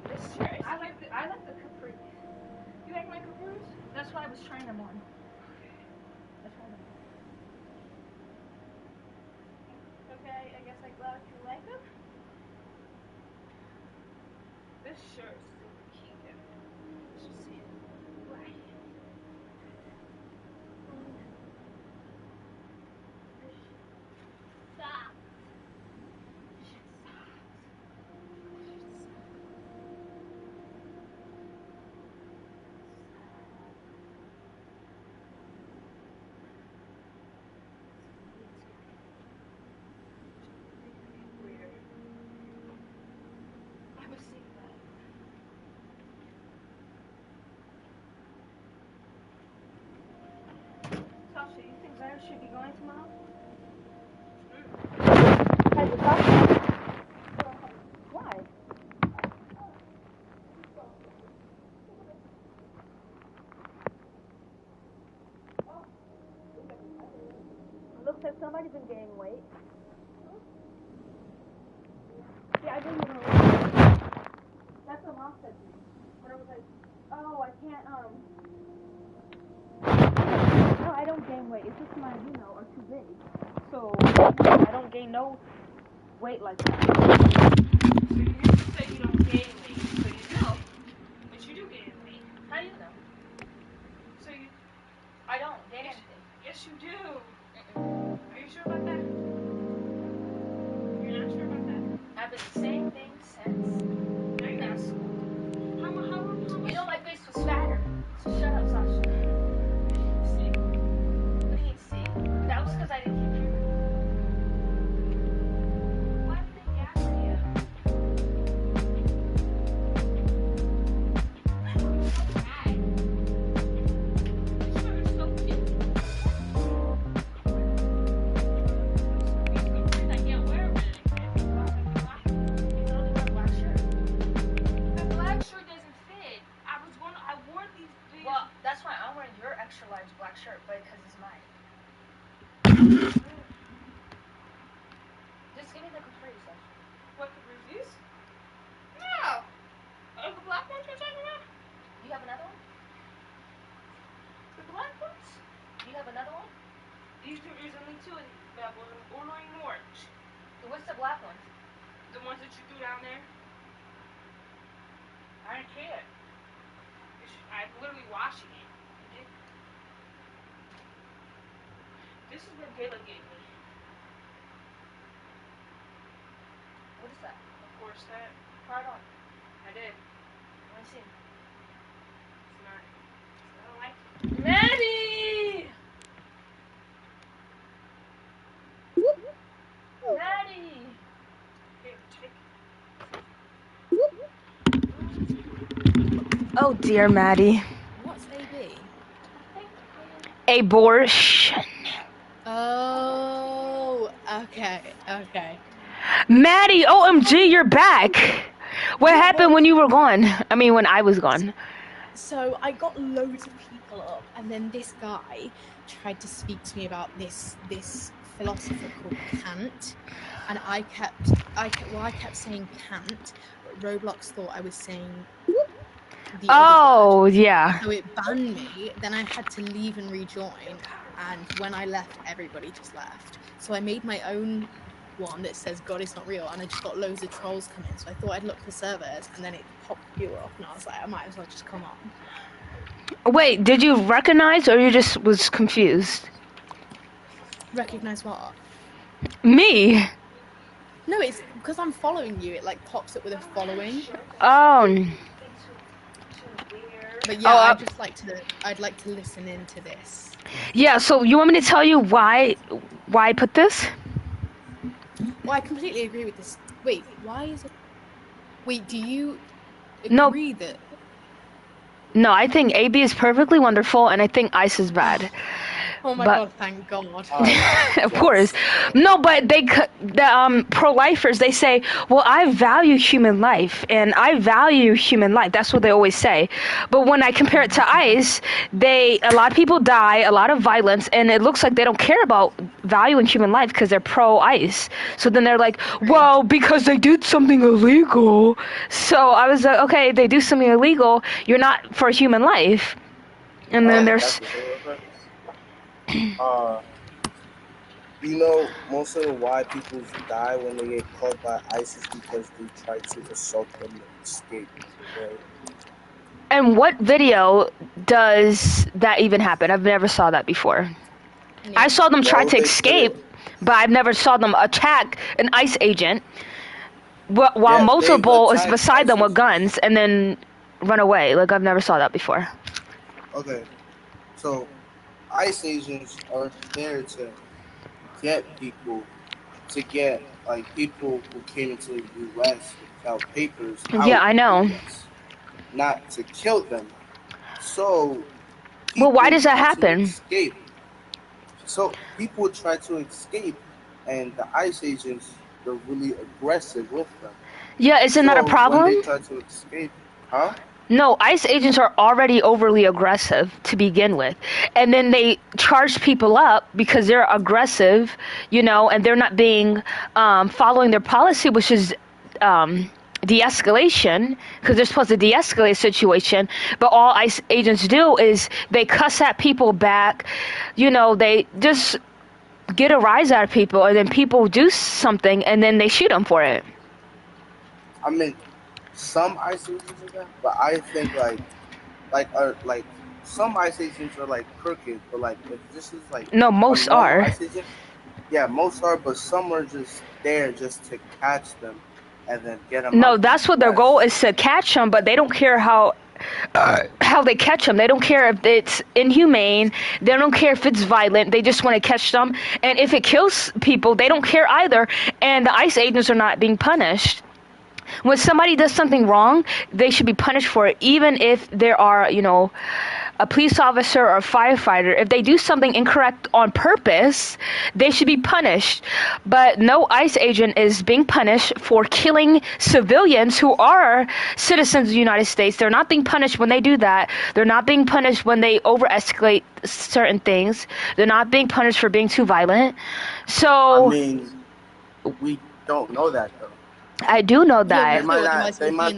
This shirt. I like the capris. You like my capris? That's why I was trying them on. That's why okay, I guess I'm glad you like them. This shirt's super cute. Let's just see it. Why? Stop. Tasha, you think Zaire should be going tomorrow? Why? Looks like somebody's been gaining weight. Yeah, I didn't even know. That's what Mom said to me. When I was like, oh, I can't, no, I don't gain weight. It's just my, are too big. So, I don't gain no weight like that. So you used to say you don't gain weight, so you know. But you do gain weight. How do you know? So I don't gain anything. Yes, you do. Are you sure about that? You're not sure about that? I've been the same thing since. No, you're not. How much? You know my face was fatter. So shut up, Sasha. See? What do you see? That was because I didn't keep you. Why did they gas you? I know you're so bad. This shirt is so cute. I can't wear it. Well, that's why I'm wearing your extra large black shirt, but because it's mine. Just give me the capris. What capris? No! The black ones you're talking about? You have another one? The black ones? You have another one? There's only two of these bad boys. I'm ordering more. What's the black ones? The ones that you threw down there? I don't care. I'm literally washing it. This is what Kayla gave me. What is that? Of course that. Try it on. I did. Let me see. It's not. I don't like it. Maddie! Maddie! Here, take it. Oh dear, Maddie. What's AB? Abortion. Oh, okay. Maddie, OMG, you're back. What happened when you were gone? I mean, when I was gone. So I got loads of people up, and then this guy tried to speak to me about this philosopher called Kant, and I kept saying Kant, but Roblox thought I was saying the other word. Yeah. So it banned me. Then I had to leave and rejoin, and when I left, everybody just left. So I made my own one that says God is not real, and I just got loads of trolls come in. So I thought I'd look for servers, and then it popped you up, and I was like, I might as well just come on. Wait, did you recognize, or you just was confused? Recognize what? Me? No, it's because I'm following you. It like pops up with a following. Oh. But yeah, I'd like to listen into this. Yeah, so you want me to tell you why I put this? Well, I completely agree with this. Wait, why is it? Wait, do you agree that? No, I think AB is perfectly wonderful, and I think Ice is bad. Oh my But god, thank God. of course. No, but the pro-lifers, they say, well, I value human life and I value human life. That's what they always say. But when I compare it to ICE, a lot of people die, a lot of violence, and it looks like they don't care about valuing human life because they're pro-ICE. So then they're like, well, because they did something illegal. So I was like, okay, they do something illegal, you're not for human life. And then there's... You know, most of the why people die when they get caught by ISIS because they try to assault them and escape. Right? And what video does that even happen? I've never saw that before. I saw them try to escape, but I've never saw them attack an ICE agent while multiple is beside them with guns and then run away. Like, I've never saw that before. Okay, so ICE agents are there to get people, people who came into the U.S. without papers. Yeah, I know. Not to kill them. So, well, why does that happen? Escape. So people try to escape, and the ICE agents are really aggressive with them. Yeah, isn't that a problem? When they try to escape, huh? No, ICE agents are already overly aggressive to begin with. And then they charge people up because they're aggressive, and they're not being following their policy, which is de-escalation, because they're supposed to de-escalate a situation. But all ICE agents do is they cuss at people back. They just get a rise out of people, and then people do something, and then they shoot them for it. I mean, some ICE agents are that, but I think some ICE agents are crooked, but if this is no, most are. Agent, yeah, most are, but some are just there just to catch them and then get them. No, that's what their goal is, to catch them, but they don't care how they catch them. They don't care if it's inhumane. They don't care if it's violent. They just want to catch them, and if it kills people, they don't care either. And the ICE agents are not being punished. When somebody does something wrong, they should be punished for it, even if there are, a police officer or a firefighter. If they do something incorrect on purpose, they should be punished. But no ICE agent is being punished for killing civilians who are citizens of the United States. They're not being punished when they do that. They're not being punished when they over-escalate certain things. They're not being punished for being too violent. So... I mean, we don't know that, though. I do know that. They might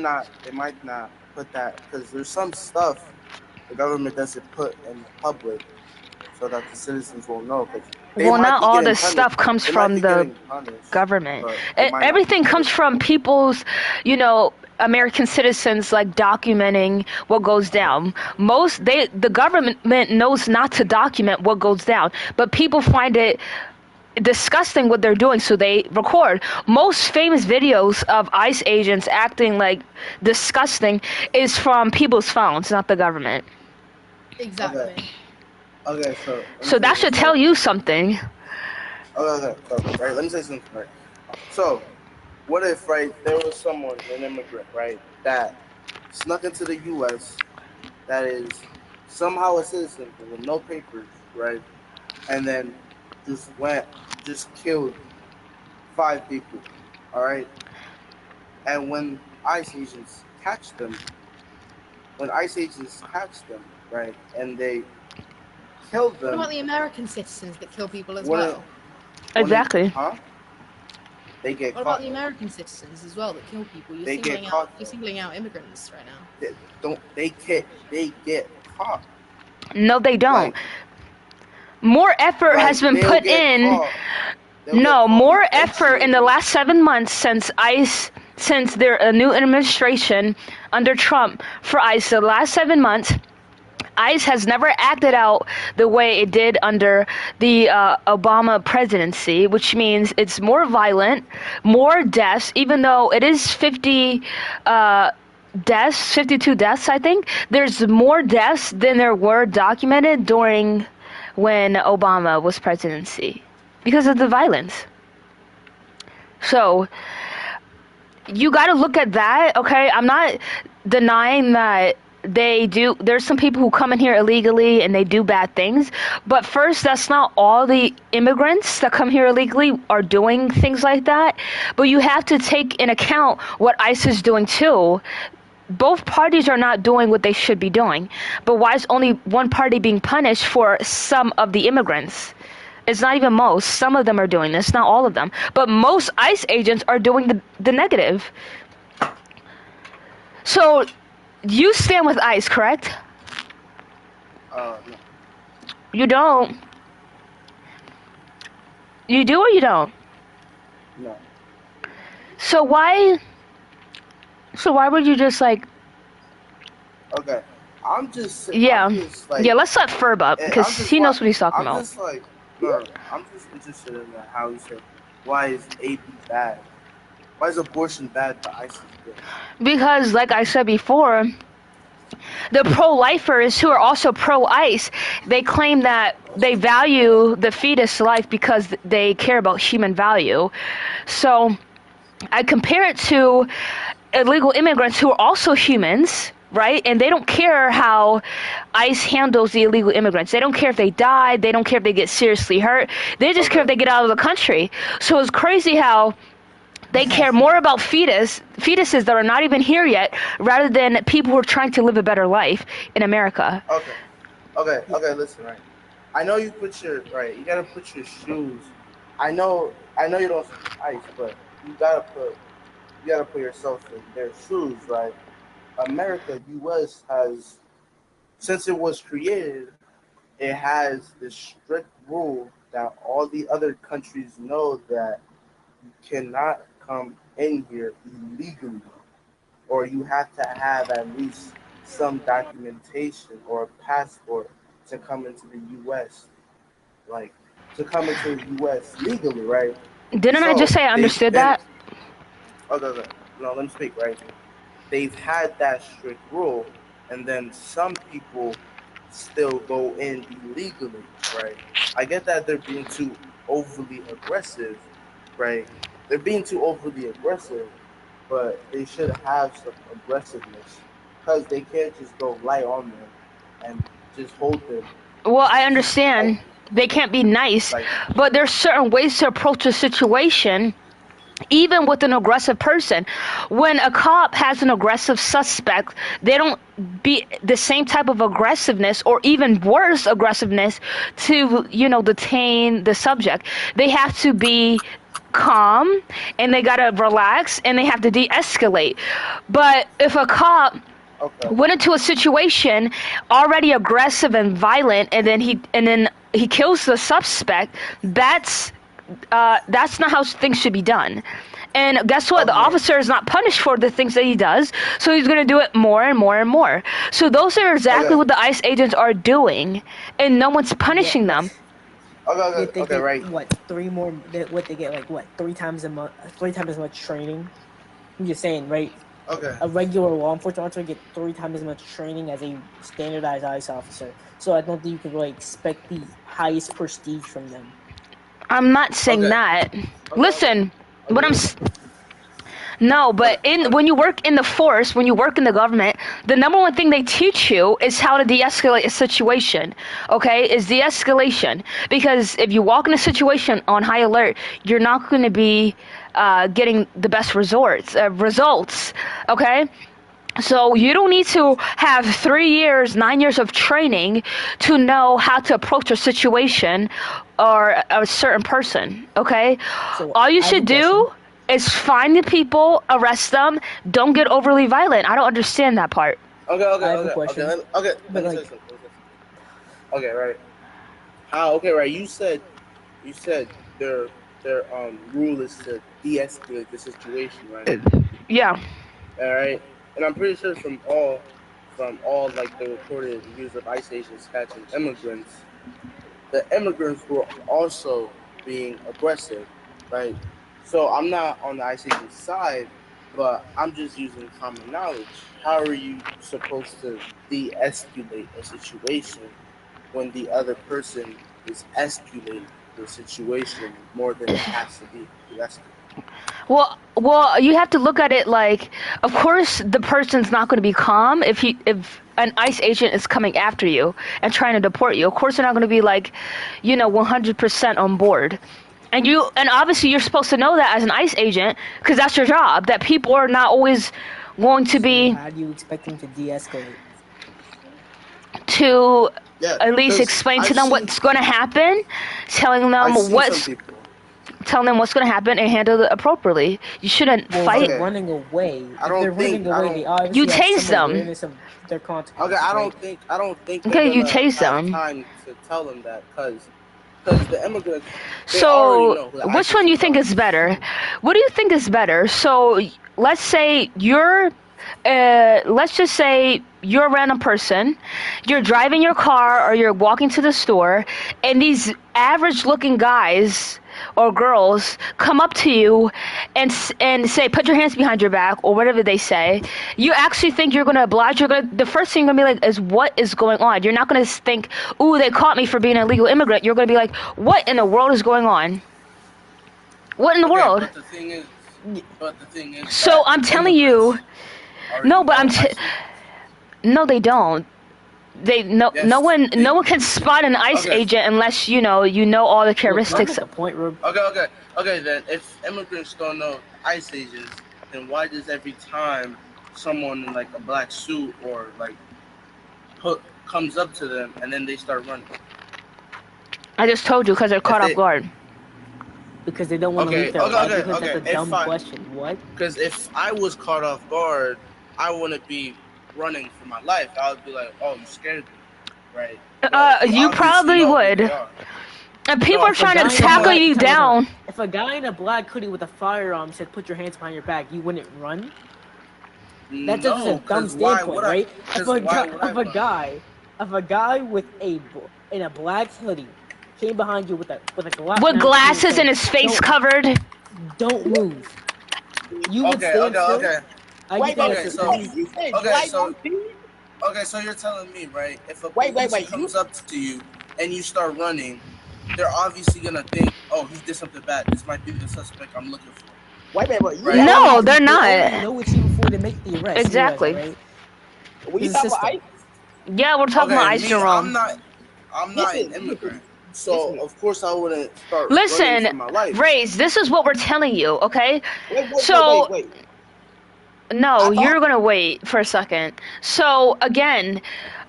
not put that, because there's some stuff the government doesn't put in the public so that the citizens won't know. Well, not all this stuff comes from the government. Everything comes from people's, American citizens, documenting what goes down. The government knows not to document what goes down, but people find it disgusting what they're doing, so they record. Most famous videos of ICE agents acting disgusting is from people's phones, not the government. Exactly. Okay, so that should tell you something. Okay, right, let me say something, right? So, what if, right, there was someone, an immigrant, right, that snuck into the U.S., that is somehow a citizen with no papers, right, and then just killed 5 people, all right? And when ICE agents catch them, right, and they kill them... What about the American citizens that kill people as well? Exactly. Huh? They get What caught. about the American citizens as well that kill people? You're singling out immigrants right now. They get caught. No, they don't. More effort has been put in. No, more effort in the last 7 months since their new administration under Trump for ICE. The last 7 months, ICE has never acted out the way it did under the Obama presidency, which means it's more violent, more deaths, even though it is 52 deaths, I think. There's more deaths than there were documented during when Obama was presidency because of the violence. So you got to look at that, okay? I'm not denying that there's some people who come in here illegally and they do bad things. But first, that's not all the immigrants that come here illegally are doing things like that. But you have to take in account what ICE is doing too. Both parties are not doing what they should be doing. But why is only one party being punished for some of the immigrants? It's not even most. Some of them are doing this, not all of them. But most ICE agents are doing the negative. So you stand with ICE, correct? No. You don't. You do or you don't? No. So why would you just like... Okay. I'm just Yeah. I'm just, like, Yeah, let's let Ferb up, because I'm just he knows wa- what he's talking I'm about. just like, no, I'm just interested in how you said, why is AB bad? Why is abortion bad but ISIS good? Because, like I said before, the pro-lifers who are also pro-ICE, they claim that they value the fetus life because they care about human value. So I compare it to illegal immigrants who are also humans, right? And they don't care how ICE handles the illegal immigrants. They don't care if they die. They don't care if they get seriously hurt. They just care if they get out of the country. So it's crazy how they care more about fetuses that are not even here yet, rather than people who are trying to live a better life in America. Okay, listen, right. I know you you gotta put your shoes. I know you don't ICE, but you gotta put yourself in their shoes, right? America, US has, since it was created, it has this strict rule that all the other countries know that you cannot come in here illegally, or you have to have at least some documentation or a passport to come into the U.S. Like, to come into the U.S. legally, right? Didn't I just say I understood that? Okay. No, let me speak, right? They've had that strict rule, and then some people still go in illegally, right? I get that they're being too overly aggressive, right? They're being too overly aggressive, but they should have some aggressiveness, because they can't just go light on them and just hold them. Well, I understand they can't be nice, but there's certain ways to approach a situation, even with an aggressive person. When a cop has an aggressive suspect, they don't be the same type of aggressiveness, or even worse aggressiveness, to, detain the subject. They have to be calm, and they gotta relax, and they have to de-escalate. But if a cop went into a situation already aggressive and violent, and then he kills the suspect, that's not how things should be done. And guess what? The officer is not punished for the things that he does, so he's going to do it more and more and more. So those are exactly what the ICE agents are doing, and no one's punishing them. They get, right. What, they get, like, what, 3 times as much training? I'm just saying, right? Okay. A regular law enforcement officer get 3 times as much training as a standardized ICE officer. So I don't think you can really expect the highest prestige from them. I'm not saying that. Listen, what I'm... No, but when you work in the force, when you work in the government, the number one thing they teach you is how to de-escalate a situation, okay? Is de-escalation. Because if you walk in a situation on high alert, you're not going to be getting the best results, okay? So you don't need to have 3 years, 9 years of training to know how to approach a situation or a certain person, okay? So all you should do is find the people, arrest them, don't get overly violent. I don't understand that part. Okay. I have a question. Let me say something. Okay, right. Right. You said their rule is to de-escalate the situation, right? Yeah. All right. And I'm pretty sure from all like the reported years of ICE agents catching immigrants, the immigrants were also being aggressive, right? So I'm not on the ICE agent side, but I'm just using common knowledge. How are you supposed to de-escalate a situation when the other person is escalating the situation more than it has to be de-escalated? Well, you have to look at it like, of course, the person's not going to be calm if an ICE agent is coming after you and trying to deport you, of course they're not going to be like, 100% on board. And obviously you're supposed to know that as an ICE agent, because that's your job, that people are not always going to be. How do you expect them to de-escalate? To Yeah, at least 'cause explain to I've them seen- what's going to happen, telling them I've seen what's some people. telling them what's going to happen and handle it appropriately. You shouldn't Well, fight. they're running away. I If don't they're think- running I away, don't- they obviously You have tase some them. awareness of their consequences. Okay, I don't think. They're Okay, you gonna tase have them. Time to tell them that, because the immigrants. They already So, know who which ISIS one do you is. think is better? What do you think is better? So, let's say let's just say you're a random person, you're driving your car or you're walking to the store, and these average-looking guys or girls come up to you and say, "Put your hands behind your back," or whatever they say. You actually think you're gonna oblige? The first thing you're gonna be like is, "What is going on?" You're not gonna think, "Ooh, they caught me for being an illegal immigrant." You're gonna be like, "What in the world is going on? What in the world?" But the thing is. So that I'm telling you, already no, but know ISIS. no, they don't. No one can spot an ICE Okay. agent unless you know all the characteristics. Look, I'm at the point, Rube. Okay. Then if immigrants don't know ICE agents, then why does every time someone in like a black suit or like comes up to them and then they start running? I just told you because they're caught off guard. Because they don't want to Okay, leave their okay, livelihood. okay, That's a if dumb I- question. What? Because if I was caught off guard, I wouldn't be running for my life. I would be like, "Oh, you scared me," right? You obviously probably know who would. they are. And people No, are if a trying to guy in a tackle black- you down. If a guy in a black hoodie with a firearm said, "Put your hands behind your back," you wouldn't run. That's just a No, dumb 'cause why standpoint, would I- right? 'cause why would I If a guy with in a black hoodie came behind you with a glass With glasses and his face covered. Don't move. You would stand still. Okay. I Wait, get okay, that. so You said okay, black so on TV? okay, so you're telling me, right? If a Wait, police you- comes up to you and you start running, they're obviously gonna think, "Oh, he did something bad. This might be the suspect I'm looking for." Wait. Right? No, they're not. They know it's you before they make the arrest. Exactly. Right? We It's a talking about system. ICE? Yeah, we're talking about ICE, me, Jerome. I'm not an immigrant, so of course I wouldn't start running Listen, for my life. Raze, this is what we're telling you, okay? Wait. No, you're gonna wait for a second. So again,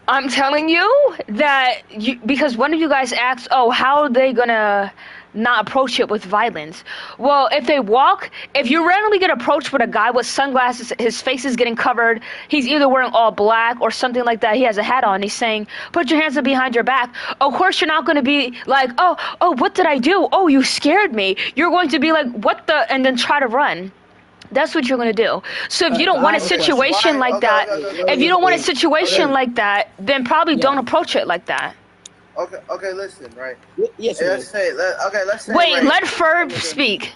I'm telling you that because one of you guys asked, "Oh, how are they gonna not approach it with violence?" Well, if you randomly get approached with a guy with sunglasses, his face is getting covered, he's either wearing all black or something like that, he has a hat on, he's saying, "Put your hands up behind your back." Of course, you're not going to be like, oh, what did I do? Oh, you scared me. You're going to be like, what the, and then try to run. That's what you're going to do. So if you don't want a situation like that, like that, then probably don't approach it like that. Okay, listen, right? Yes, let's say, let's say. Wait, right, let Ferb speak.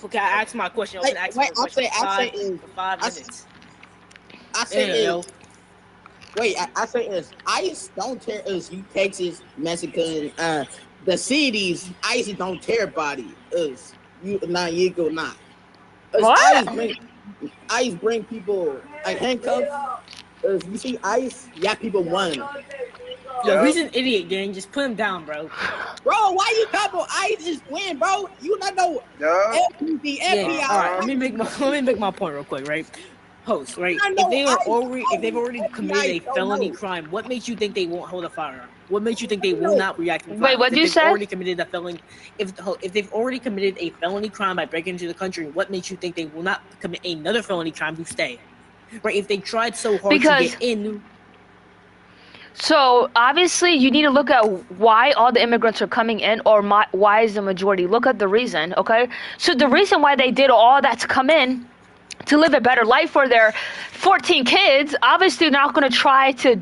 Okay, I asked my question. I was gonna ask Wait, my question I for 5 minutes. I say Yeah, is, wait, I say is ICE don't tear us, you Texas, Mexican, the cities, ICE don't tear body us, you go not. What? ICE bring people like handcuffs. You see ICE, yeah, people run. Yo, he's an idiot, gang. Just put him down, bro. Bro, why you couple ICE is win, bro? You not know FBC, FBI. Yeah, all right, let me make my point real quick, right? Host, right? If they've already committed a felony crime, what makes you think they won't hold a firearm? What makes you think they will not react with violence? Wait, what did you say? Already committed a felony. If they've already committed a felony crime by breaking into the country, what makes you think they will not commit another felony crime to stay? Right? If they tried so hard to get in. So obviously you need to look at why all the immigrants are coming in, or why is the majority. Look at the reason, okay? So the reason why they did all that to come in, to live a better life for their 14 kids, obviously they're not going to try to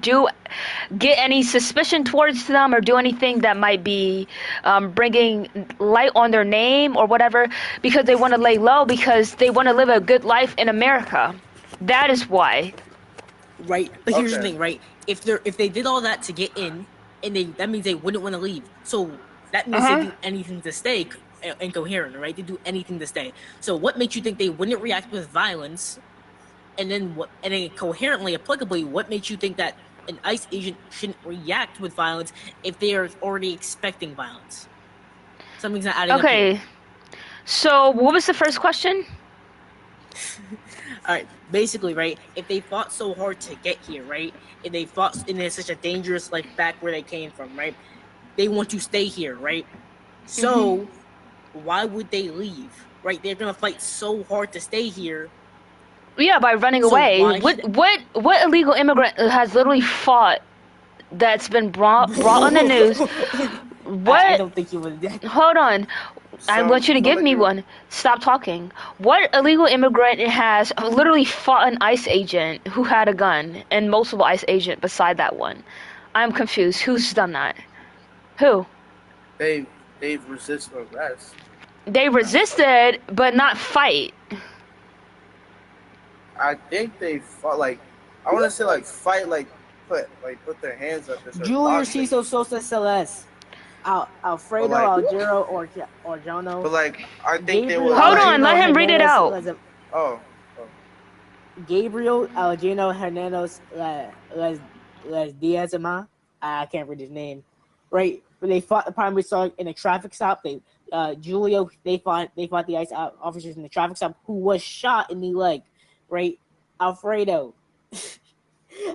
get any suspicion towards them or do anything that might be bringing light on their name or whatever, because they want to lay low, because they want to live a good life in America. That is why. Right, but here's the thing, right? If they did all that to get in, and that means they wouldn't want to leave. So that means they do anything to stay incoherent, right? They do anything to stay. So what makes you think they wouldn't react with violence? And then coherently, applicably, what makes you think that an ICE agent shouldn't react with violence if they are already expecting violence. Something's not adding up here. Okay. So what was the first question? All right, basically, right, if they fought so hard to get here, right, if they fought in such a dangerous life back where they came from, right, they want to stay here, right? So why would they leave, right? They're going to fight so hard to stay here. Yeah, by running So away. why What illegal immigrant has literally fought that's been brought on the news? What? I don't think you would. Hold on. I want you to give me one. Stop talking. What illegal immigrant has literally fought an ICE agent who had a gun and multiple ICE agent beside that one? I'm confused. Who's done that? Who? They've resisted arrest. They resisted, but not fight. I think they fought like I want to say like fight like put their hands up. Julio Cesar Sosa Celeste, Alfredo But, like- Algero or Jono. But like I think they were. Hold like, on, let him read it out. Oh. Gabriel Algeno Hernandez Les Diazama. I can't read his name. Right, when they fought the primary start in a traffic stop, Julio they fought the ICE officers in the traffic stop who was shot in the leg. Right, Alfredo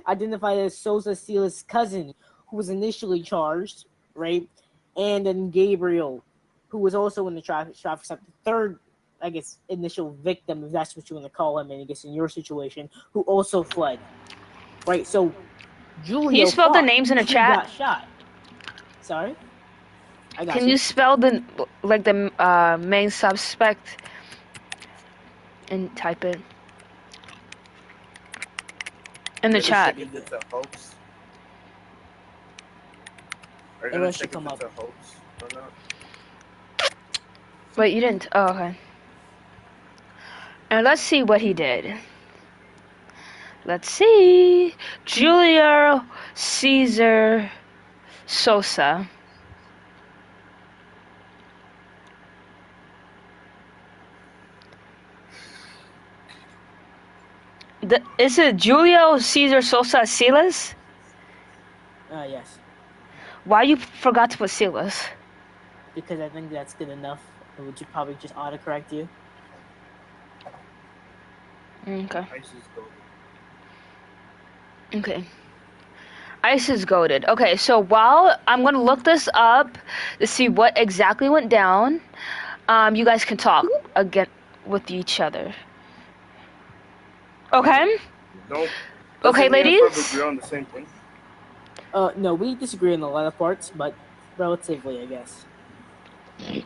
identified as Sosa Sila's cousin, who was initially charged. Right, and then Gabriel, who was also in the traffic stop, the third, I guess, initial victim, if that's what you want to call him, and I guess in your situation, who also fled. Right, so Julio. Can you spell the fought, names in the he chat? got shot. Sorry. I got Can you spell the main suspect and type it in the chat? Are you It gonna will check come if up. it's a hoax or not? Wait, you didn't? Oh, okay. And let's see what he did. Let's see. Julio Cesar Sosa. Is it Julio Cesar Sosa Silas? Yes. Why you forgot to put Silas? Because I think that's good enough. It would probably just autocorrect you. Okay. ICE is gold. Okay. ICE is goaded. Okay, so while I'm gonna look this up to see what exactly went down, you guys can talk again with each other. Okay? Don't. Okay, doesn't me and ladies? Ferb agree on the same thing? No, we disagree on a lot of parts, but relatively, I guess. Yeah,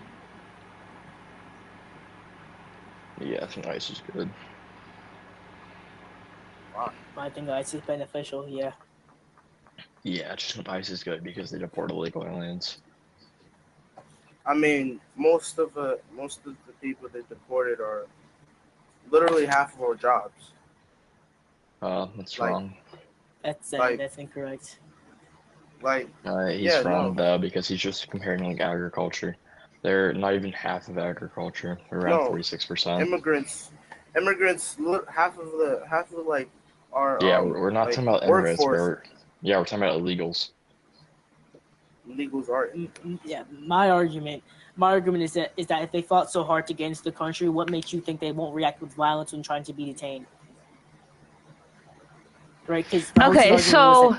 I think ICE is good. I think ICE is beneficial, yeah. Yeah, just hope ICE is good because they deport illegal aliens. I mean, most of the people they deported are literally half of our jobs. That's Like- wrong. That's incorrect. Like, He's yeah, wrong no. though because he's just comparing like agriculture. They're not even half of agriculture. They're around No. 46%. immigrants, half of the like are Yeah, we're not like, talking about immigrants. workforce. We're talking about illegals. Illegals are. Yeah, my argument is that if they fought so hard to get into the country, what makes you think they won't react with violence when trying to be detained? Right? Okay, so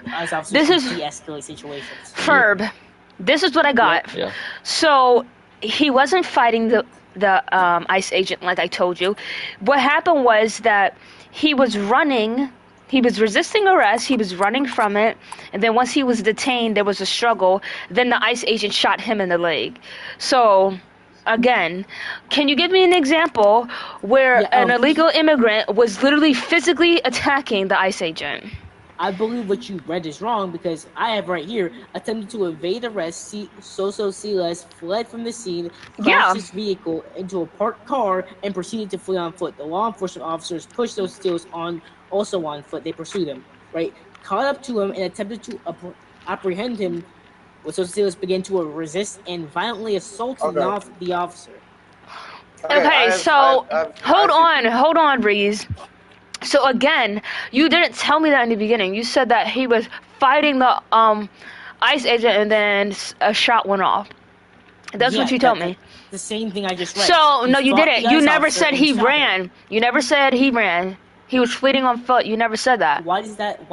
this is de-escalate situations. Ferb. This is what I got. Yeah. So he wasn't fighting the ICE agent like I told you. What happened was that he was running. He was resisting arrest. He was running from it. And then once he was detained, there was a struggle. Then the ICE agent shot him in the leg. So, again, can you give me an example where an illegal immigrant was literally physically attacking the ICE agent? I believe what you read is wrong because I have right here attempted to evade arrest. Soso Silas fled from the scene, crashed his vehicle into a parked car, and proceeded to flee on foot. The law enforcement officers pushed those steals also on foot. They pursued him, right? Caught up to him and attempted to apprehend him. Soso Silas began to resist and violently assaulted the officer. Okay, so hold on, Breeze. So again, you didn't tell me that in the beginning. You said that he was fighting the ICE agent and then a shot went off. That's what you told me. The same thing I just read. So, no, you fought didn't. the You ICE never officer said and he shot him. ran. You never said he ran. He was fleeing on foot. You never said that. Why is that?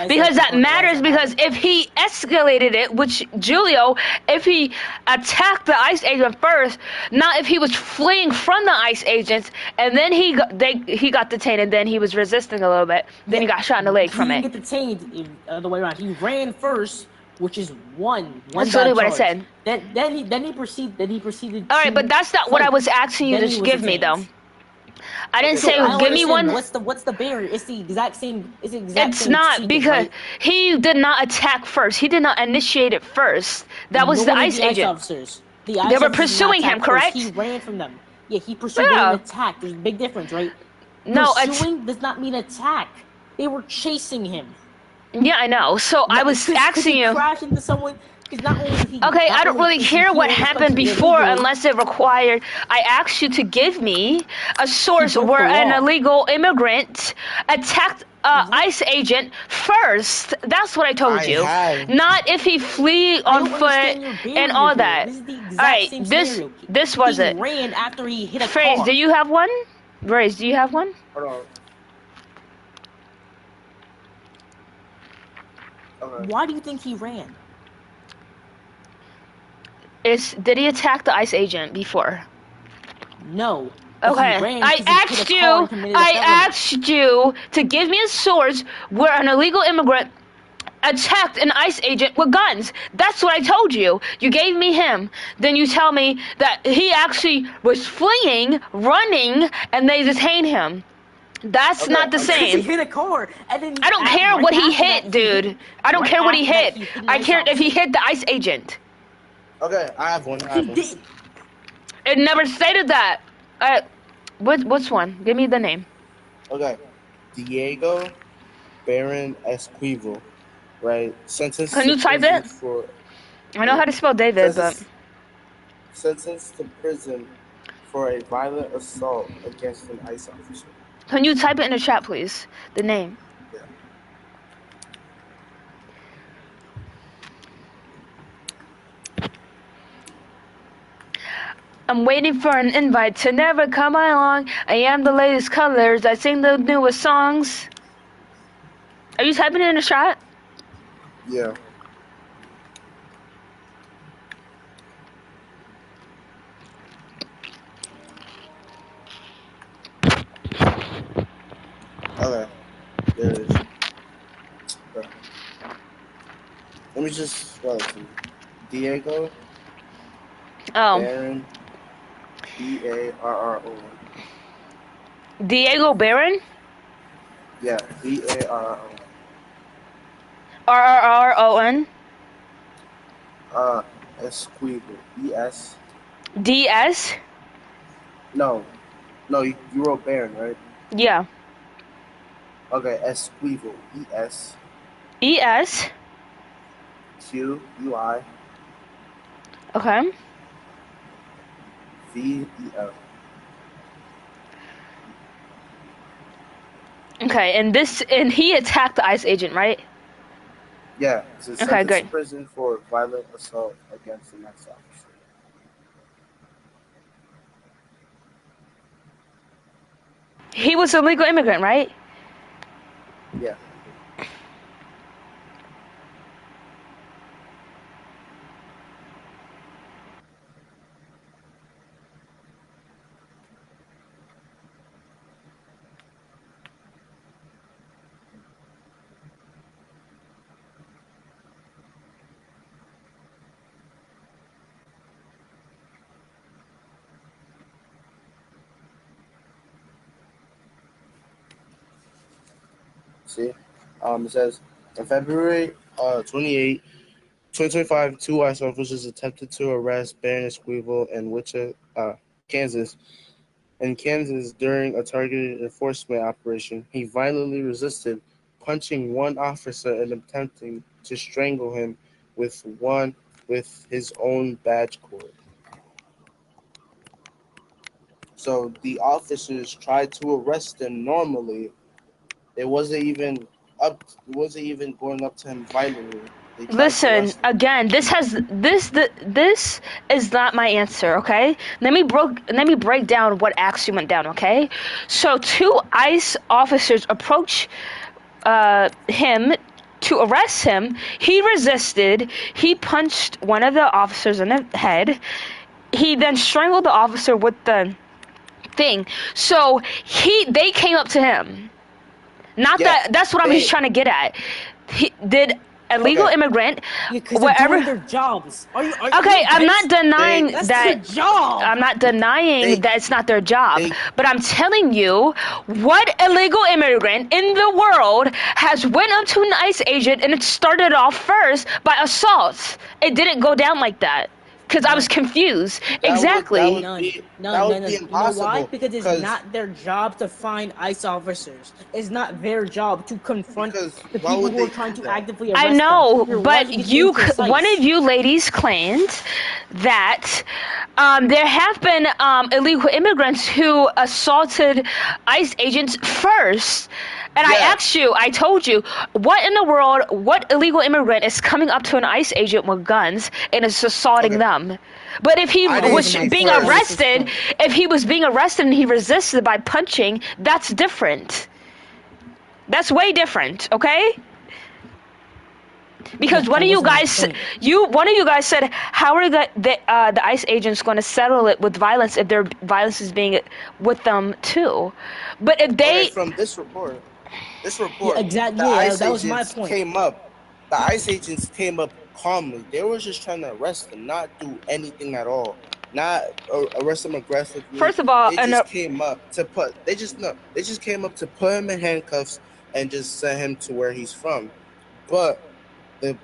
Because that matters, because if he escalated it, which Julio, if he attacked the ICE agent first, not if he was fleeing from the ICE agents, and then he got detained, and then he was resisting a little bit, then he got shot in the leg from He it. didn't get detained the way around. He ran first, which is one That's literally what I bad said. charge. Then he proceeded. All right, but that's not what I was asking you Then to he was give me, though. detained. I didn't So say I don't give me one. understand. What's the barrier? It's the exact same. It's not because he did not attack first. He did not initiate it first. That was the None of ICE the ICE agent. officers. The They ICE were officers did not pursuing him, attack first. correct? He ran from them. Yeah, he pursued. Yeah. They didn't attack. There's a big difference, right? No, Pursuing does not mean attack. They were chasing him. Yeah, I know. So I was asking you. Crash into someone. Not only he, Okay, not I don't only really is care he what in this happened country before illegal, unless it required. I asked you to give me a source broke where the an law. illegal immigrant attacked ICE agent first. That's what I told I you. have. Not if he flee on foot and all that. This is the exact All right, same this scenario. was He it. ran after he hit a Phrase, car. do you have one? Phrase, do you have one? Hold on. Okay. Why do you think he ran? Did he attack the ICE agent before? No. But Okay, he ran I 'cause he hit asked a car and you. committed a I felony. asked you to give me a source where an illegal immigrant attacked an ICE agent with guns. That's what I told you. You gave me him. Then you tell me that he actually was fleeing, running, and they detained him. That's not the Because he same. hit a car, and then I don't care what he hit, dude. I don't care what he hit. I care if he hit the ICE agent. Okay, I have one. It never stated that. What's one? Give me the name. Okay, Diego Baron Esquivel, right? Sentenced. Can you to type prison it? For, I know how to spell David, but sentenced to prison for a violent assault against an ICE officer. can you type it in the chat, please? The name. Yeah. I'm waiting for an invite to never come along. I am the latest colors. I sing the newest songs. Are you typing it in the chat? Yeah. Okay. There it is. Okay. Let me just spell it to you. Diego Baron, B-A-R-R-O-N. Diego Baron? Yeah, B-A-R-R-O-N. R-R-R-O-N? Esquivel. E-S. D-S? No, you wrote Baron, right? Yeah. Okay, Esquivel. E-S. E-S? Q-U-I. Okay. V-E-L. Okay, and he attacked the ICE agent, right? Yeah, it's a Okay, sentence good. to prison for violent assault against an ICE officer. He was a legal immigrant, right? Yeah. See? It says, on February 28, 2025, two ICE officers attempted to arrest Baron Esquivel in Wichita, Kansas. In Kansas, during a targeted enforcement operation, he violently resisted, punching one officer and attempting to strangle him with his own badge cord. So the officers tried to arrest him normally, It wasn't even going up to him violently. They tried to Listen, arrest him. again, this is not my answer, okay? Let me break down what actually went down, okay? So 2 ICE officers approach him to arrest him. He resisted. He punched one of the officers in the head. He then strangled the officer with the thing. So they came up to him. Not Yeah, that's what I'm just trying to get at. He did illegal immigrant wherever their jobs. Okay, I'm not denying That's that. their job. I'm not denying that it's not their job, but I'm telling you, what illegal immigrant in the world has went up to an ICE agent and it started off first by assault? It didn't go down like that. Because I was confused. Exactly. No. be You know why? impossible, Because it's 'cause- not their job to find ICE officers. It's not their job to confront the why people would who are they trying do to that? actively arrest I them. know, You're but watching it precise. one of you ladies claimed that there have been illegal immigrants who assaulted ICE agents first. And I told you, what in the world, what illegal immigrant is coming up to an ICE agent with guns and is assaulting them? But if he was being arrested, and he resisted by punching, that's different. That's way different, okay? Because one of you guys said, how are the ICE agents going to settle it with violence if their violence is being with them too? But if they from this report, exactly. the ICE That was my agents point. came up. The ICE agents came up calmly. They were just trying to arrest him, not do anything at all. Not arrest him aggressively. First of all, they just came up to put. They just came up to put him in handcuffs and just send him to where he's from. But the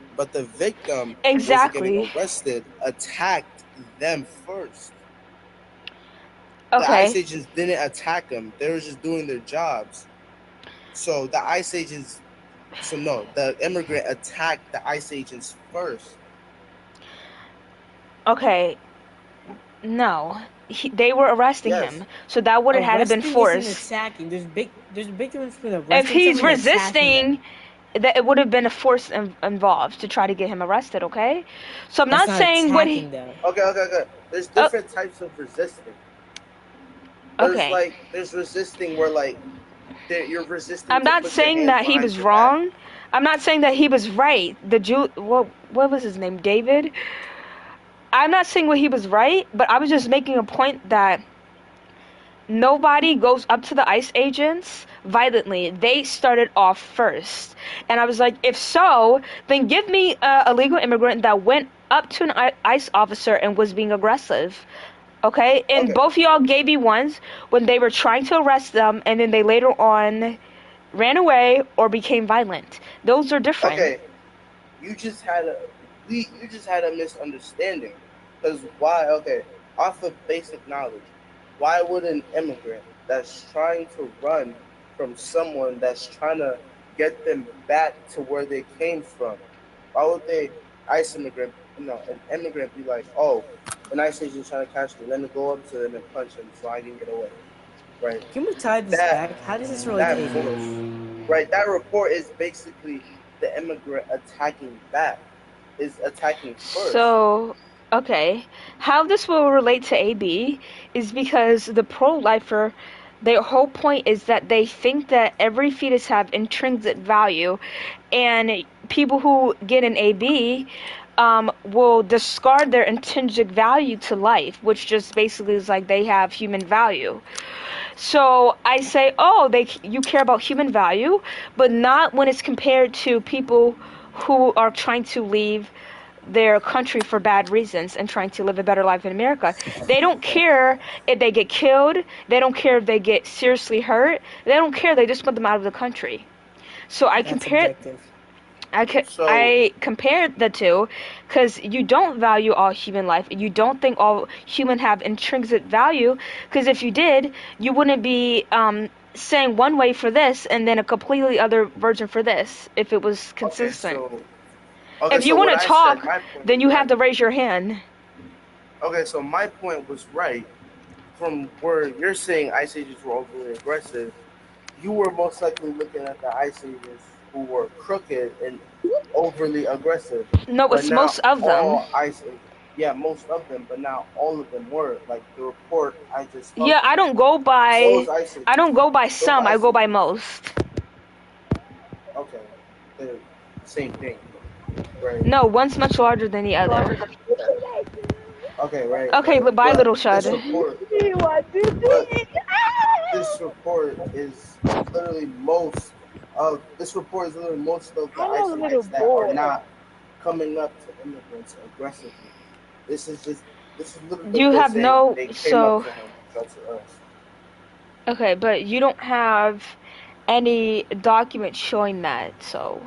victim was getting arrested attacked them first. Okay. The ICE agents didn't attack him. They were just doing their jobs. So the ICE agents, the immigrant attacked the ICE agents first. Okay. No, they were arresting him, so that would have had been forced. Attacking. There's a big difference between arresting. If he's someone and attacking them. resisting, that it would have been a force involved to try to get him arrested. Okay, so I'm not saying what he. Okay. There's different types of resisting. There's resisting where you're resisting. I'm not saying that he was wrong. I'm not saying that he was right. What was his name? David. I'm not saying what he was right, but I was just making a point that nobody goes up to the ICE agents violently. They started off first. And I was like, if so, then give me a legal immigrant that went up to an ICE officer and was being aggressive. Okay? And both of y'all gave me ones when they were trying to arrest them and then they later on ran away or became violent. Those are different. Okay. You just had a misunderstanding. Because why? Okay, off of basic knowledge, why would an immigrant that's trying to run from someone that's trying to get them back to where they came from, why would an immigrant be like, oh, an ICE agent trying to catch me, let me go up to them and punch him so I can get away, right? Can we tie this back? How does this relate to AB? Right, that report is basically the immigrant attacking back. Is attacking first. So, okay, how this will relate to AB is because the pro-lifer, their whole point is that they think that every fetus have intrinsic value, and people who get an AB will discard their intrinsic value to life, which just basically is like they have human value. So I say, you care about human value, but not when it's compared to people who are trying to leave their country for bad reasons and trying to live a better life in America. They don't care if they get killed. They don't care if they get seriously hurt. They don't care. They just want them out of the country. So I compared the two because you don't value all human life. You don't think all human have intrinsic value, because if you did, you wouldn't be saying one way for this and then a completely other version for this if it was consistent. If you want to talk, then you have to raise your hand. Okay, so my point was right. From where you're saying ICE agents were overly aggressive, you were most likely looking at the Ice Ages who were crooked and overly aggressive. No, But it's now most of them. all Ice Ages, yeah, most of them, but now all of them were. Like the report I just talked Yeah, I about, don't go by. those Ice Ages, I don't go by those some. I Ice go by Ages, most. okay, they're the same thing, right? No, one's much larger than the other. Okay, right. Okay, bye, But little Shud. this report is literally most this report is literally most of the Hello, ICE little agents that boy. are not coming up to immigrants aggressively. This is literally You they're have saying no. they came up So, to him, not to us. okay, but you don't have any document showing that, so.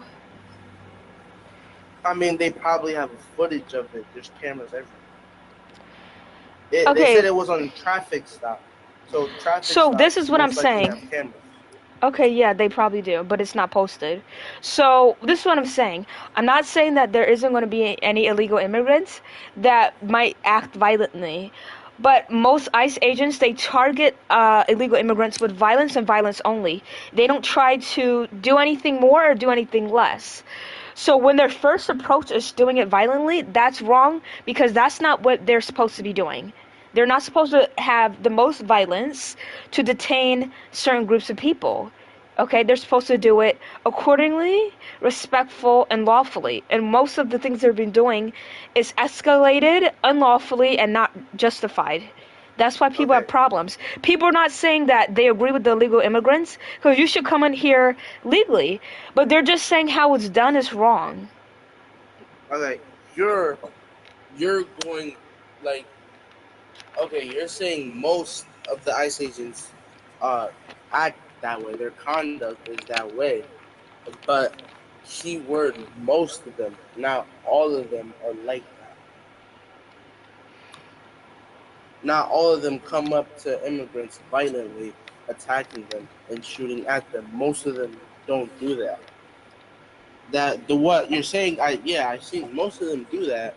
I mean, they probably have a footage of it. There's cameras everywhere. They Okay. said it was on a traffic stop. So traffic So stops this is what I'm most likely saying. have cameras. Okay, yeah, they probably do, but it's not posted. So this is what I'm saying. I'm not saying that there isn't going to be any illegal immigrants that might act violently, but most ICE agents, they target illegal immigrants with violence and violence only. They don't try to do anything more or do anything less. So when their first approach is doing it violently, that's wrong because that's not what they're supposed to be doing. They're not supposed to have the most violence to detain certain groups of people. Okay, they're supposed to do it accordingly, respectful, and lawfully. And most of the things they've been doing is escalated, unlawfully, and not justified. That's why people have problems. People are not saying that they agree with the illegal immigrants, because you should come in here legally, but they're just saying how it's done is wrong. Okay, you're going like okay, you're saying most of the ICE agents act that way. Their conduct is that way. But keyword most of them, not all of them are like that. Not all of them come up to immigrants violently, attacking them and shooting at them. Most of them don't do that. What you're saying, I see most of them do that,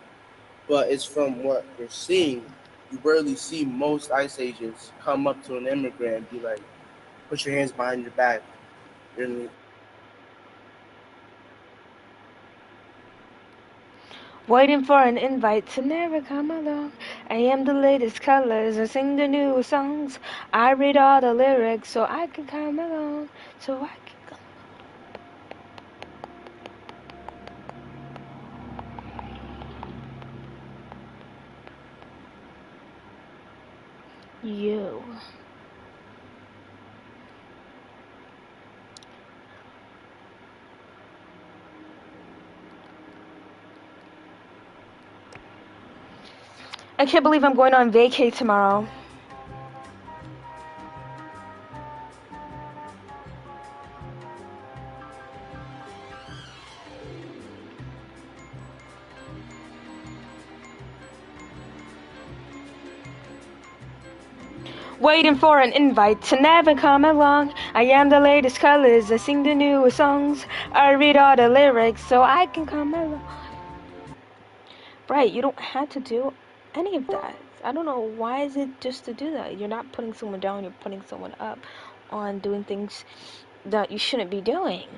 but it's from what you're seeing. You rarely see most ICE agents come up to an immigrant and be like, "Put your hands behind your back." You're, Waiting for an invite to never come along. I am the latest colors, I sing the newest songs. I read all the lyrics so I can come along. So I can come. You. I can't believe I'm going on vacay tomorrow. Waiting for an invite to never come along. I am the latest colors, I sing the newest songs. I read all the lyrics so I can come along. Right, you don't have to do any of that. I don't know, why is it just to do that? You're not putting someone down, you're putting someone up on doing things that you shouldn't be doing.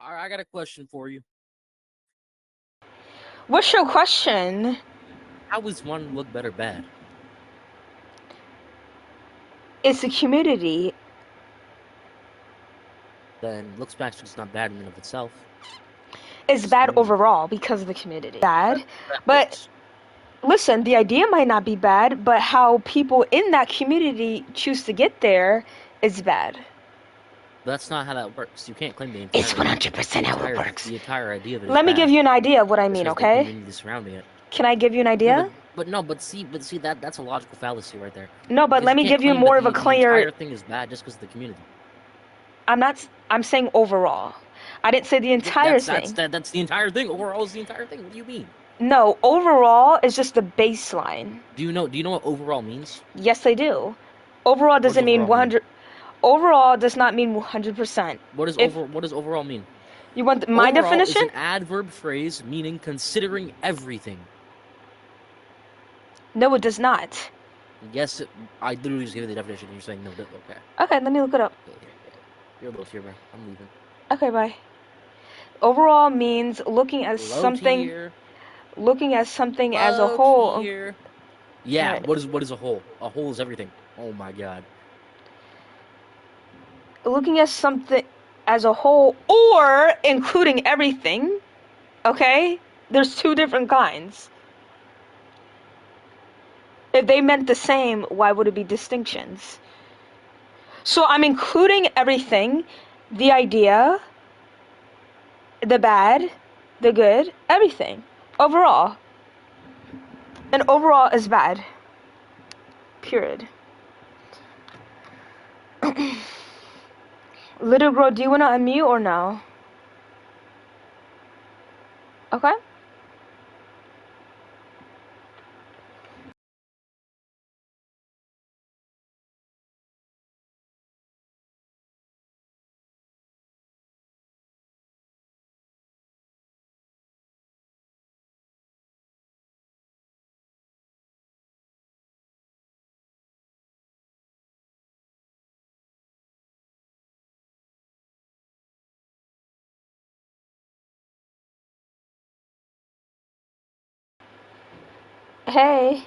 Alright, I got a question for you. What's your question? How is one look better bad? It's a community. Then looks matching is not bad in and of itself. It's bad overall because of the community. Bad. But listen, the idea might not be bad, but how people in that community choose to get there is bad. That's not how that works. You can't claim the entire. It's 100% how it works. The entire idea of it. Let me give you an idea of what I mean, just okay? The community surrounding it. Can I give you an idea? But see that's a logical fallacy right there. No, but Because let me can't give you claim more that of a the clear. entire thing is bad just because of the community. I'm saying overall. I didn't say the entire thing. That's the entire thing. Overall is the entire thing. What do you mean? No, overall is just the baseline. Do you know what overall means? Yes, I do. Overall doesn't mean overall 100. Overall does not mean 100%. What does overall mean? You want my Overall definition? is an adverb phrase meaning considering everything. No, it does not. Yes, I literally just gave you the definition. And you're saying no. Okay. Okay, let me look it up. You're a little fear, bro. I'm leaving. Okay, bye. Overall means looking at Low something. tier. Looking at something as a Low whole. tier. Yeah. Right. What is a whole? A whole is everything. Oh my god. Looking at something as a whole or including everything. Okay? There's two different kinds. If they meant the same, why would it be distinctions? So I'm including everything, the idea, the bad, the good, everything. Overall. And overall is bad. Period. Little girl, do you want to unmute or no? Okay. Hey.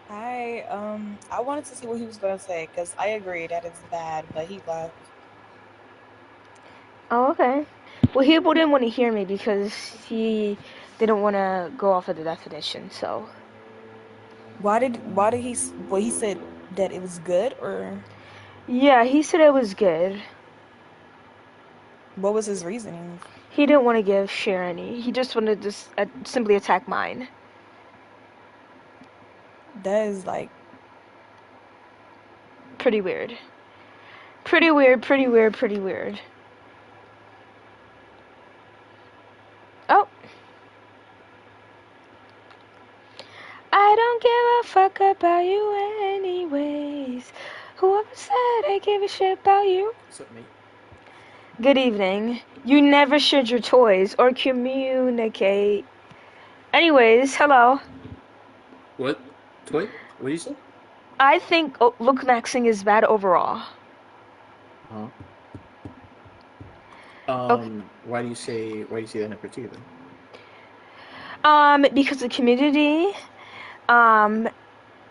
Hi, I wanted to see what he was gonna say because I agree that it's bad, but he left. Oh, okay. Well, he didn't want to hear me because he didn't want to go off of the definition, so. Why did he? Well, he said that it was good, or Yeah, he said it was good. what was his reasoning? He didn't want to share any. He just wanted to simply attack mine. That is like Pretty weird. Pretty weird, pretty weird, pretty weird. Oh. I don't give a fuck about you anyways. Whoever said I give a shit about you? What's up, mate? Good evening. You never shared your toys or communicate. Anyways, hello. What? Toy? What did you say? I think look maxing is bad overall. Huh? Okay. Why do you say that in particular? Because the community,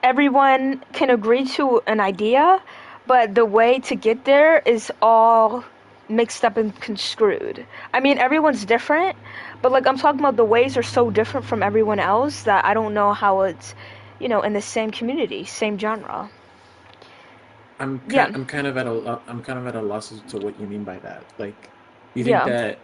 everyone can agree to an idea, but the way to get there is all mixed up and construed. I mean, everyone's different, but like I'm talking about the ways are so different from everyone else that I don't know how it's, in the same community, same genre. I'm kind of at a loss as to what you mean by that. Like, you think Yeah. that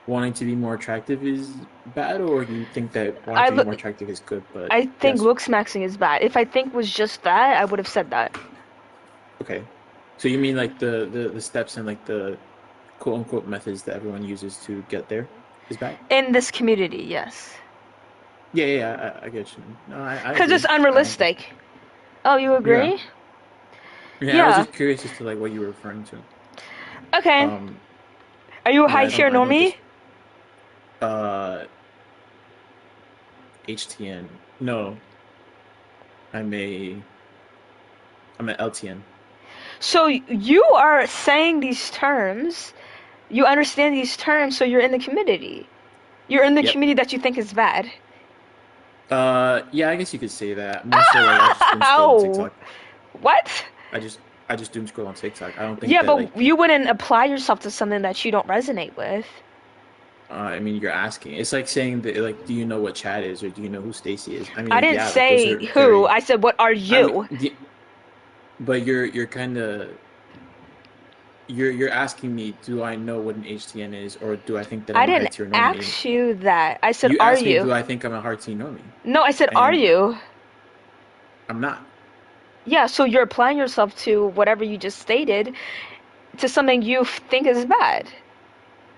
wanting to be more attractive is bad, or you think that wanting to be more attractive is good? But I think yes. looks maxing is bad. If I think was just that, I would have said that. Okay, so you mean like the steps and like the quote unquote methods that everyone uses to get there is bad? In this community, yes. Yeah, I get you. No, I Because it's agree. unrealistic. Oh, you agree? Yeah, I was just curious as to like what you were referring to. Okay. Are you a high tier normie? HTN. No. I'm an LTN. So you are saying these terms. You understand these terms, so you're in the community. You're in the Yep. community that you think is bad. Yeah, I guess you could say that. More so, like, I just doom scroll on Ow! TikTok. What? I just doom scroll on TikTok. I don't think Yeah, that, but like, you wouldn't apply yourself to something that you don't resonate with. I mean, you're asking. It's like saying that, like, do you know what Chad is, or do you know who Stacy is? I mean, I didn't yeah, like, say those are who. very. I said, what are I you? mean, but you're kind of you're asking me, do I know what an HTN is, or do I think that I I'm a high didn't tier normie? ask you that. I said, You are asked me, do you? I think I'm a high tier normie? No, I said, are And you? I'm not. Yeah, so you're applying yourself to whatever you just stated to something you think is bad.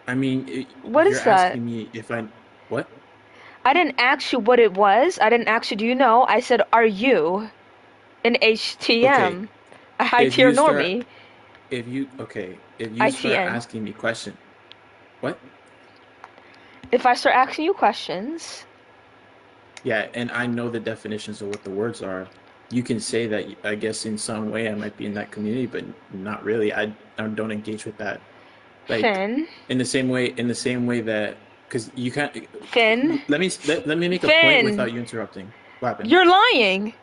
I mean, What you're is that? asking me if I what? I didn't ask you what it was. I didn't ask you, do you know? I said, are you an Okay, HTM? A high if tier you start, normie? if you start ITN. asking me question, what? If I start asking you questions, Yeah, and I know the definitions of what the words are. You can say that, I guess, in some way I might be in that community, but not really. I don't engage with that. Like, Finn, in the same way that, because you can't. Finn, Let me make a point Finn, without you interrupting. What happened? you're lying.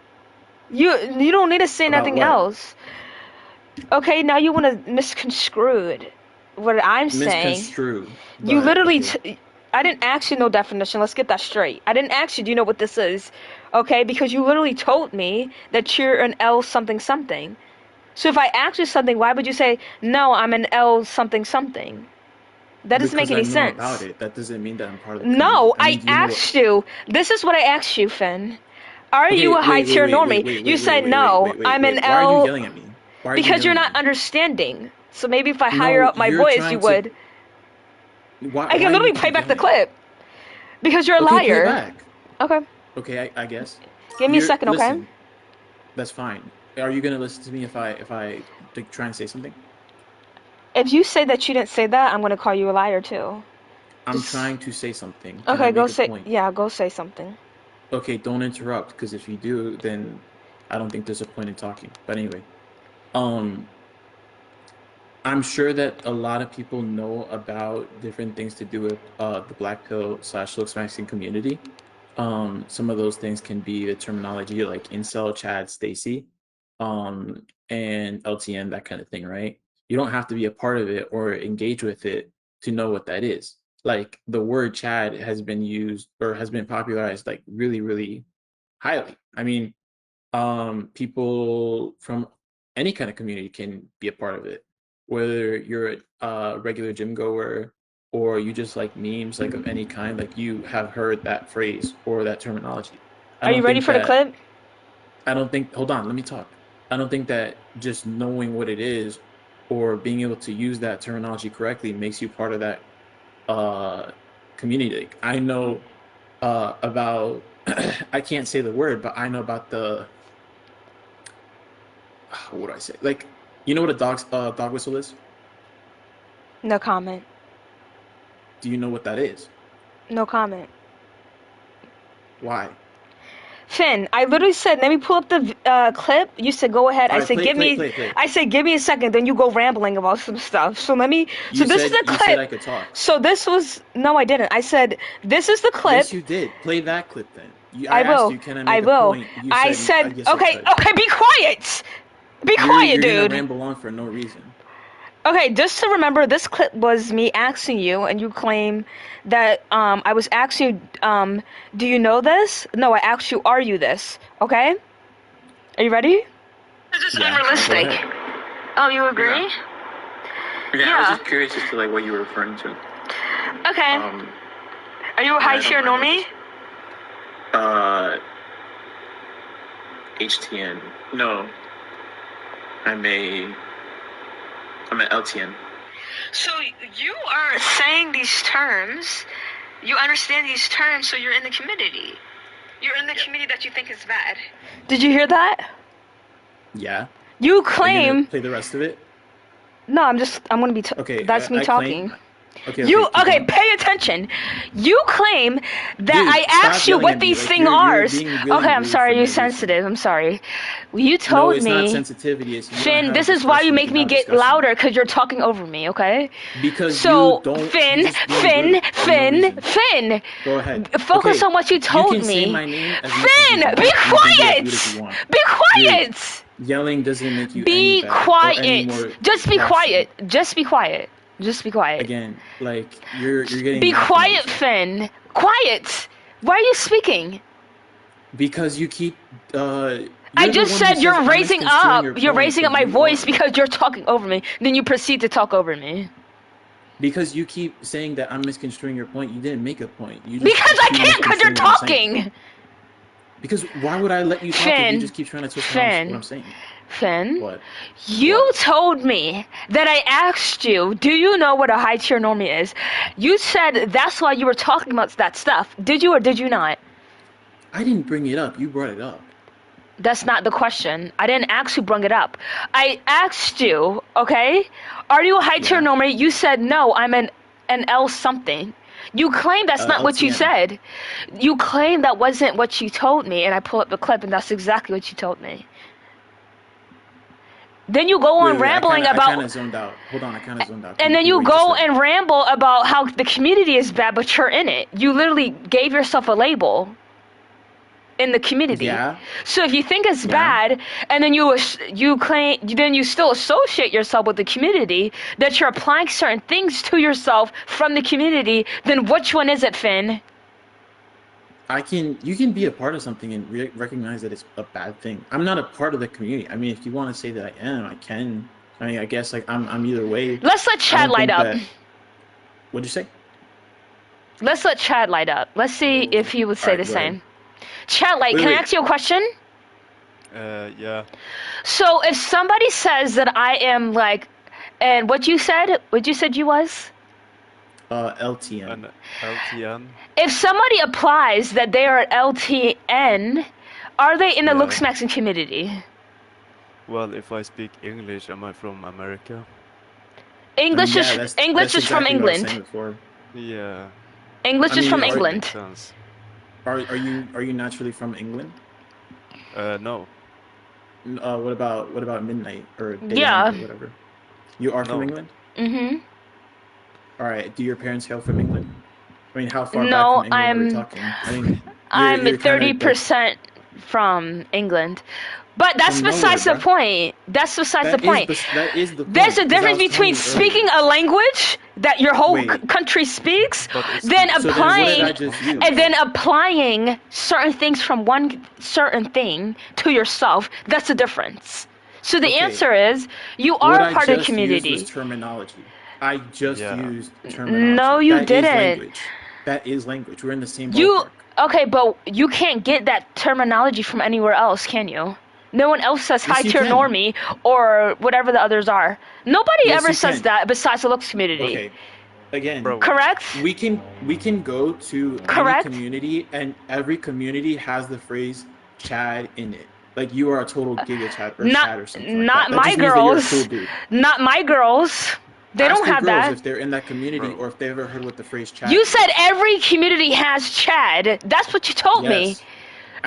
You don't need to say About nothing what? else. Okay, now you want to misconstrue it. What I'm saying. Misconstrue. You But literally. okay. I didn't ask you no definition. Let's get that straight. I didn't ask you, do you know what this is? Okay, because you literally told me that you're an L something something. So if I asked you something, why would you say, no, I'm an L something something? That doesn't make Because I any know about sense. it. That doesn't mean that I'm part of the community. No, I mean, I do you know what? asked you. This is what I asked you, Finn. Are you Okay, a high tier normie? You said no. I'm an Why are you L. yelling at me? Why are you Because you're yelling not at me? understanding. So maybe if I higher No, up my you're voice, trying you to. would. Why I can do literally you play keep back the yelling? clip. Because you're a Okay, play it liar. back. Okay. Okay, I guess. Give me a second, okay? Listen, that's fine. Are you gonna listen to me if I like, try and say something? If you say that you didn't say that, I'm gonna call you a liar too. I'm Just trying to say something. Can I okay. Go make a say point? yeah. Go say something. Okay, don't interrupt, because if you do, then I don't think there's a point in talking. But anyway, um, I'm sure that a lot of people know about different things to do with the Black Pill / Looks Maxing community. Some of those things can be the terminology like incel, Chad, Stacy, and LTN, that kind of thing, right? You don't have to be a part of it or engage with it to know what that is. Like, the word Chad has been used or has been popularized like really, really highly. I mean, people from any kind of community can be a part of it, whether you're a regular gym goer or you just like memes, like of any kind. Like, you have heard that phrase or that terminology. Are you ready for the clip? I don't think. Hold on, let me talk. I don't think that just knowing what it is or being able to use that terminology correctly makes you part of that community. Like, I know about. I can't say the word, but I know about the. What do I say? Like, you know what a dog whistle is? No comment. Do you know what that is? No comment. Why? Finn, I literally said, let me pull up the clip. You said, go ahead. All I right, said, play. I said, give me a second. Then you go rambling about some stuff. So let me. So this is the clip. You said I could talk. So this was no, I didn't. I said, this is the clip. Yes, you did. Play that clip then. I will. Asked you, can I make a point? You I said, said, yes, I okay, could. okay, be quiet. Be quiet, You're gonna dude. ramble on for no reason. Okay, just to remember, this clip was me asking you, and you claim that I was asking you, do you know this? No, I asked you, are you this? Okay? Are you ready? Is this unrealistic? Go ahead. Oh, you agree? Yeah, I was just curious as to like what you were referring to. Okay. Are you a high tier normie? HTN. No. I'm an LTN. So you are saying these terms, you understand these terms, so you're in the community. You're in the community that you think is bad. Did you hear that? Yeah. You Are you claim. gonna play the rest of it? No, I'm gonna be. Okay. That's me talking. Okay, You keep going. pay attention. You claim that Dude, I stop asked you yelling what at me. these Like, things you're are. being really Okay, I'm rude sorry. for You're no reason. sensitive. I'm sorry. You No, told it's not me, sensitivity. It's you want to Finn. have This a is why you discussion make me without get discussing. louder because you're talking over me. Okay. Because So you don't. Finn, You're just being rude for no reason. Finn. Go ahead. Focus Okay, on what you you told can say me. my name as much as you Finn, want. be You can be as quiet. rude as you want. Be Dude, quiet. yelling doesn't make you any Be better or any quiet. more Just be passionate. quiet. Just be quiet. Just be quiet. Again, like you're getting Be nasty quiet, now. Finn. Quiet. Why are you speaking? Because you keep I you're the just one who said says you're I'm raising misconstruing up. your You're point, raising up but my you voice are. because you're talking over me. Then you proceed to talk over me. Because you keep saying that I'm misconstruing your point. You didn't make a point. You just Because I keep can't, because you're misconstruing what I'm saying. talking. Because why would I let you talk if you Finn, just keep trying to twist around what Finn, I'm saying? Finn, What? you told me that I asked you, do you know what a high tier normie is? You said that's why you were talking about that stuff. Did you or did you not? I didn't bring it up. You brought it up. That's not the question. I didn't ask who brung it up. I asked you, okay? Are you a high tier normie? You said no, I'm an L something. You claim that's not what you LTN. said. You claim that wasn't what you told me, and I pull up the clip, and that's exactly what you told me. Then you go on rambling I about, kind of zoned out. Hold on, I kind of zoned out. and then you go and ramble about how the community is bad, but you're in it. You literally gave yourself a label in the community. Yeah. So if you think it's bad, and then you claim, then you still associate yourself with the community, that you're applying certain things to yourself from the community, then which one is it, Finn? You can be a part of something and recognize that it's a bad thing. I'm not a part of the community. I mean, if you want to say that I am, I can. I mean, I guess like I'm either way. Let's let Chad light up. What'd you say? Let's let Chad light up. Let's see if he would say the same. Chad, like, can I ask you a question? Yeah. So if somebody says that I am like, and what you said you was? LTN. An LTN. If somebody applies that they are LTN, are they in the Looks Maxing community? Well, if I speak English, am I from America? English is from England. Yeah. English is from England. Are you naturally from England? No. What about midnight or day Yeah. or whatever? You are from England? Mm-hmm. All right. Do your parents hail from England? I mean, how far No, back from England are we talking? I mean, I'm you're kinda 30% from England. But that's From besides nowhere, the point. That's besides the point. That is the point. There's a 'cause I difference was telling between you speaking a language that your whole country speaks, then So then what applying did I just use? and then applying certain things from one certain thing to yourself. That's the difference. So the answer is you are What a part I of the just community. used was terminology. I just used terminology. No, you That is didn't. language. That is language. We're in the same You ballpark. okay, but you can't get that terminology from anywhere else, can you? No one else says Yes, high you tier can. normie or whatever the others are. Nobody Yes, ever you says can. that besides the Looks community. Okay. Again, Correct? We can go to Correct. any community, and every community has the phrase "Chad" in it. Like you are a total Giga Chad or Chad or something Not like that. That my just means that you're a girls. cool dude. Not my girls. They Ask don't your have girls that. if they're in that community or if they've ever heard what the phrase "Chad." You is. said every community has Chad. That's what you told me. Yes.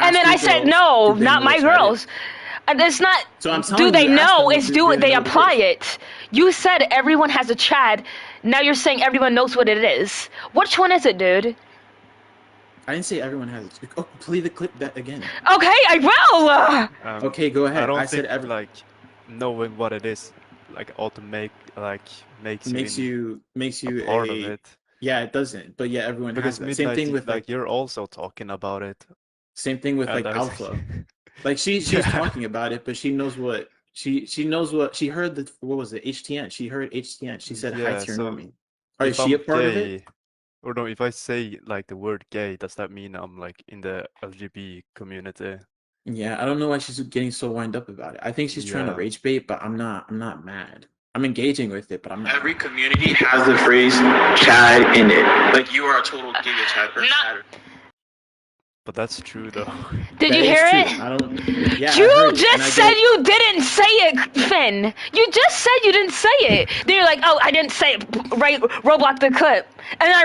And Ask then your I said, girls, no, do they not know my what Chad girls. is? And it's not, So I'm do telling they you, ask know, them it's if do they they know what it apply is. it. You said everyone has a Chad. Now you're saying everyone knows what it is. Which one is it, dude? I didn't say everyone has it. Oh, play the clip that again. Okay, I will. Okay, go ahead. I don't I think said like knowing what it is like makes you makes you a part of it. Yeah, it doesn't. But yeah, everyone Because has that. Midnight, Same thing with like you're also talking about it. same thing with And like I was Alpha. Like she's Yeah. talking about it, but she knows what she knows what she heard what was it, HTN. She heard HTN. She said hi to your normie. Or is if she a I'm part of it? gay, or no, if I say like the word gay, does that mean I'm like in the LGBT community? Yeah, I don't know why she's getting so wind up about it. I think she's trying to Yeah. rage bait, but I'm not mad. I'm engaging with it, but I'm not. Every community has the phrase Chad in it. Like you are a total Giga Chad or Chad. But that's true though. Did That you is hear true. it? I don't. Yeah, I You heard it, and just I said don't. you didn't say it, Finn. You just said you didn't say it. Then you're like, oh, I didn't say it. Right, Roblox the clip, and then I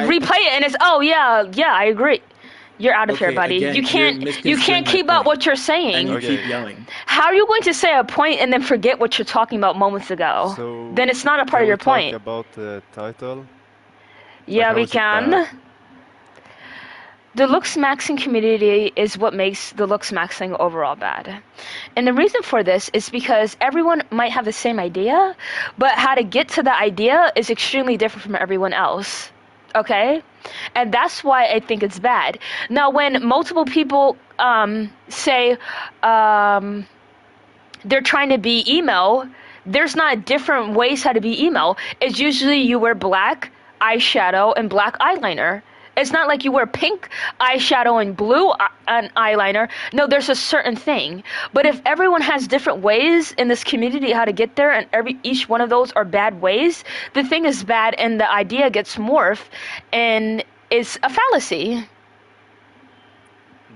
replay it, and it's, oh yeah, I agree. You're out of here, Okay, buddy. again, You you're can't misconstruing my keep up point, what you're saying. and you Okay. keep yelling. How are you going to say a point and then forget what you're talking about moments ago? So Then it's not a part can of we your talk point. about the title? Yeah, how we is it bad? can. The looks maxing community is what makes the looks maxing overall bad. And the reason for this is because everyone might have the same idea, but how to get to the idea is extremely different from everyone else. Okay? And that's why I think it's bad. Now, when multiple people say they're trying to be emo, there's not different ways how to be emo. It's usually you wear black eyeshadow and black eyeliner. It's not like you wear pink eyeshadow and blue eyeliner. No, there's a certain thing. But if everyone has different ways in this community how to get there, and each one of those are bad ways, the thing is bad and the idea gets morphed and it's a fallacy.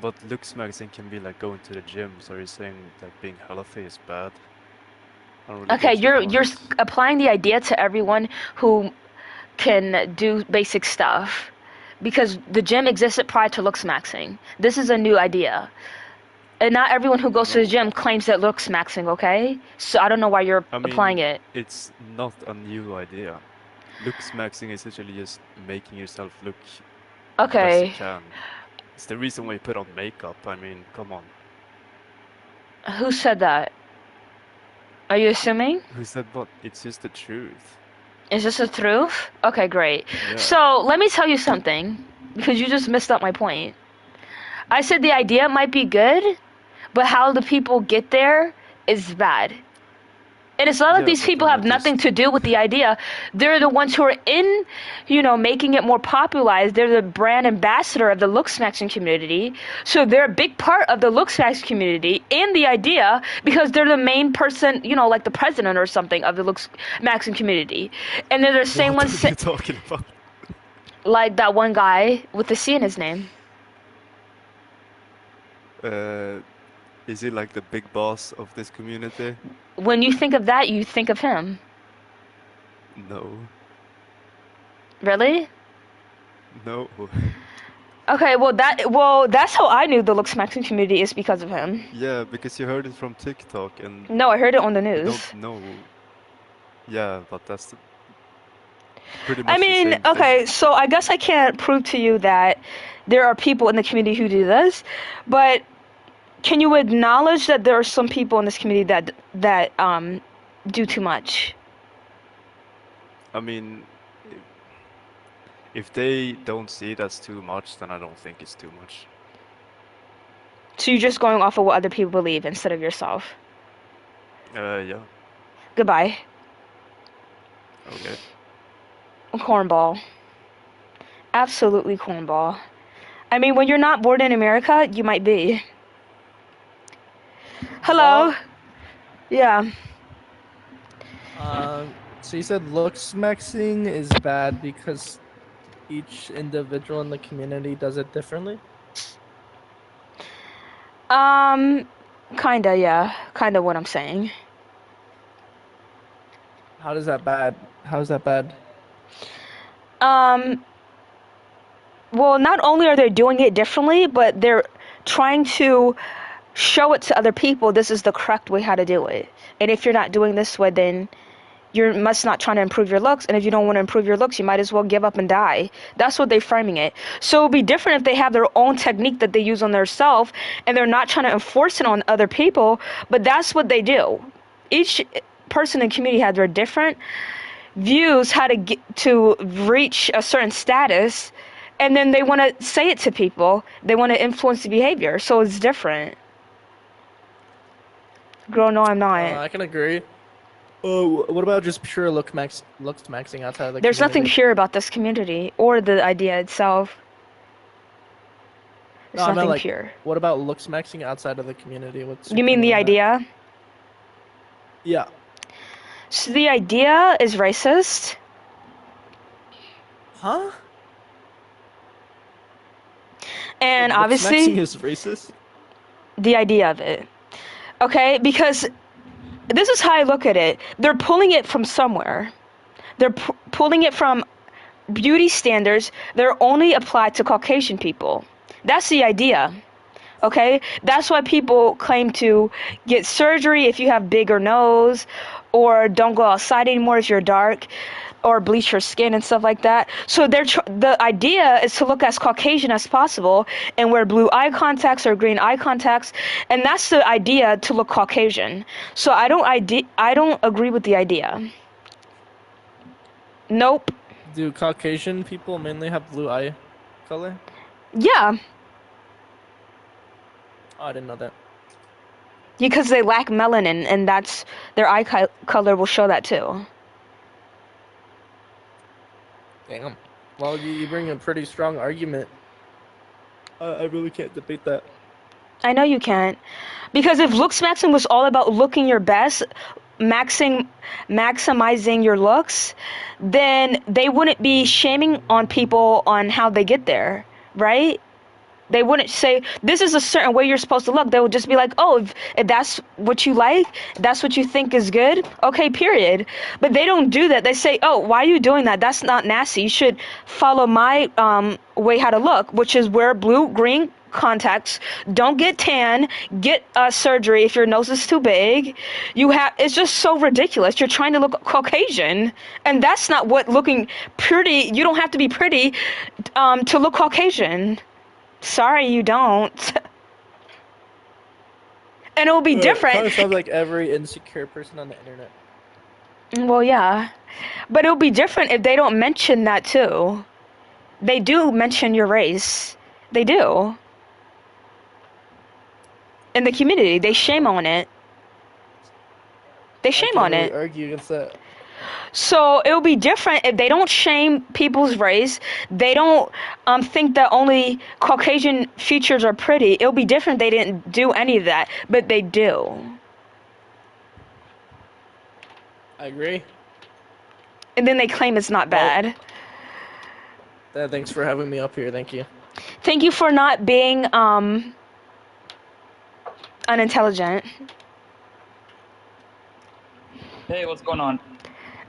But looks maxing can be like going to the gym, so you're saying like being healthy is bad? I don't really Okay, get your you're point. applying the idea to everyone who can do basic stuff. Because the gym existed prior to looks maxing. This is a new idea. And not everyone who goes to the gym claims that looks maxing, okay? So I don't know why you're I applying mean, it. it's not a new idea. Looks maxing is essentially just making yourself look best Okay. you can. It's the reason why you put on makeup. I mean, come on. Who said that? Are you assuming? Who said what? It's just the truth. Is this the truth? Okay, great. Yeah. So let me tell you something, because you just messed up my point. I said the idea might be good, but how the people get there is bad. And it's not that Yeah, these but people they're have not just nothing to do with the idea. They're the ones who are in, making it more popularized. They're the brand ambassador of the looks maxing community. So they're a big part of the looks maxing community and the idea because they're the main person, like the president or something of the looks maxing community. And they're the same What ones, are you talking about? like that one guy with the C in his name. Is he like the big boss of this community? When you think of that, you think of him. No. Really? No. Okay, well that's how I knew the looks maxing community is because of him. Yeah, because you heard it from TikTok and No, I heard it on the you news. don't know. Yeah, but that's pretty I much the mean, same okay, thing. so I guess I can't prove to you that there are people in the community who do this, but can you acknowledge that there are some people in this community that do too much? I mean, if they don't see that's too much, then I don't think it's too much. So you're just going off of what other people believe instead of yourself. Yeah. Goodbye. Okay. Cornball. Absolutely cornball. I mean, when you're not born in America, you might be. Hello. Yeah. So you said looks maxing is bad because each individual in the community does it differently? Kinda, yeah. Kinda what I'm saying. How is that bad? How is that bad? Well, not only are they doing it differently, but they're trying to show it to other people this is the correct way how to do it. And if you're not doing this way, then you must not trying to improve your looks. And if you don't want to improve your looks, you might as well give up and die. That's what they're framing it. So it'll be different if they have their own technique that they use on their self and they're not trying to enforce it on other people, but that's what they do. Each person in the community has their different views how to get to reach a certain status, and then they want to say it to people. They want to influence the behavior, so it's different. Girl, no, I'm not. I can agree. Oh, what about just pure looks maxing outside of the There's nothing community? pure about this community or the idea itself. There's No, I meant nothing like, pure. what about looks maxing outside of the community? What's your You mean the opinion on that? idea? Yeah. So the idea is racist. Huh? And Looks maxing obviously, is racist. the idea of it. Okay, because this is how I look at it. They're pulling it from somewhere. They're pulling it from beauty standards that are only applied to Caucasian people. That's the idea. Okay, that's why people claim to get surgery if you have bigger nose, or don't go outside anymore if you're dark, or bleach your skin and stuff like that. So the idea is to look as Caucasian as possible and wear blue eye contacts or green eye contacts, and that's the idea, to look Caucasian. So I don't agree with the idea. Nope. Do Caucasian people mainly have blue eye color? Yeah. Oh, I didn't know that. Because they lack melanin, and that's their eye color will show that too. Damn. Well, you bring a pretty strong argument. I really can't debate that. I know you can't. Because if looks maxing was all about looking your best, maximizing your looks, then they wouldn't be shaming on people on how they get there, right? They wouldn't say, this is a certain way you're supposed to look. They would just be like, oh, if that's what you like, that's what you think is good, okay, period. But they don't do that. They say, oh, why are you doing that? That's not nasty. You should follow my way how to look, which is wear blue, green contacts, don't get tan, get surgery if your nose is too big. It's just so ridiculous. You're trying to look Caucasian, and that's not what looking pretty. You don't have to be pretty to look Caucasian. Sorry, you don't. And it will be different. It kind of sounds like every insecure person on the internet. Well, yeah. But it'll be different if they don't mention that too. They do mention your race. They do. In the community, they shame on it. They shame on it. Argue against that. So it'll be different if they don't shame people's race. They don't think that only Caucasian features are pretty. It'll be different if they didn't do any of that, but they do. I agree. And then they claim it's not bad. Thanks for having me up here. Thank you. Thank you for not being unintelligent. Hey, what's going on?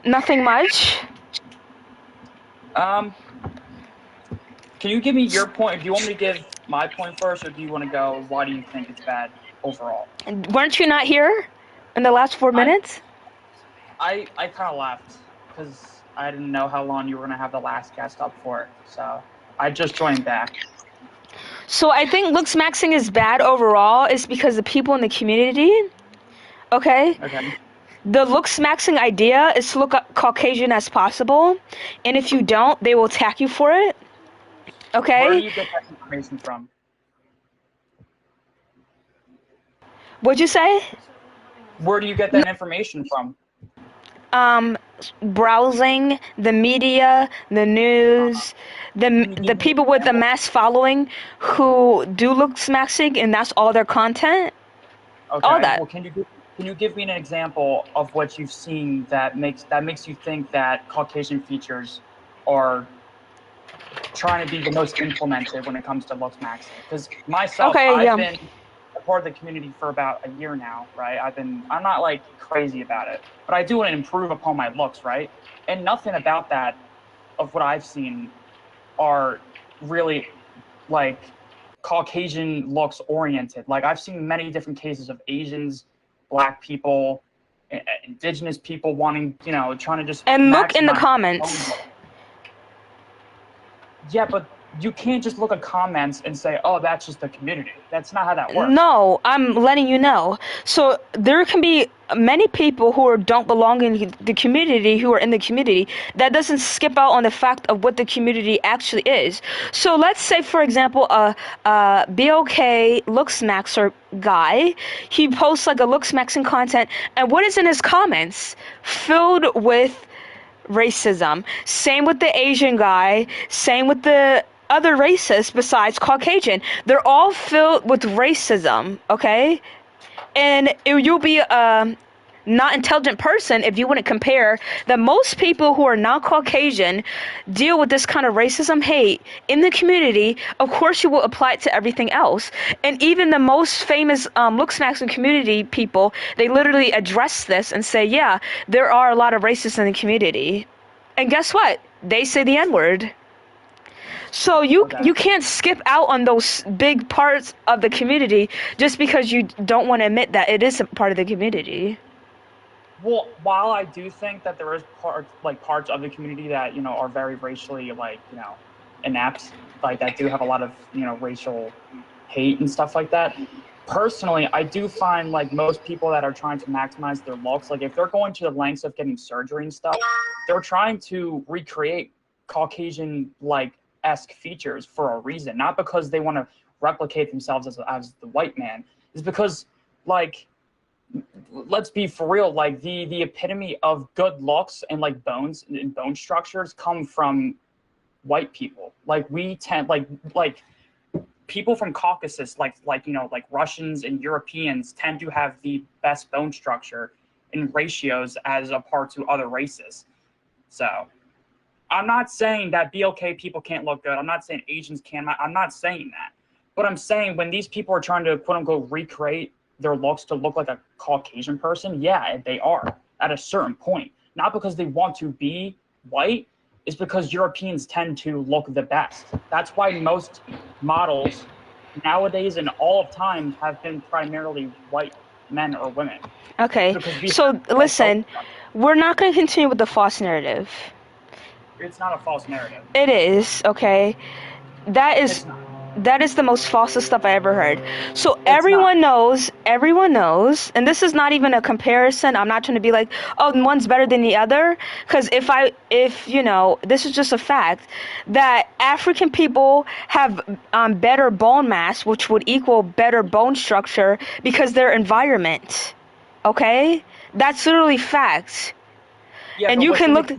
Nothing much. Can you give me your point? Do you want me to give my point first, or do you want to go, why do you think it's bad overall? Weren't you not here in the last 4 minutes? I kind of left because I didn't know how long you were going to have the last guest up for it. So I just joined back. So I think looks maxing is bad overall is because the people in the community, okay? Okay. The looks maxing idea is to look Caucasian as possible, and if you don't, they will attack you for it. Okay? Where do you get that information from? What'd you say? Where do you get that information from? Browsing the media, the news, the people with the mass following who do looks maxing, and that's all their content. Okay. All that. Well, can you give me an example of what you've seen that makes you think that Caucasian features are trying to be the most implemented when it comes to looks maxing? Because myself, I've been a part of the community for about a year now, right? I'm not like crazy about it, but I do want to improve upon my looks, right? And nothing about that, of what I've seen, are really like Caucasian looks oriented. Like I've seen many different cases of Asians, Black people, indigenous people wanting, trying to just and look in the comments. Yeah, but you can't just look at comments and say, oh, that's just the community. That's not how that works. No, I'm letting you know. So there can be many people who don't belong in the community who are in the community. That doesn't skip out on the fact of what the community actually is. So let's say, for example, a BOK looks maxer guy, he posts like a looks maxing content, and what is in his comments? Filled with racism. Same with the Asian guy, same with the other races besides Caucasian. They're all filled with racism, okay? And you'll be not intelligent person if you wouldn't compare that most people who are not Caucasian deal with this kind of racism, hate in the community. Of course, you will apply it to everything else. And even the most famous Looksmaxing community people, they literally address this and say, yeah, there are a lot of racists in the community. And guess what? They say the N-word. So you can't skip out on those big parts of the community just because you don't want to admit that it is a part of the community. Well, while I do think that there is parts of the community that, you know, are very racially, like, you know, inept, like that do have a lot of, you know, racial hate and stuff like that. Personally, I do find like most people that are trying to maximize their looks, like if they're going to the lengths of getting surgery and stuff, they're trying to recreate Caucasian-like-esque features for a reason, not because they want to replicate themselves as the white man. It's because, like, let's be for real, like the epitome of good looks and like bones and bone structures come from white people. Like we tend like people from Caucasus, like you know, like Russians and Europeans tend to have the best bone structure in ratios as apart to other races. So I'm not saying that BLK people can't look good. I'm not saying Asians can't. I'm not saying that. But I'm saying when these people are trying to quote unquote recreate their looks to look like a Caucasian person, yeah, they are at a certain point. Not because they want to be white, it's because Europeans tend to look the best. That's why most models nowadays and all of time have been primarily white men or women. Okay, so listen, we're not going to continue with the false narrative. It's not a false narrative. It is, okay? That is the most falsest stuff I ever heard. So everyone knows, and this is not even a comparison. I'm not trying to be like, oh, one's better than the other. Because if you know, this is just a fact that African people have better bone mass, which would equal better bone structure because their environment. Okay? That's literally fact. Yeah, and you can look.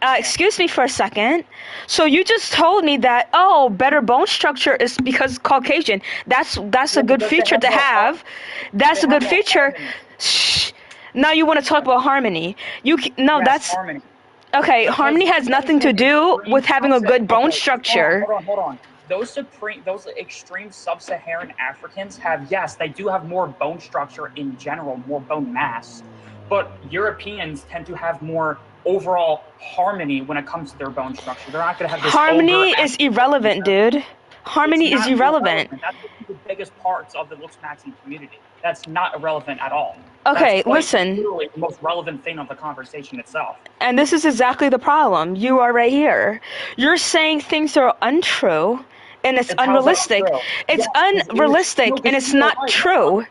Excuse me for a second. So you just told me that better bone structure is because Caucasian. That's a good feature to have. That's a good feature. Shh. Now you want to talk about harmony. Harmony. Okay. Harmony has nothing to do with having a good bone structure. Hold on. Those extreme sub-Saharan Africans they do have more bone structure in general, more bone mass. But Europeans tend to have more overall harmony when it comes to their bone structure. They're not going to have this harmony is irrelevant, dude. Harmony is irrelevant. That's one of the biggest parts of the Looksmaxing community. That's not irrelevant at all. Okay, that's listen. Literally the most relevant thing of the conversation itself. And this is exactly the problem. You are right here. You're saying things are untrue, and it's unrealistic. It's unrealistic, and it's not true.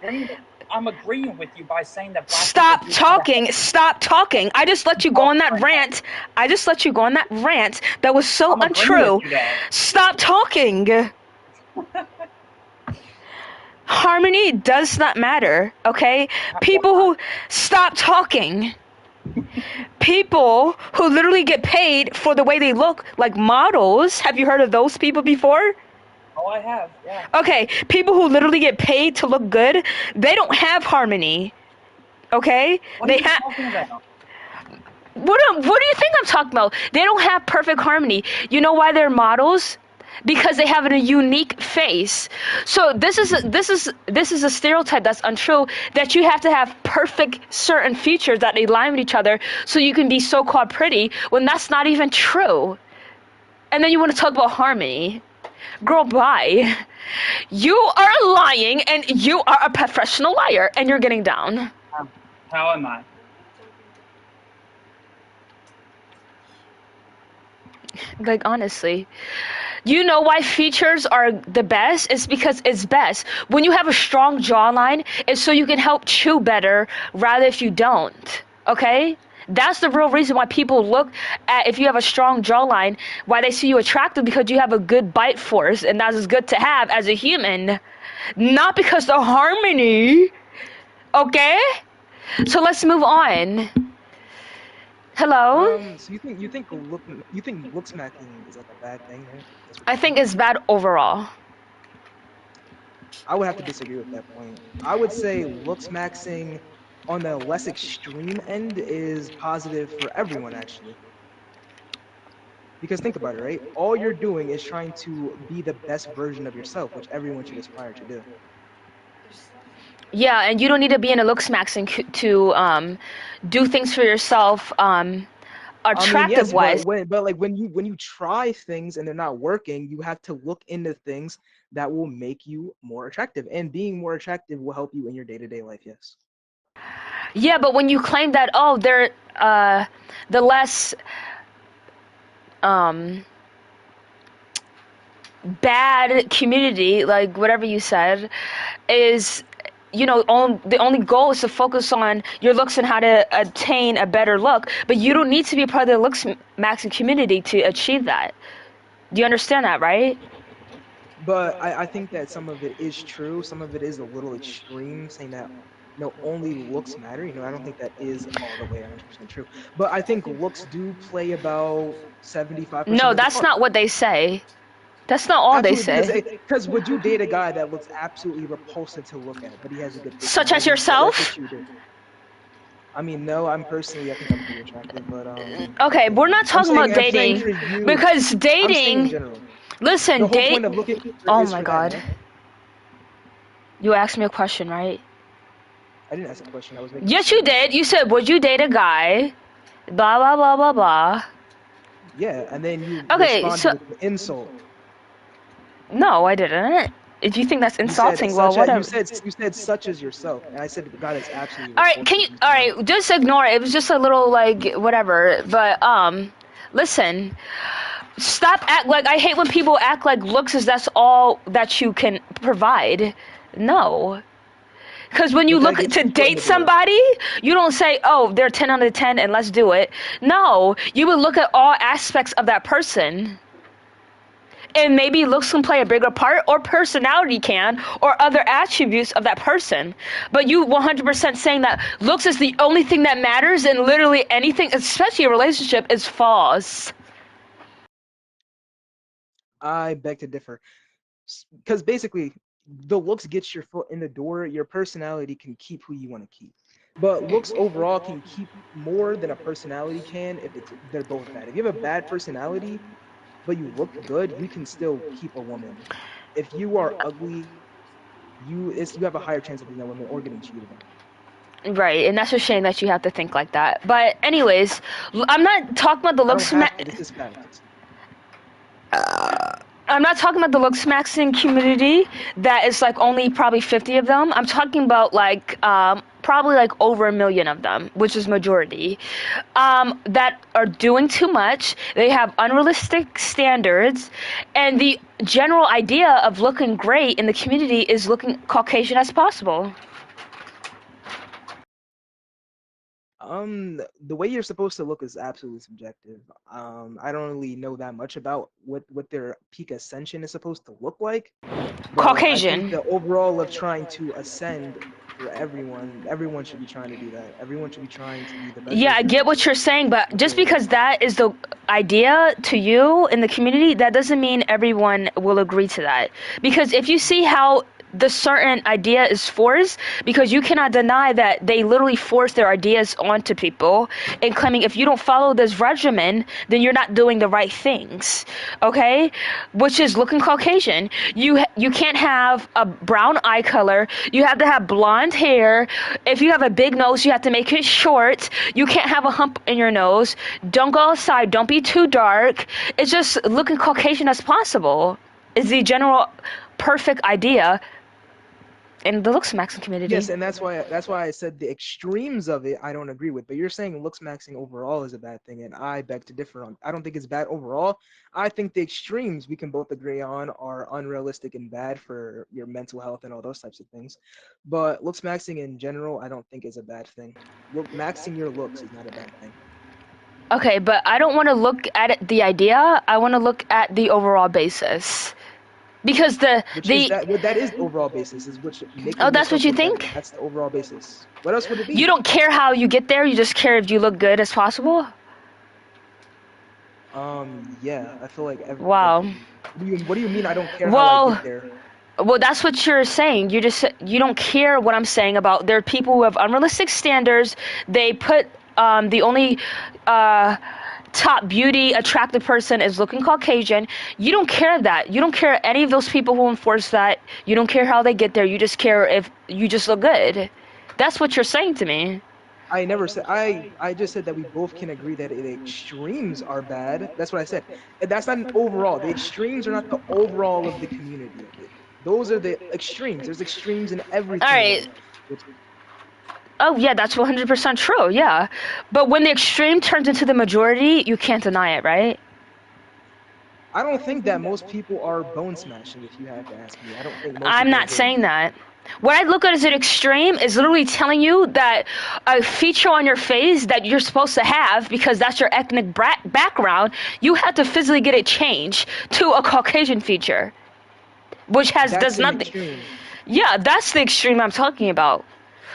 I'm agreeing with you by saying that. Stop talking. Stop talking. I just let you go on that rant. That was so untrue. Stop talking. Harmony does not matter, okay? People who stop talking. People who literally get paid for the way they look, like models. Have you heard of those people before? Oh, I have, yeah. Okay, people who literally get paid to look good, they don't have harmony. Okay? What are you talking about? What do you think I'm talking about? They don't have perfect harmony. You know why they're models? Because they have a unique face. So this is a stereotype that's untrue, that you have to have perfect certain features that align with each other so you can be so-called pretty, when that's not even true. And then you want to talk about harmony. Girl, bye. You are lying, and you are a professional liar, and you're getting down. How am I? Like, honestly. You know why features are the best? It's because it's best. When you have a strong jawline, it's so you can help chew better, rather if you don't. Okay? That's the real reason why people look at, if you have a strong jawline, why they see you attractive, because you have a good bite force, and that is good to have as a human. Not because the harmony. Okay? So let's move on. Hello? So you think looksmacking is like a bad thing, right? I think it's bad overall. I would have to disagree with that point. I would say looksmacking on the less extreme end is positive for everyone, actually. Because think about it, right? All you're doing is trying to be the best version of yourself, which everyone should aspire to do. Yeah, and you don't need to be in a looks maxing to do things for yourself attractive wise. But like when you try things and they're not working, you have to look into things that will make you more attractive. And being more attractive will help you in your day-to-day life, yes. Yeah, but when you claim that, oh, they're the less bad community, like whatever you said, is, you know, the only goal is to focus on your looks and how to attain a better look, but you don't need to be a part of the looks maxing community to achieve that. Do you understand that, right? But I think that some of it is true. Some of it is a little extreme, saying that only looks matter. You know, I don't think that is all the way 100% true. But I think looks do play about 75%. No, that's not what they say. That's not all they say. Because would you date a guy that looks absolutely repulsive to look at, but he has a good Such as yourself? I mean, no, I think I'm pretty attractive, but okay, we're not talking about dating, because dating. Listen, date. Oh my God. You asked me a question, right? I didn't ask a question. I was making. Yes, you did. You said, "Would you date a guy?" Blah blah blah blah blah. Yeah, and then you responded with an insult. No, I didn't. If you think that's insulting, well, whatever. You said such as yourself, and I said God is absolutely. All right, all right, just ignore it. It was just a little like whatever. But listen, stop act like I hate when people act like looks is that's all that you can provide. No. Because when you look to date somebody, you don't say, oh, they're 10 out of 10 and let's do it. No, you would look at all aspects of that person. And maybe looks can play a bigger part, or personality can, or other attributes of that person. But you 100% saying that looks is the only thing that matters in literally anything, especially a relationship, is false. I beg to differ. Because basically, the looks gets your foot in the door. Your personality can keep who you want to keep. But looks overall can keep more than a personality can if they're both bad. If you have a bad personality, but you look good, you can still keep a woman. If you are ugly, you have a higher chance of being a woman or getting cheated on. Right, and that's a shame that you have to think like that. But anyways, I'm not talking about the looks. This is facts. I'm not talking about the looks maxing community that is like only probably 50 of them. I'm talking about like probably like over 1 million of them, which is majority, that are doing too much. They have unrealistic standards, and the general idea of looking great in the community is looking Caucasian as possible. The way you're supposed to look is absolutely subjective. I don't really know that much about what their peak ascension is supposed to look like. Caucasian. I think the overall of trying to ascend for everyone should be trying to do that. Everyone should be trying to be the best. Yeah, I get what you're saying, but just because that is the idea to you in the community, that doesn't mean everyone will agree to that. Because if you see how the certain idea is forced, because you cannot deny that they literally force their ideas onto people and claiming if you don't follow this regimen, then you're not doing the right things, okay? Which is looking Caucasian. You can't have a brown eye color. You have to have blonde hair. If you have a big nose, you have to make it short. You can't have a hump in your nose. Don't go outside. Don't be too dark. It's just looking Caucasian as possible is the general perfect idea in the looks maxing community. Yes, and that's why I said the extremes of it I don't agree with. But you're saying looks maxing overall is a bad thing, and I beg to differ on. I don't think it's bad overall. I think the extremes we can both agree on are unrealistic and bad for your mental health and all those types of things. But looks maxing in general, I don't think is a bad thing. Maxing your looks is not a bad thing. Okay, but I don't want to look at it, the idea. I want to look at the overall basis. Because that is the overall basis, is which. Oh, that's what you think? That's the overall basis. What else would it be? You don't care how you get there. You just care if you look good as possible. Yeah, I feel like. Wow. What do you mean? I don't care how I get there. Well, that's what you're saying. You don't care what I'm saying about there are people who have unrealistic standards. They put the only top beauty attractive person is looking Caucasian. You don't care that. You don't care any of those people who enforce that. You don't care how they get there. You just care if you just look good. That's what you're saying to me. I never said. I just said that we both can agree that the extremes are bad. That's what I said. And that's not an overall. The extremes are not the overall of the community. Those are the extremes. There's extremes in everything. All right. Oh yeah, that's 100% true. Yeah, but when the extreme turns into the majority, you can't deny it, right? I don't think that most people are bone smashing. If you have to ask me, I don't think. I'm not saying that. What I look at as an extreme is literally telling you that a feature on your face that you're supposed to have because that's your ethnic background, you have to physically get it changed to a Caucasian feature, which does nothing. Extreme. Yeah, that's the extreme I'm talking about.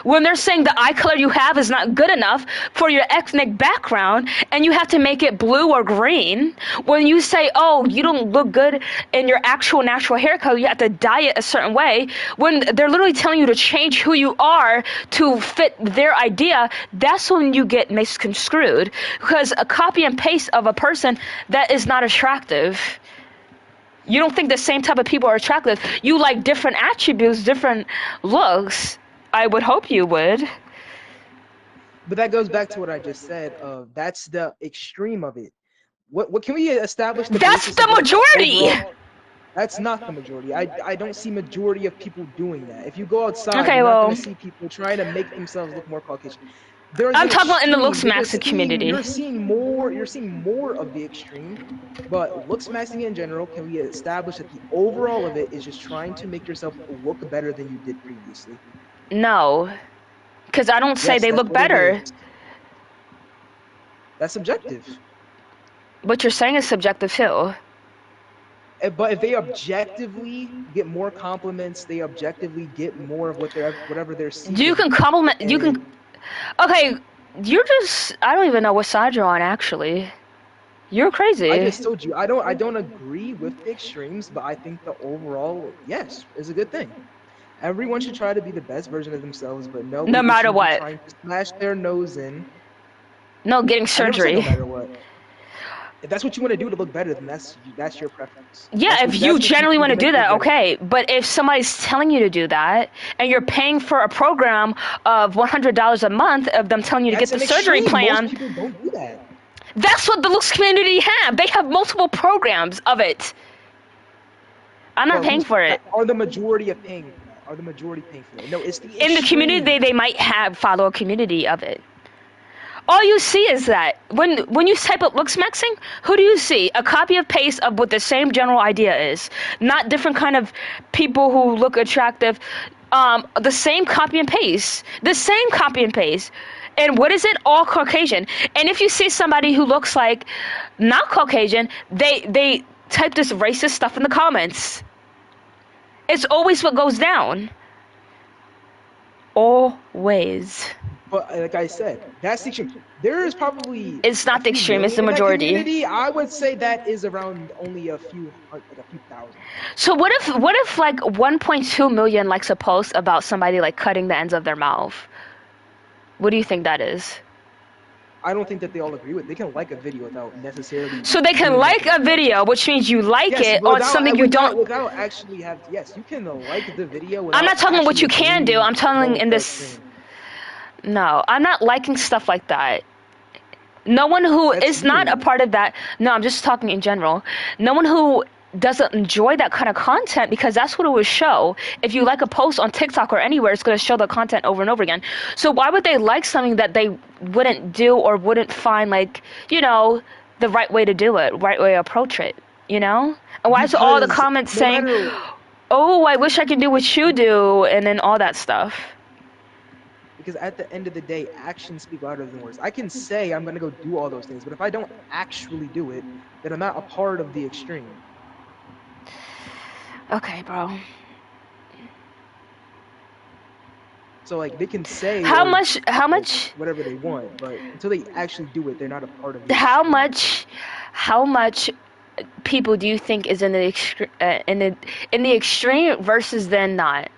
When they're saying the eye color you have is not good enough for your ethnic background and you have to make it blue or green, when you say, oh, you don't look good in your actual natural hair color, you have to dye it a certain way, when they're literally telling you to change who you are to fit their idea, that's when you get misconstrued. Because a copy and paste of a person that is not attractive. You don't think the same type of people are attractive. You like different attributes, different looks. I would hope you would. But that goes back to what I just said. That's the extreme of it. What can we establish? That's the majority. That's not the majority. I don't see majority of people doing that. If you go outside, okay, you're well, not going to see people trying to make themselves look more Caucasian. I'm talking about in the looks maxing community. You're seeing more of the extreme, but looks maxing in general, can we establish that the overall of it is just trying to make yourself look better than you did previously? No, because I don't say they look better. That's subjective. What you're saying is subjective too. But if they objectively get more compliments, they objectively get more of whatever they're seeing. You can compliment. You can. Okay, you're just. I don't even know what side you're on. Actually, you're crazy. I just told you. I don't agree with the extremes, but I think the overall, yes, is a good thing. Everyone should try to be the best version of themselves, but no matter what. Trying to smash their nose in. No, getting surgery. No matter what. If that's what you want to do to look better, then that's your preference. Yeah, if you generally want to do that, okay. But if somebody's telling you to do that, and you're paying for a program of $100 a month of them telling you to get the surgery plan, most people don't do that. That's what the looks community have. They have multiple programs of it. I'm not paying for it. Are the majority paying for that? Are the majority paying for that? No, it's the in the community. They might follow a community of it. All you see is that when you type up looks maxing, who do you see? A copy of paste of what the same general idea is, not different kind of people who look attractive. The same copy and paste, and what is it? All Caucasian. And if you see somebody who looks like not Caucasian, they type this racist stuff in the comments. It's always what goes down. Always. But like I said, that's the extreme. There is probably. It's not the extreme. It's the majority. I would say that is around only a few thousand. So what if like 1.2 million likes a post about somebody like cutting the ends of their mouth? What do you think that is? I don't think that they all agree with it. They can like a video without necessarily. So they can like a video, which means you like it on something you don't. Without actually have. Yes, you can like the video. I'm not talking what you can do. I'm talking in this. No, I'm not liking stuff like that. No one who is not a part of that. No, I'm just talking in general. No one who doesn't enjoy that kind of content, because that's what it would show. If you like a post on TikTok or anywhere, it's going to show the content over and over again. So why would they like something that they wouldn't do or wouldn't find, like, you know, the right way to do it, right way to approach it, you know? And why is all the comments saying, oh, I wish I could do what you do, and then all that stuff? Because at the end of the day, actions speak louder than words. I can say I'm going to go do all those things, but if I don't actually do it, then I'm not a part of the extreme. Okay, bro. So like they can say how much whatever they want, but until they actually do it, they're not a part of it. How much people do you think is in the extreme versus then not?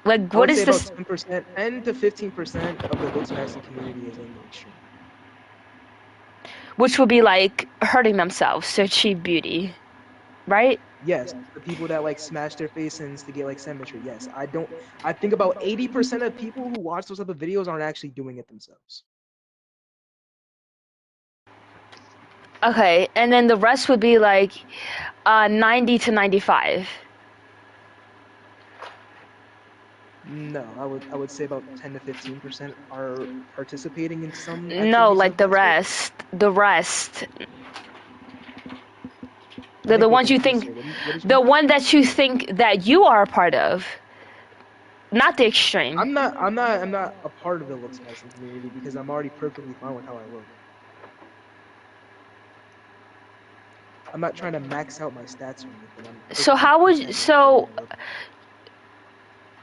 Like, I what would is say this? about 10%, 10 to 15% of the looks maxing community is in the extreme. Which would be like hurting themselves to achieve beauty, right? Yes, the people that like smash their face-ins to get like symmetry. Yes, I think about 80% of people who watch those type of videos aren't actually doing it themselves. Okay, and then the rest would be like 90 to 95. No, I would say about 10 to 15% are participating in some No, activities like of that sort. the rest. I They're think the we're ones you confused think, here. What did you the one that you think that you are a part of, not the extreme. I'm not a part of the looks maxing community because I'm already perfectly fine with how I look. I'm not trying to max out my stats or anything. I'm So perfectly how would content with the so way I look.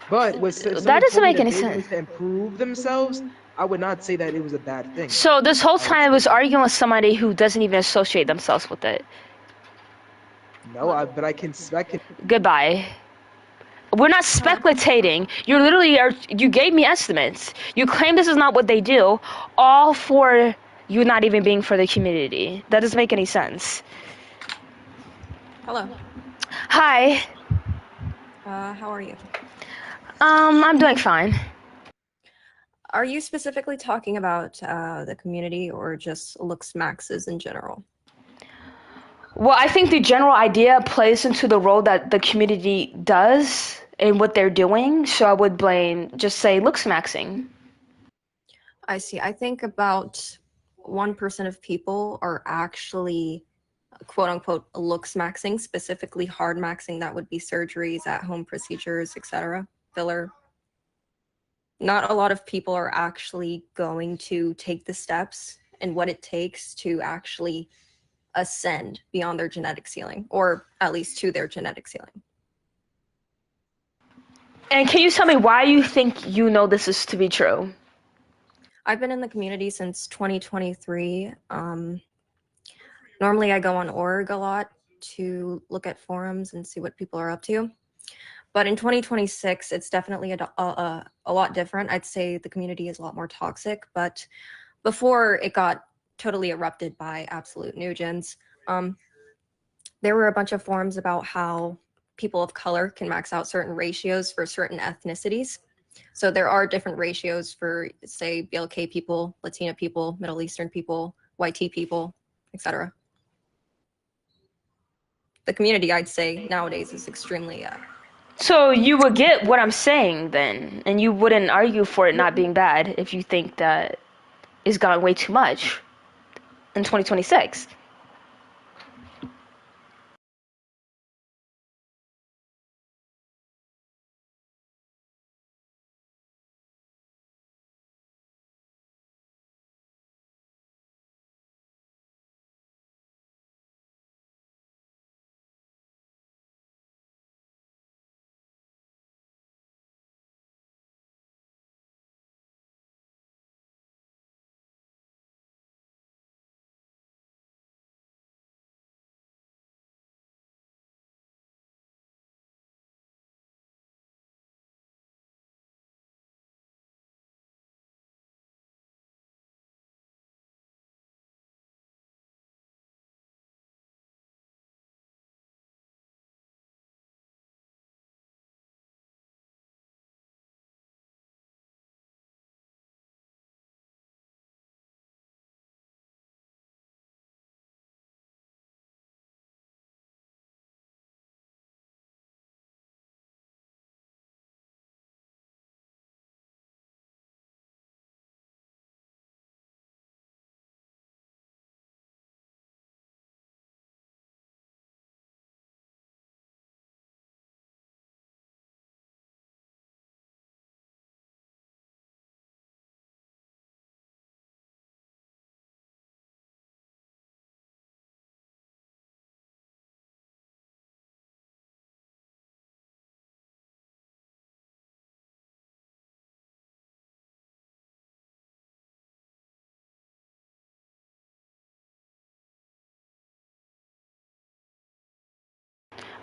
But if that someone doesn't told me make that any they sense. wanted to improve themselves, I would not say that it was a bad thing. So this whole I would time I say was that arguing with somebody who doesn't even associate themselves with it. no, but I can Goodbye. We're not speculating. You gave me estimates. You claim this is not what they do, all for you not even being for the community. That doesn't make any sense. Hello. Hi. How are you? I'm doing fine. Are you specifically talking about the community or just looks maxes in general? Well, I think the general idea plays into the role that the community does in what they're doing. So I would just say looks maxing. I see. I think about 1% of people are actually quote unquote looks maxing, specifically hard maxing. That would be surgeries, at home procedures, etc. Filler. Not a lot of people are actually going to take the steps and what it takes to actually ascend beyond their genetic ceiling, or at least to their genetic ceiling. And can you tell me why you think you know this is to be true? I've been in the community since 2023. Normally I go on org a lot to look at forums and see what people are up to. But in 2026, it's definitely a lot different. I'd say the community is a lot more toxic, but before it got totally erupted by absolute Nugents, there were a bunch of forums about how people of color can max out certain ratios for certain ethnicities. So there are different ratios for, say, BLK people, Latina people, Middle Eastern people, YT people, etc. The community, I'd say, nowadays is extremely So you would get what I'm saying then, and you wouldn't argue for it not being bad if you think that it's gone way too much in 2026.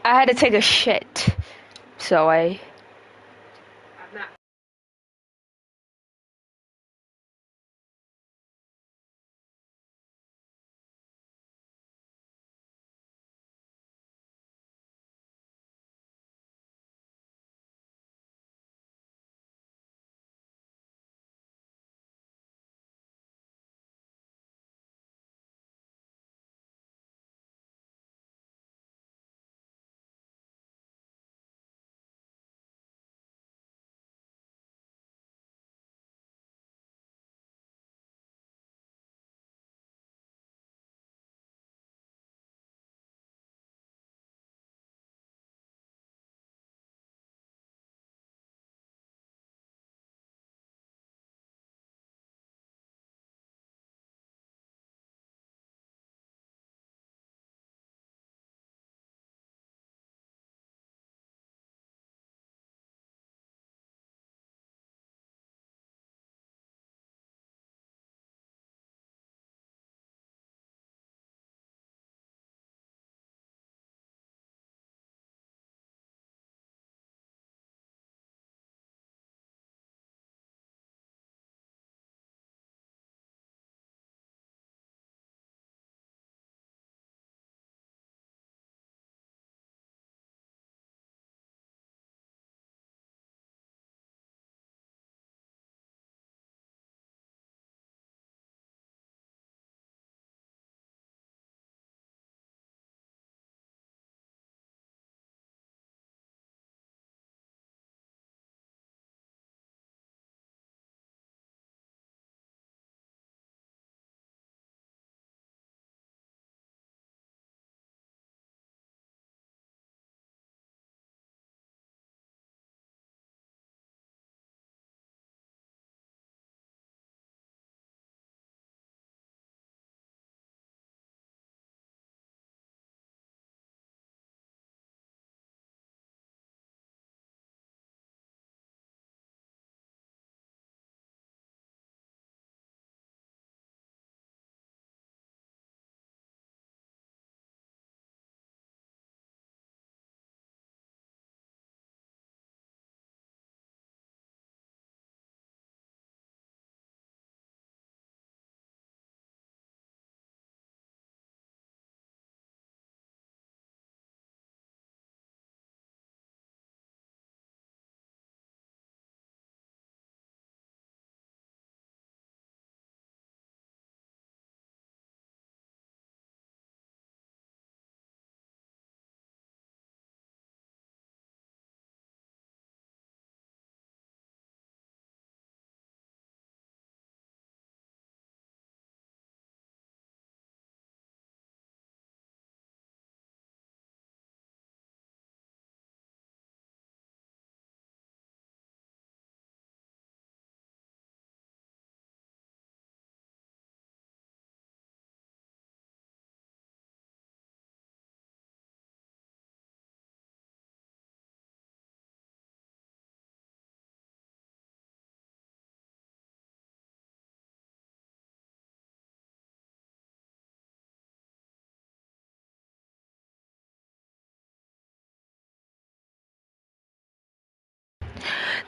I had to take a shit, so I.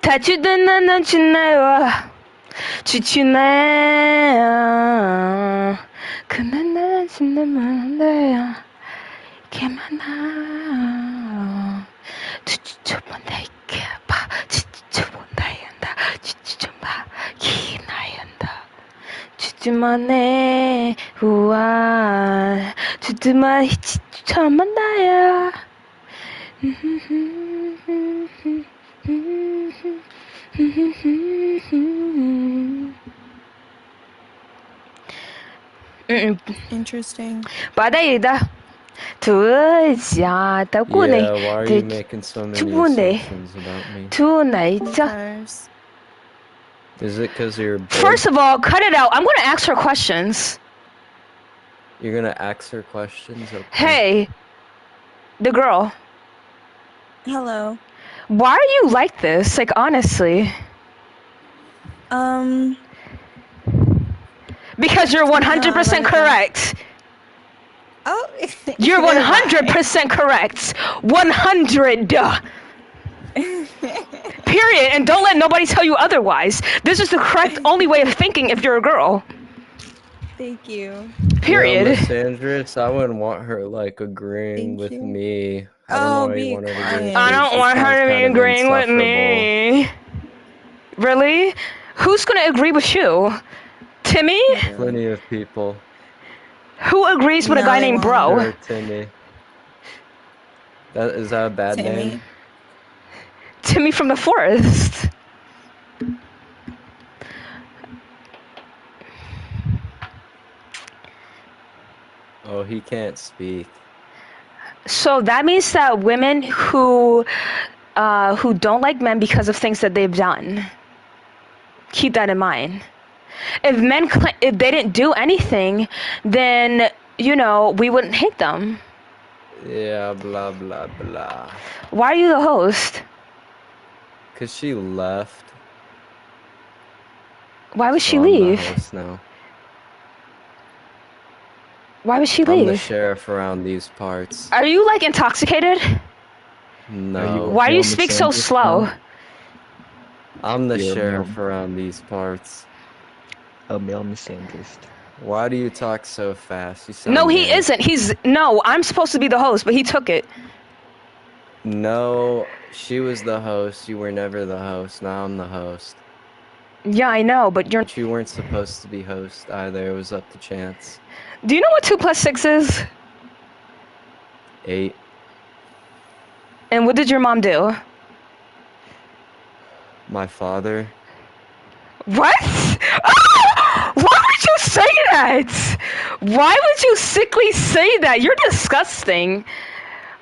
다치던 지나와 지치네 그날 지나면 게 많아 지쳐본다 이게 봐 지쳐본다 한다 지쳐봐 기나연다 지치만해 우와 지치만 지쳐만 나야 Interesting. 바다이다 두자 다고네 Yeah, why are you making so many 두분네 assumptions about me? 두나이자. Is it because you're big? First of all, cut it out. I'm gonna ask her questions. You're gonna ask her questions? Okay. Hey, the girl. Hello. Why are you like this? Like, honestly. Because you're 100% like correct. Oh, You're 100% correct. 100. Period. And don't let nobody tell you otherwise. This is the correct only way of thinking if you're a girl. Thank you. Period. Yo, Miss Andress, I wouldn't want her like agreeing with me. I don't know why you want her to agree with I you. don't She want her sounds to be kind of agreeing with insufferable. me. Really? Who's gonna agree with you? Timmy? Plenty of people. Who agrees with a No, guy they named won't. Bro? Sure, Timmy. Is that a bad name? Timmy. Timmy from the forest. Oh, he can't speak. So that means that women who don't like men because of things that they've done. Keep that in mind. If if they didn't do anything, then we wouldn't hate them. Yeah, blah, blah, blah. Why are you the host? Because she left. Why would So she I'm the leave? host now. Why would she I'm the leave? sheriff around these parts. Are you like intoxicated? No. Why do you speak so slow? I'm the You're a sheriff male. around these parts. A male misandrist. Why do you talk so fast? You sound No, he mad. isn't. No, I'm supposed to be the host, but he took it. No, she was the host. You were never the host. Now I'm the host. Yeah, I know, but you're. You weren't supposed to be host either. It was up to chance. Do you know what 2 + 6 is? 8. And what did your mom do? My father. What? Ah! Why would you say that? Why would you sickly say that? You're disgusting.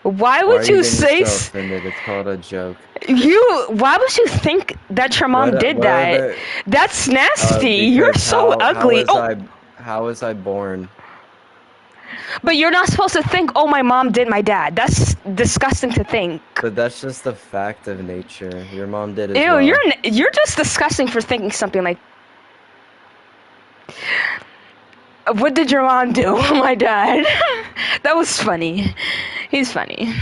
Why Why would are you you getting say so offended? It's called a joke. why would you think that your mom did What are that? the- That's nasty. You're because so ugly. how was I born? But you're not supposed to think, oh, my mom did my dad. That's disgusting to think. But that's just the fact of nature. Your mom did as Ew, well. you're just disgusting for thinking something like. What did your mom do? My dad. That was funny. He's funny.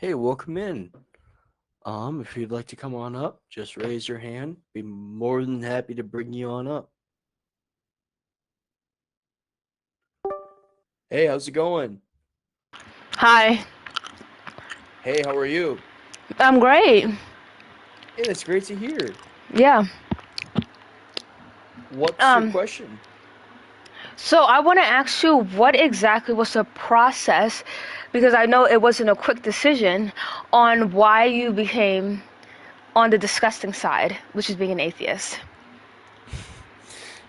Hey, welcome in. If you'd like to come on up, just raise your hand. Be more than happy to bring you on up. Hey, how's it going? Hi, Hey, how are you? I'm great. Hey, that's great to hear. Yeah. What's your question? So I want to ask you what exactly was the process, because I know it wasn't a quick decision, on why you became on the disgusting side, which is being an atheist.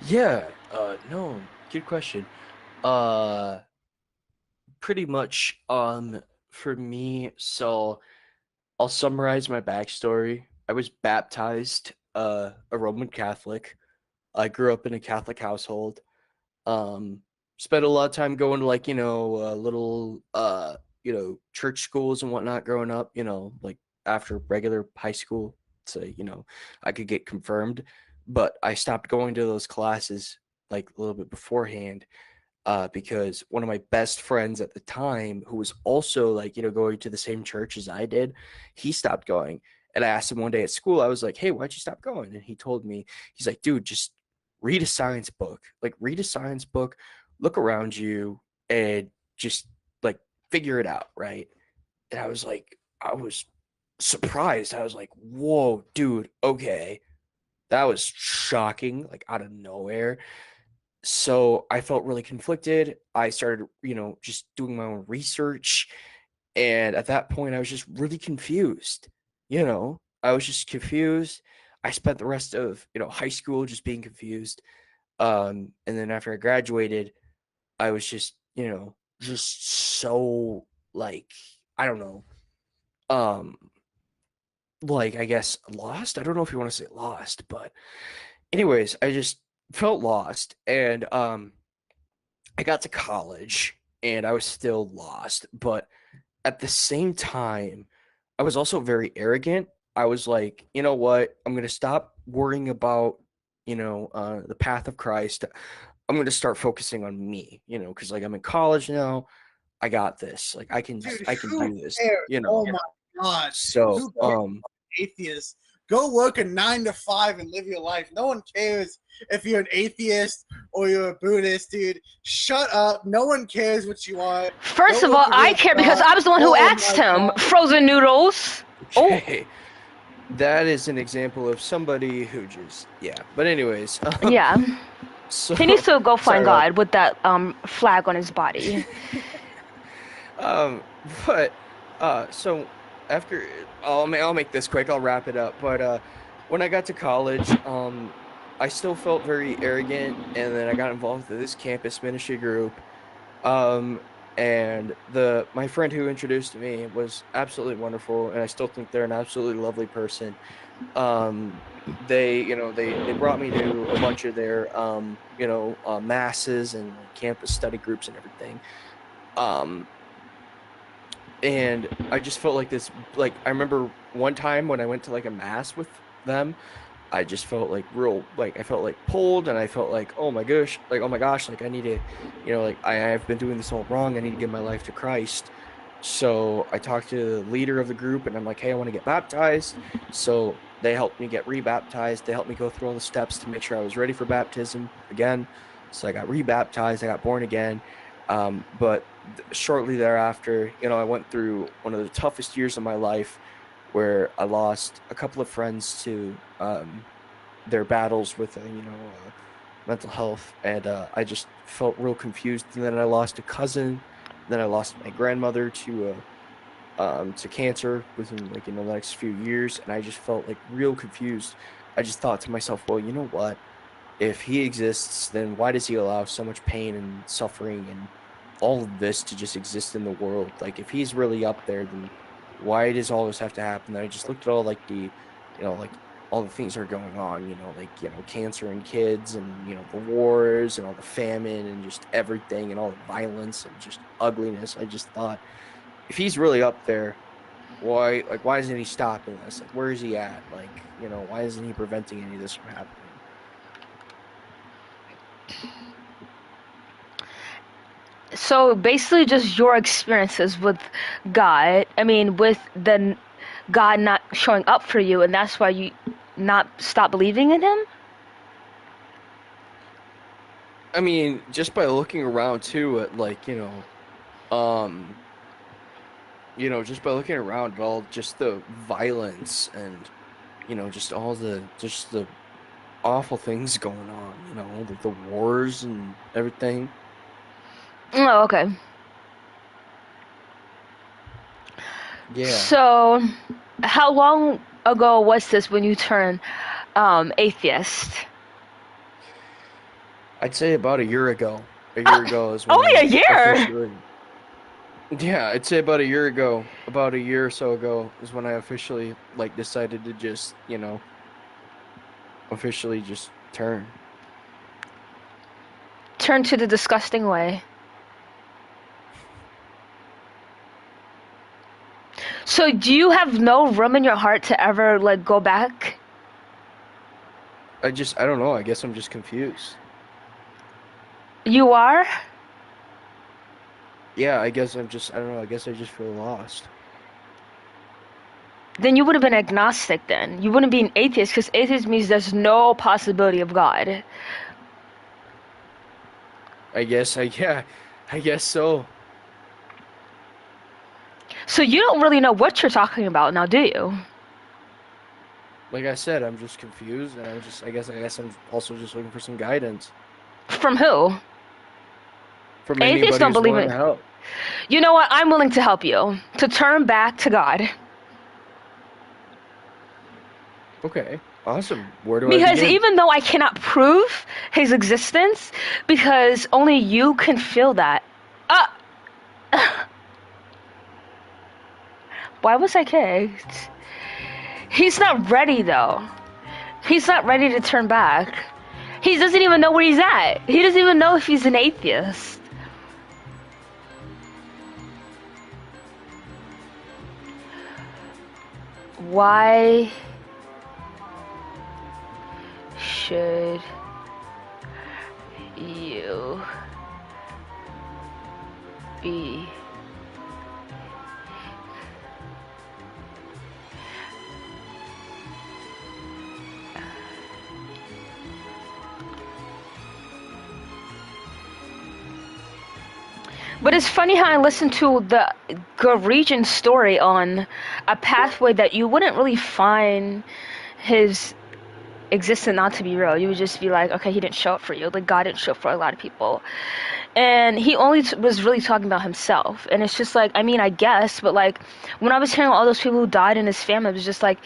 Yeah, no, good question. Pretty much, for me, so I'll summarize my backstory. I was baptized, a Roman Catholic. I grew up in a Catholic household. Um, Spent a lot of time going to like, little, church schools and whatnot growing up, like after regular high school, so, I could get confirmed. But I stopped going to those classes like a little bit beforehand, because one of my best friends at the time, who was also like, going to the same church as I did, he stopped going. And I asked him one day at school, I was like, hey, why'd you stop going? And he told me, he's like, dude, just read a science book. Like, read a science book, look around you, and just like figure it out, right? And I was surprised. I was like, whoa, dude, okay. That was shocking, like out of nowhere. So I felt really conflicted. I started, just doing my own research. And at that point, I was just really confused. I was just confused. I spent the rest of, high school just being confused. And then after I graduated, I was just, just so like, I don't know, um, like, I guess lost. I don't know if you want to say lost, but anyways, I just felt lost. And I got to college and I was still lost, but at the same time, I was also very arrogant. I was like, you know what? I'm going to stop worrying about, the path of Christ. I'm going to start focusing on me, because like I'm in college now. I got this. Like Dude, I can who do this, cares? Oh my god. So, Who cares? Atheist. Go work a 9 to 5 and live your life. No one cares if you're an atheist or you're a Buddhist, dude. Shut up. No one cares what you are. First Go of all, work a I real care because job. I was the one who Oh asked my him. God. Frozen noodles. okay. That is an example of somebody who just, yeah. But anyways, Yeah. so He needs to go sorry find about God with that flag on his body. But so after I'll make this quick. I'll wrap it up. But when I got to college, I still felt very arrogant, and then I got involved with this campus ministry group. And my friend who introduced me was absolutely wonderful, and I still think they're an absolutely lovely person. They brought me to a bunch of their masses and like campus study groups and everything. And I just felt like this, like I remember one time when I went to like a mass with them, I just felt like I felt like pulled, and I felt like, oh my gosh, like I need to, like I've been doing this all wrong. I need to give my life to Christ. So I talked to the leader of the group, and I'm like, hey, I want to get baptized. So they helped me get rebaptized. They helped me go through all the steps to make sure I was ready for baptism again. So I got rebaptized. I got born again. But shortly thereafter, I went through one of the toughest years of my life, where I lost a couple of friends to their battles with mental health, and I just felt real confused. And then I lost a cousin. Then I lost my grandmother to cancer within the next few years, and I just felt like real confused. I just thought to myself, well, you know what? If he exists, then why does he allow so much pain and suffering and all of this to just exist in the world? Like, if he's really up there, then why does all this have to happen? And I just looked at all like the, like all the things that are going on, cancer in kids, and the wars and all the famine and just everything and all the violence and just ugliness. I just thought, if he's really up there, why isn't he stopping this? Like, where is he at? Like, why isn't he preventing any of this from happening? So basically, just your experiences with God. I mean, with the God not showing up for you, and that's why you not stop believing in Him. I mean, just by looking around too at like, just by looking around at all just the violence and, just all the awful things going on, the wars and everything. Oh, okay. Yeah. So, how long ago was this when you turned atheist? I'd say about a year ago. A year ago is when Only a year? officially. Yeah, I'd say about a year ago, about a year or so ago is when I officially decided to just, officially just turn. Turn to the disgusting way. So do you have no room in your heart to ever go back? I don't know. I guess I'm just confused. You are? Yeah, I guess I don't know. I guess I just feel lost. Then you would have been agnostic then. You wouldn't be an atheist because atheist means there's no possibility of God. I guess so. So you don't really know what you're talking about now, do you? Like I said, I'm just confused, and I guess I'm also just looking for some guidance. From who? From anybody Atheists don't who's believe willing in. to help. You know what? I'm willing to help you to turn back to God. Okay, awesome. Where do I Because begin? even though I cannot prove His existence, because only you can feel that. Why was I kicked? He's not ready though. He's not ready to turn back. He doesn't even know where he's at. He doesn't even know if he's an atheist. Why should you be But it's funny how I listened to the Gurregian story on a pathway that you wouldn't really find his existence not to be real. You would just be like, okay, he didn't show up for you. Like, God didn't show up for a lot of people. And he only was really talking about himself. And it's just like, I mean, I guess, but when I was hearing all those people who died in his family, it was just like,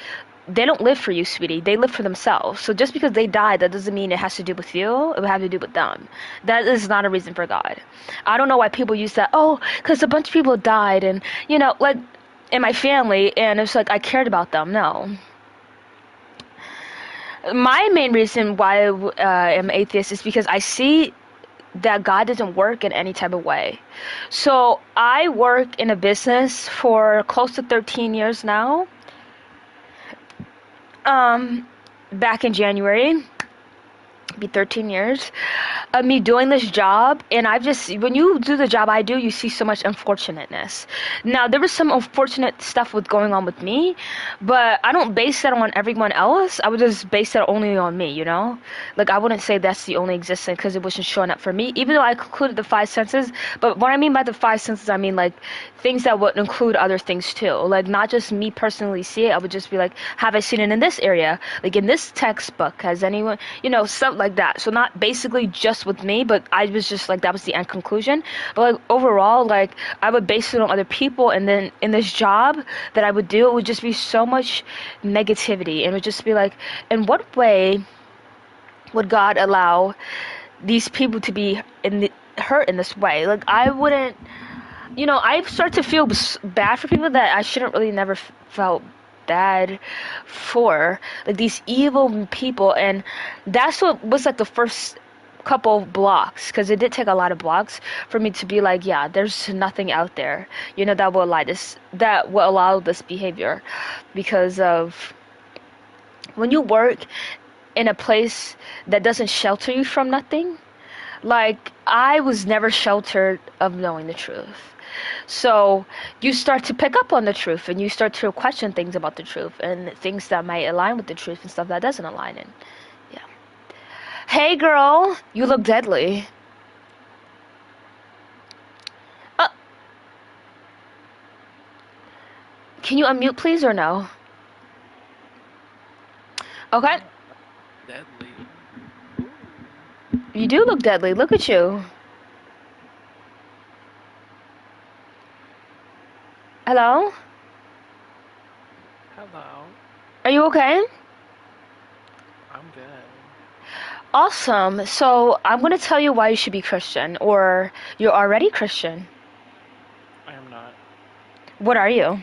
they don't live for you, sweetie. They live for themselves. So just because they died, that doesn't mean it has to do with you. It would have to do with them. That is not a reason for God. I don't know why people use that. Oh, because a bunch of people died and, in my family, and it's like I cared about them. No. My main reason why I am atheist is because I see that God doesn't work in any type of way. So I work in a business for close to 13 years now. Back in January, be 13 years of me doing this job, and when you do the job I do, you see so much unfortunateness. Now, there was some unfortunate stuff going on with me, but I don't base that on everyone else. I would just base that only on me, I wouldn't say that's the only existence because it wasn't showing up for me, even though I included the 5 senses. But what I mean by the 5 senses, I mean things that would include other things too. Not just me personally see it. I would just be like, have I seen it in this area? In this textbook, has anyone, stuff like that. So not basically just with me, but I was just that was the end conclusion. But overall, I would base it on other people, and then in this job that I would do, it would just be so much negativity, and it would just be in what way would God allow these people to be hurt in this way? I wouldn't, I start to feel bad for people that I shouldn't really never felt bad for, these evil people. And that's what was the first couple of blocks, because it did take a lot of blocks for me to be yeah, there's nothing out there that will allow this behavior. Because of when you work in a place that doesn't shelter you from nothing, Like, I was never sheltered of knowing the truth. So you start to pick up on the truth and you start to question things about the truth and things that might align with the truth and stuff that doesn't align. And yeah. Hey girl, you look deadly. Can you unmute please or no? Okay. Deadly. You do look deadly. Look at you. Hello? Hello. Are you okay? I'm good. Awesome. So I'm going to tell you why you should be Christian, or you're already Christian. I am not. What are you?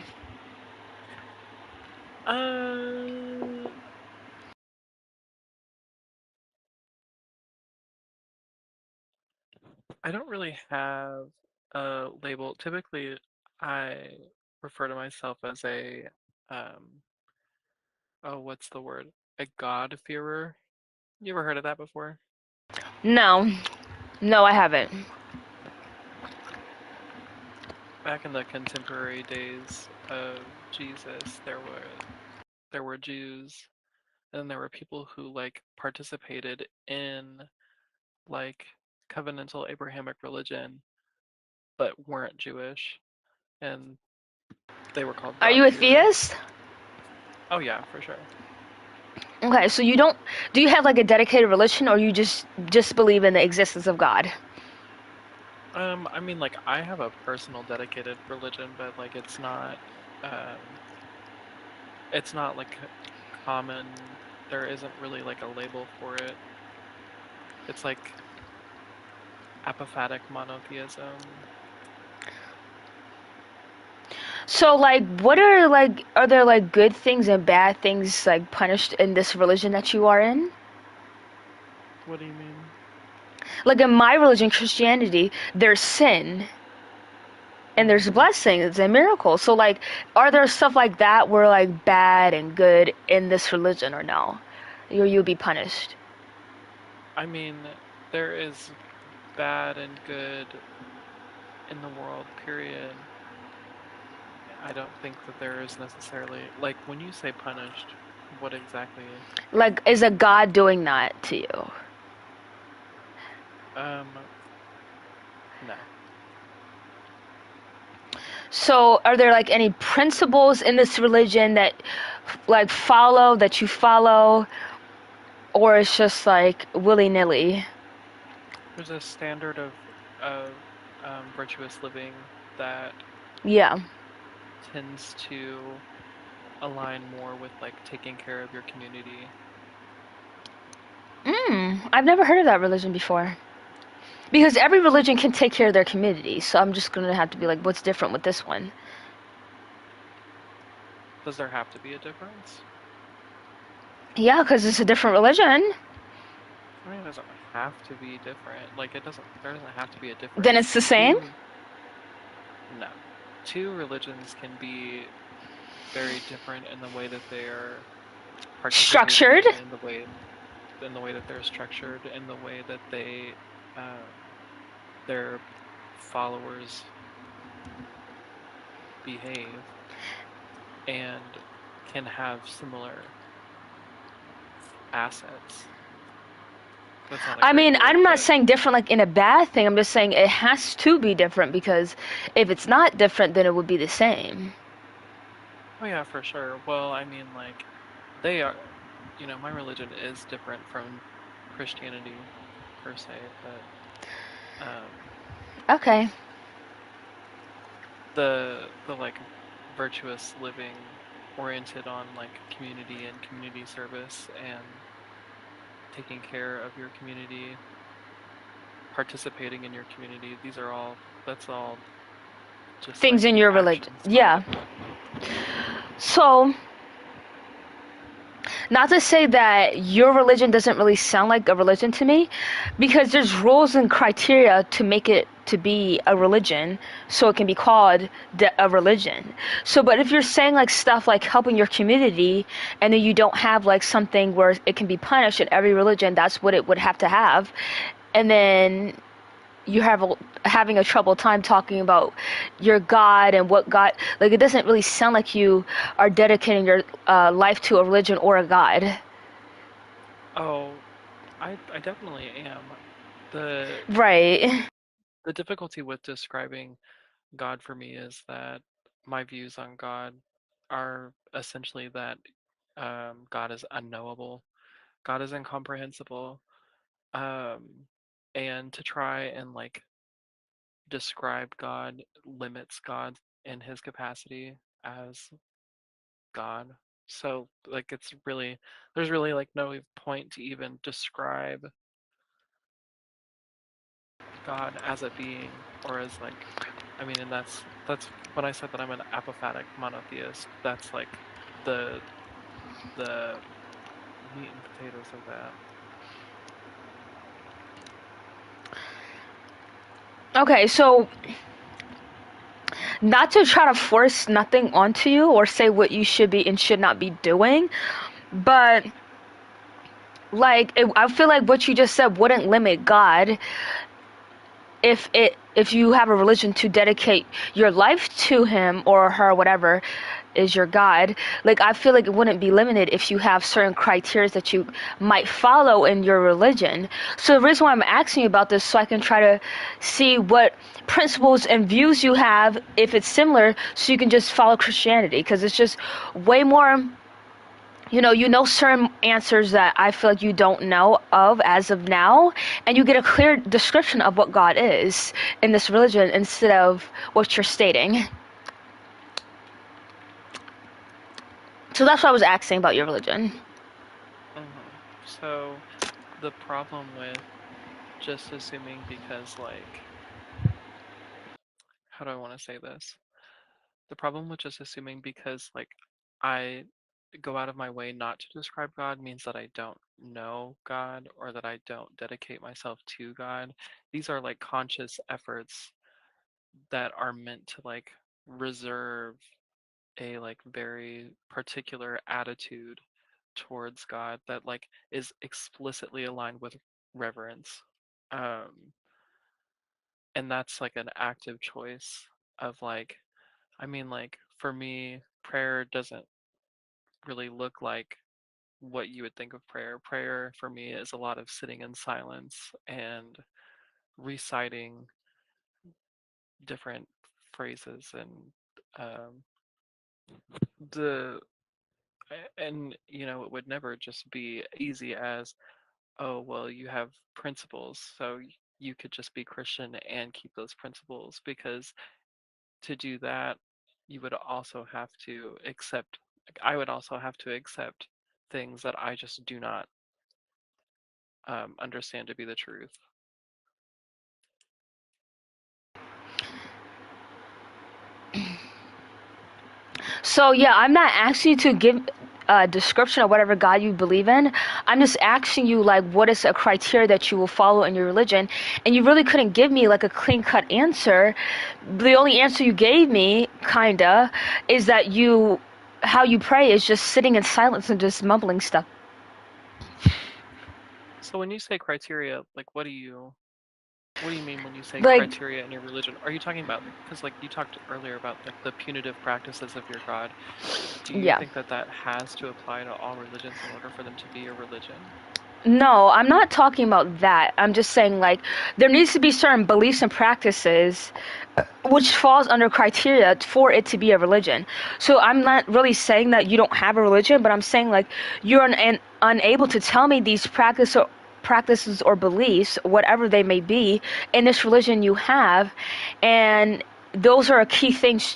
I don't really have a label. Typically, I refer to myself as a, oh, what's the word? A God-fearer. You ever heard of that before? No. No, I haven't. Back in the contemporary days of Jesus, there were Jews, and then there were people who like participated in like covenantal Abrahamic religion, but weren't Jewish, and they were called Are you a God-fearers. theist? Oh yeah, for sure. Okay, so you don't, do you have like a dedicated religion, or you just believe in the existence of God? I mean, like, I have a personal dedicated religion, but like, it's not like common. There isn't really like a label for it. It's like apophatic monotheism. So like, what are like, are there like good things and bad things like punished in this religion that you are in? What do you mean? Like in my religion, Christianity, there's sin and there's blessings and miracles. So like, are there stuff like that where like bad and good in this religion or no? Or you'll be punished? I mean, there is bad and good in the world, period. I don't think that there is necessarily, like, when you say punished, what exactly? Like, is a God doing that to you? No. So are there like any principles in this religion that like that you follow, or it's just like willy-nilly? There's a standard of virtuous living that Yeah. tends to align more with like taking care of your community. I've never heard of that religion before. Because every religion can take care of their community, so I'm just gonna have to be like, what's different with this one? Does there have to be a difference? Yeah, because it's a different religion. I mean, it doesn't have to be different. Like, there doesn't have to be a difference. Then it's the same? No. Two religions can be very different in the way that they are structured, in the way that they're structured, in the way that they their followers behave, and can have similar assets. I mean, I'm not saying different like in a bad thing. I'm just saying it has to be different, because if it's not different, then it would be the same. Oh yeah, for sure. Well, I mean, like, they are, you know, my religion is different from Christianity per se, but okay. The like virtuous living oriented on like community and community service and taking care of your community, participating in your community, that's all just things like in your religion. Yeah. So, not to say that your religion doesn't really sound like a religion to me, because there's rules and criteria to make it to be a religion, so it can be called a religion. So, but if you're saying like stuff like helping your community, and then you don't have like something where it can be punished in every religion, that's what it would have to have. and then you have having a trouble time talking about your God and what God, like, it doesn't really sound like you are dedicating your life to a religion or a God. Oh, I definitely am. The Right. the difficulty with describing God for me is that my views on God are essentially that God is unknowable, God is incomprehensible, um, and to try and like describe God limits God in his capacity as God. So like there's really like no point to even describe God as a being or as like I mean and that's when I said that I'm an apophatic monotheist, that's like the the meat and potatoes of that. Okay, so not to try to force nothing onto you or say what you should be and should not be doing, but like I feel like what you just said wouldn't limit God if you have a religion to dedicate your life to him or her, whatever is your God. Like, I feel like it wouldn't be limited if you have certain criteria that you might follow in your religion. So the reason why I'm asking you about this, so I can try to see what principles and views you have, if it's similar, so you can just follow Christianity, because it's just way more, you know certain answers that I feel like you don't know of as of now, and you get a clear description of what God is in this religion instead of what you're stating. So that's what I was asking about your religion. So the problem with just assuming because like how do I want to say this? The problem with just assuming because like I go out of my way not to describe God means that I don't know God or that I don't dedicate myself to God. These are like conscious efforts that are meant to like reserve a like very particular attitude towards God that like is explicitly aligned with reverence. Um and that's like an active choice of like I mean like for me prayer doesn't really look like what you would think of prayer. Prayer for me is a lot of sitting in silence and reciting different phrases and um, the and you know it would never just be easy as oh well you have principles so you could just be Christian and keep those principles because to do that you would also have to accept I would also have to accept things that I just do not understand to be the truth. So yeah, I'm not asking you to give a description of whatever God you believe in. I'm just asking you like what is a criteria that you will follow in your religion, and you really couldn't give me like a clean cut answer. The only answer you gave me, kinda, is that how you pray is just sitting in silence and just mumbling stuff. So when you say criteria, like what do you mean when you say Like, criteria in your religion? Are you talking about because like you talked earlier about like the punitive practices of your God? Do you yeah. think that that has to apply to all religions in order for them to be a religion? No, I'm not talking about that. I'm just saying like there needs to be certain beliefs and practices which falls under criteria for it to be a religion. So I'm not really saying that you don't have a religion, but I'm saying like you're unable to tell me these practices or beliefs, whatever they may be, in this religion you have, and those are key things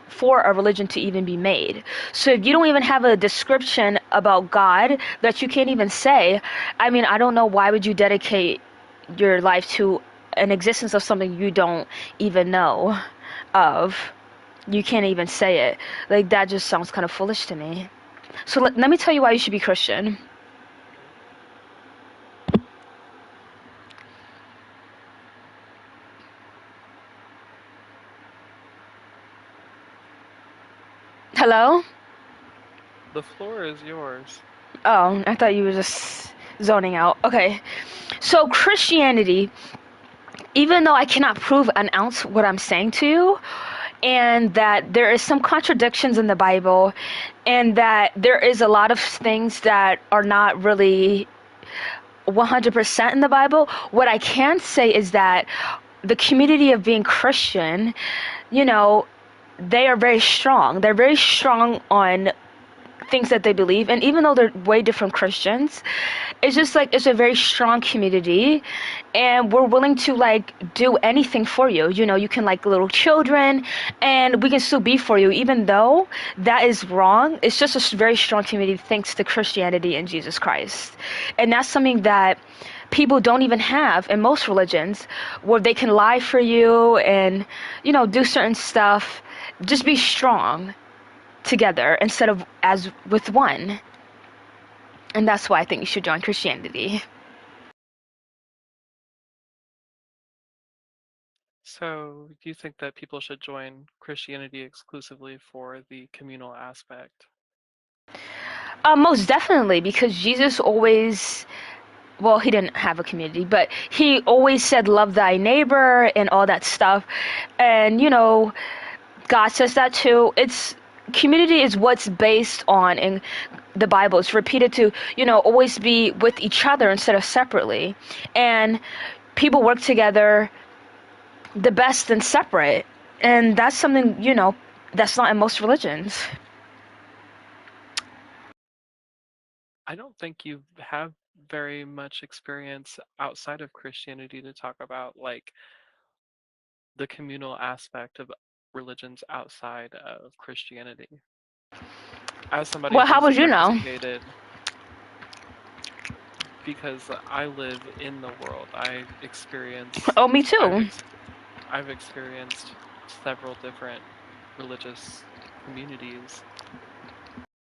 for a religion to even be made. So if you don't even have a description about God that you can't even say, I mean, I don't know why would you dedicate your life to an existence of something you don't even know of. You can't even say it. Like, that just sounds kind of foolish to me. So let me tell you why you should be Christian. Hello? The floor is yours. Oh, I thought you were just zoning out. Okay. So Christianity, even though I cannot prove an ounce what I'm saying to you, and that there is some contradictions in the Bible, and that there is a lot of things that are not really 100% in the Bible, what I can say is that the community of being Christian, you know, they are very strong. They're very strong on things that they believe, and even though they're way different Christians, it's just like it's a very strong community, and we're willing to like do anything for you. You know, you can like little children, and we can still be for you, even though that is wrong. It's just a very strong community thanks to Christianity and Jesus Christ, and that's something that people don't even have in most religions, where they can lie for you and, you know, do certain stuff. Just be strong together instead of as with one. And that's why I think you should join Christianity. So, do you think that people should join Christianity exclusively for the communal aspect? Most definitely, because Jesus always, well, he didn't have a community, but he always said, love thy neighbor and all that stuff. And, you know, God says that too. Community is what's based on in the Bible. It's repeated to, you know, always be with each other instead of separately. And people work together the best than separate. And that's something, you know, that's not in most religions. I don't think you have very much experience outside of Christianity to talk about like the communal aspect of religions outside of Christianity. As somebody Well, how who's would you know? participated, because I live in the world, I experience. Oh, me too. I've experienced several different religious communities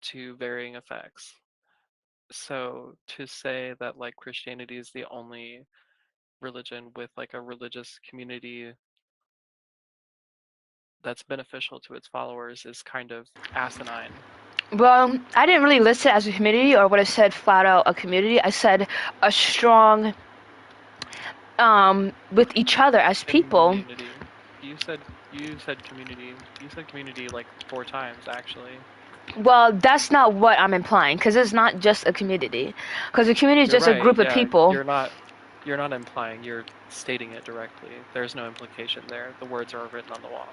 to varying effects. So to say that like Christianity is the only religion with like a religious community that's beneficial to its followers is kind of asinine. Well, I didn't really list it as a community, or what I said flat out a community. I said a strong with each other as people. Community. You said community. You said community like 4 times actually. Well, that's not what I'm implying, because it's not just a community. Because a community is just a group of people. You're not implying, you're stating it directly. There's no implication there. The words are written on the wall.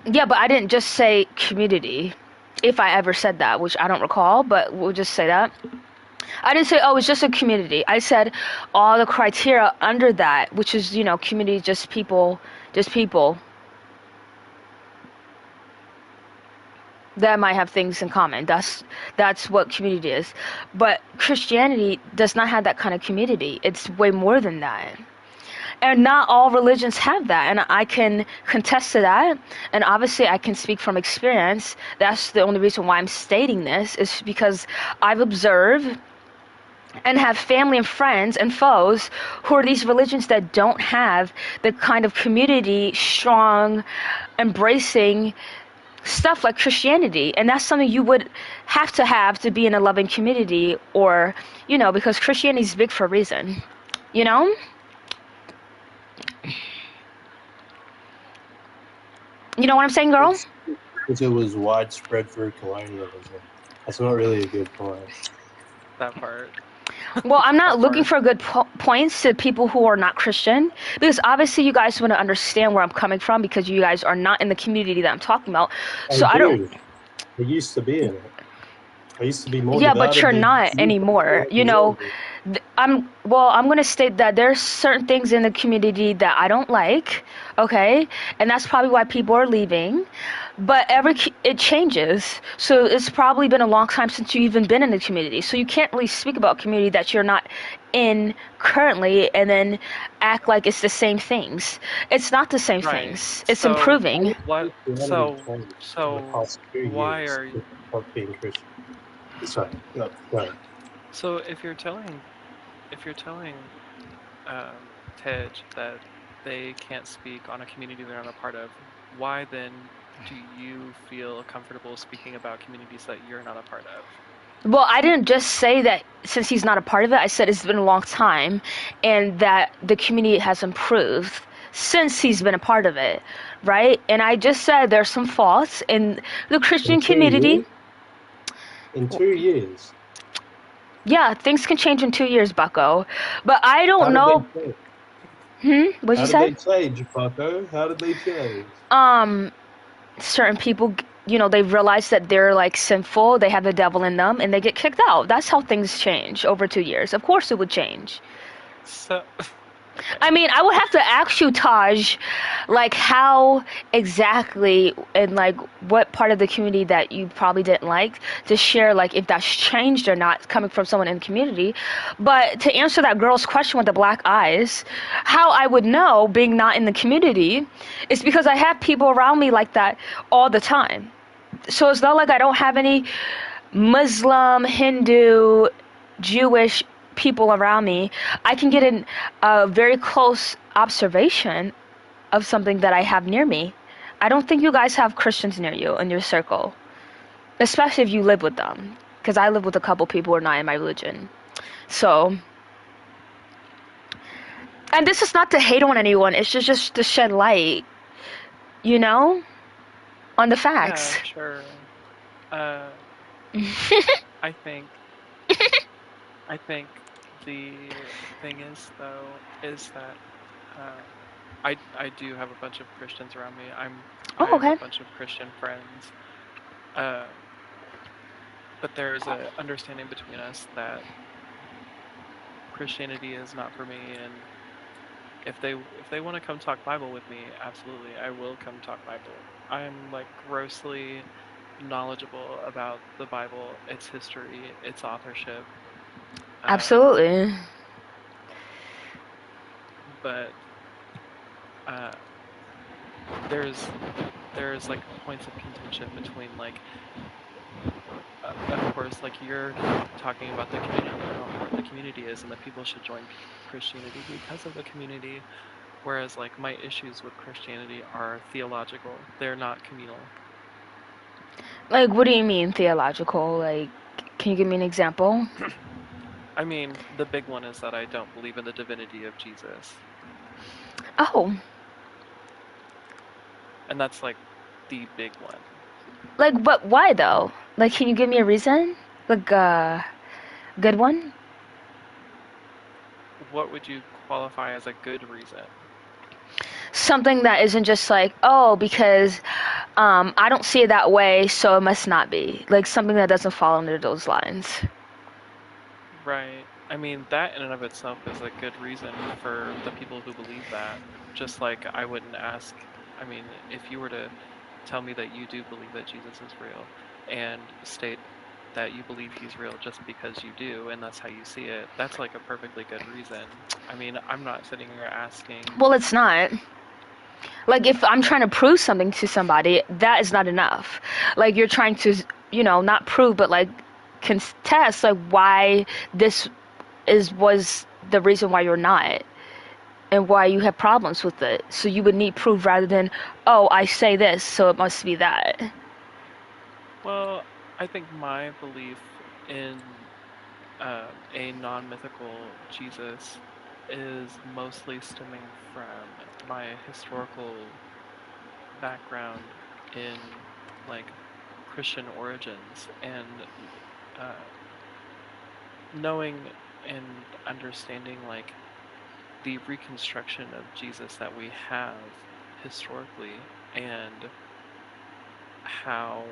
Yeah, but I didn't just say community, if I ever said that, which I don't recall, but we'll just say that. I didn't say, oh, it's just a community. I said all the criteria under that, which is, you know, community, just people that might have things in common. That's what community is. But Christianity does not have that kind of community. It's way more than that. And not all religions have that, and I can contest to that. And obviously I can speak from experience. That's the only reason why I'm stating this, is because I've observed and have family and friends and foes who are these religions that don't have the kind of community, strong, embracing stuff like Christianity. And that's something you would have to be in a loving community, or, you know, because Christianity is big for a reason, you know? You know what I'm saying, girl? Because it was widespread for colonialism. That's not really a good point. That part. Well, I'm not looking for good points to people who are not Christian, because obviously you guys want to understand where I'm coming from, because you guys are not in the community that I'm talking about. So I don't. I used to be in it. I used to be more. Yeah, but you're not anymore. You know, I'm going to state that there's certain things in the community that I don't like, okay? And that's probably why people are leaving. But it changes. So it's probably been a long time since you've even been in the community. So you can't really speak about community that you're not in currently and then act like it's the same things. It's not the same things. It's improving. Why are you being Christian? Sorry, no, go ahead. So if you're telling Tej that they can't speak on a community they're not a part of, why then do you feel comfortable speaking about communities that you're not a part of? Well, I didn't just say that since he's not a part of it. I said it's been a long time and that the community has improved since he's been a part of it, right? And I just said there's some faults in the Christian community. In 2 years. Yeah, things can change in 2 years, Bucko. But I don't know. What'd you say? How did they change, Bucko? How did they change? Certain people, they realize that they're like sinful, they have the devil in them, and they get kicked out. That's how things change over 2 years. Of course it would change. So I mean, I would have to ask you, Taj, like how exactly and like what part of the community that you probably didn't like to share, like if that's changed or not coming from someone in the community. But to answer that girl's question with the black eyes, how I would know being not in the community is because I have people around me like that all the time. So it's not like I don't have any Muslim, Hindu, Jewish people around me. I can get a very close observation of something that I have near me. I don't think you guys have Christians near you in your circle, especially if you live with them, because I live with a couple people who are not in my religion. So, and this is not to hate on anyone, it's just to shed light, on the facts. Yeah, sure. I think the thing is that I do have a bunch of Christians around me. I have a bunch of Christian friends. But there's an understanding between us that Christianity is not for me, and if they want to come talk Bible with me, absolutely, I will come talk Bible. I'm like grossly knowledgeable about the Bible, its history, its authorship. Absolutely. But there's like points of contention between like of course like you're talking about the community and how important the community is and that people should join Christianity because of the community, whereas like my issues with Christianity are theological, they're not communal. Like, what do you mean theological? Like, can you give me an example? I mean, the big one is that I don't believe in the divinity of Jesus. Oh. And that's like the big one. Like, but why though? Like, can you give me a reason? Like, good one? What would you qualify as a good reason? Something that isn't just like, oh, because I don't see it that way, so it must not be. Like, something that doesn't fall under those lines. Right. I mean, that in and of itself is a good reason for the people who believe that. Just like I wouldn't ask, I mean, if you were to tell me that you do believe that Jesus is real and state that you believe he's real just because you do and that's how you see it, that's like a perfectly good reason. I mean, I'm not sitting here asking... Well, it's not. Like, if I'm trying to prove something to somebody, that is not enough. Like, you're trying to, not prove, but like contest like why this was the reason why you're not and why you have problems with it. So you would need proof rather than, oh, I say this, so it must be that. Well, I think my belief in a non-mythical Jesus is mostly stemming from my historical background in like Christian origins and knowing and understanding like the reconstruction of Jesus that we have historically and how,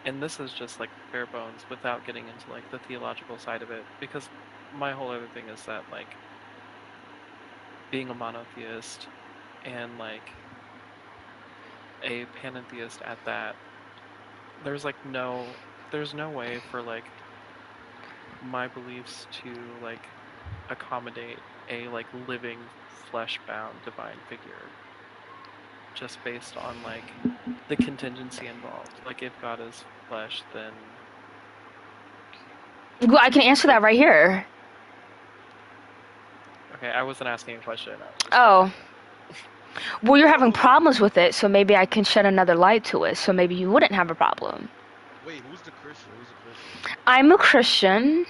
and this is just like bare bones without getting into like the theological side of it, because my whole other thing is that like being a monotheist and like a panentheist at that, there's no way for like my beliefs to like accommodate a like living flesh-bound divine figure just based on like the contingency involved. Like if God is flesh, then Well, I can answer that right here. okay, I wasn't asking a question. Oh. Well, you're having problems with it, so maybe I can shed another light to it, so maybe you wouldn't have a problem. Wait, who's the Christian? Who's the Christian? I'm a Christian,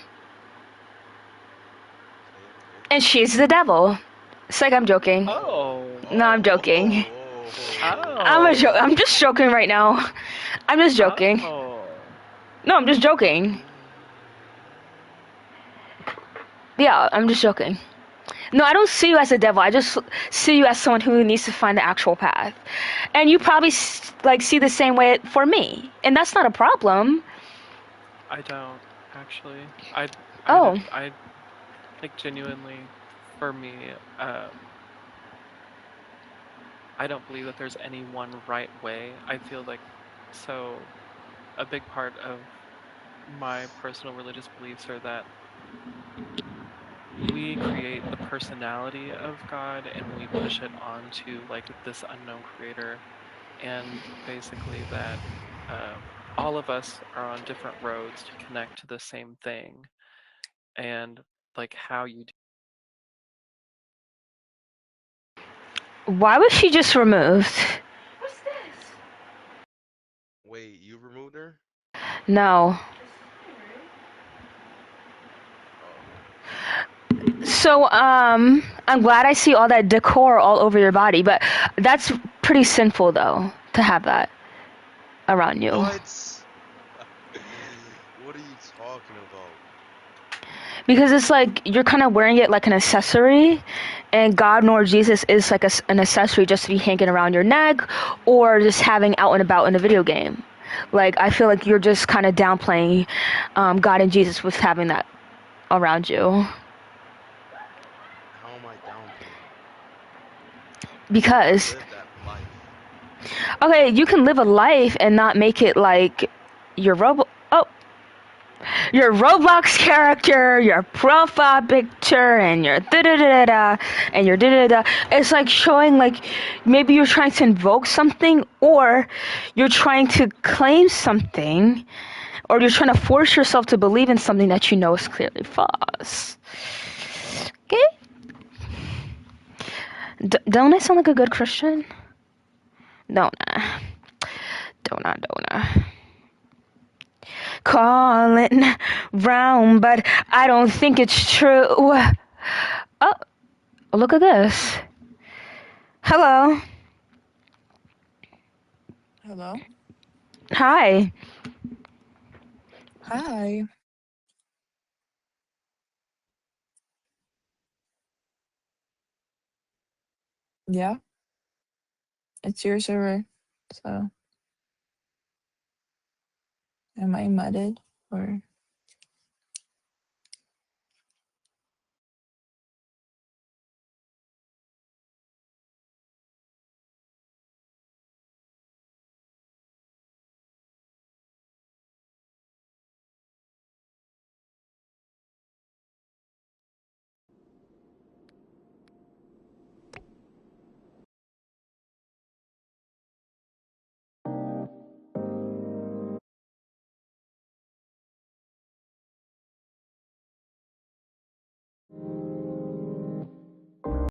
and she's the devil. It's like I'm joking. Oh. No, I'm joking. Oh. I'm just joking right now. I'm just joking. Oh. No, I'm just joking. Yeah, I'm just joking. No, I don't see you as a devil. I just see you as someone who needs to find the actual path. And you probably like see the same way for me, and that's not a problem. I don't actually. Oh. I like genuinely, for me, I don't believe that there's any one right way. I feel like a big part of my personal religious beliefs are that we create the personality of God and we push it onto like this unknown creator, and basically that all of us are on different roads to connect to the same thing, and like how you do. Why was she just removed? Wait, you removed her? No. So, I'm glad I see all that decor all over your body, but that's pretty sinful, though, to have that around you. What? What are you talking about? Because it's like you're kind of wearing it like an accessory, and God nor Jesus is like an accessory just to be hanging around your neck or just having out and about in a video game. Like, I feel like you're just kind of downplaying God and Jesus with having that around you. How am I downplaying? Because, Live that life. okay, you can live a life and not make it like your your Roblox character, your profile picture, and your da-da-da-da-da, and your da-da-da. It's like showing, like, maybe you're trying to invoke something, or you're trying to claim something, or you're trying to force yourself to believe in something that you know is clearly false. Okay? Don't I sound like a good Christian? Don't I? Don't I? Calling round, but I don't think it's true. Oh, look at this. Hello. Hello. Hi. Hi. Yeah. It's your server. So am I mudded or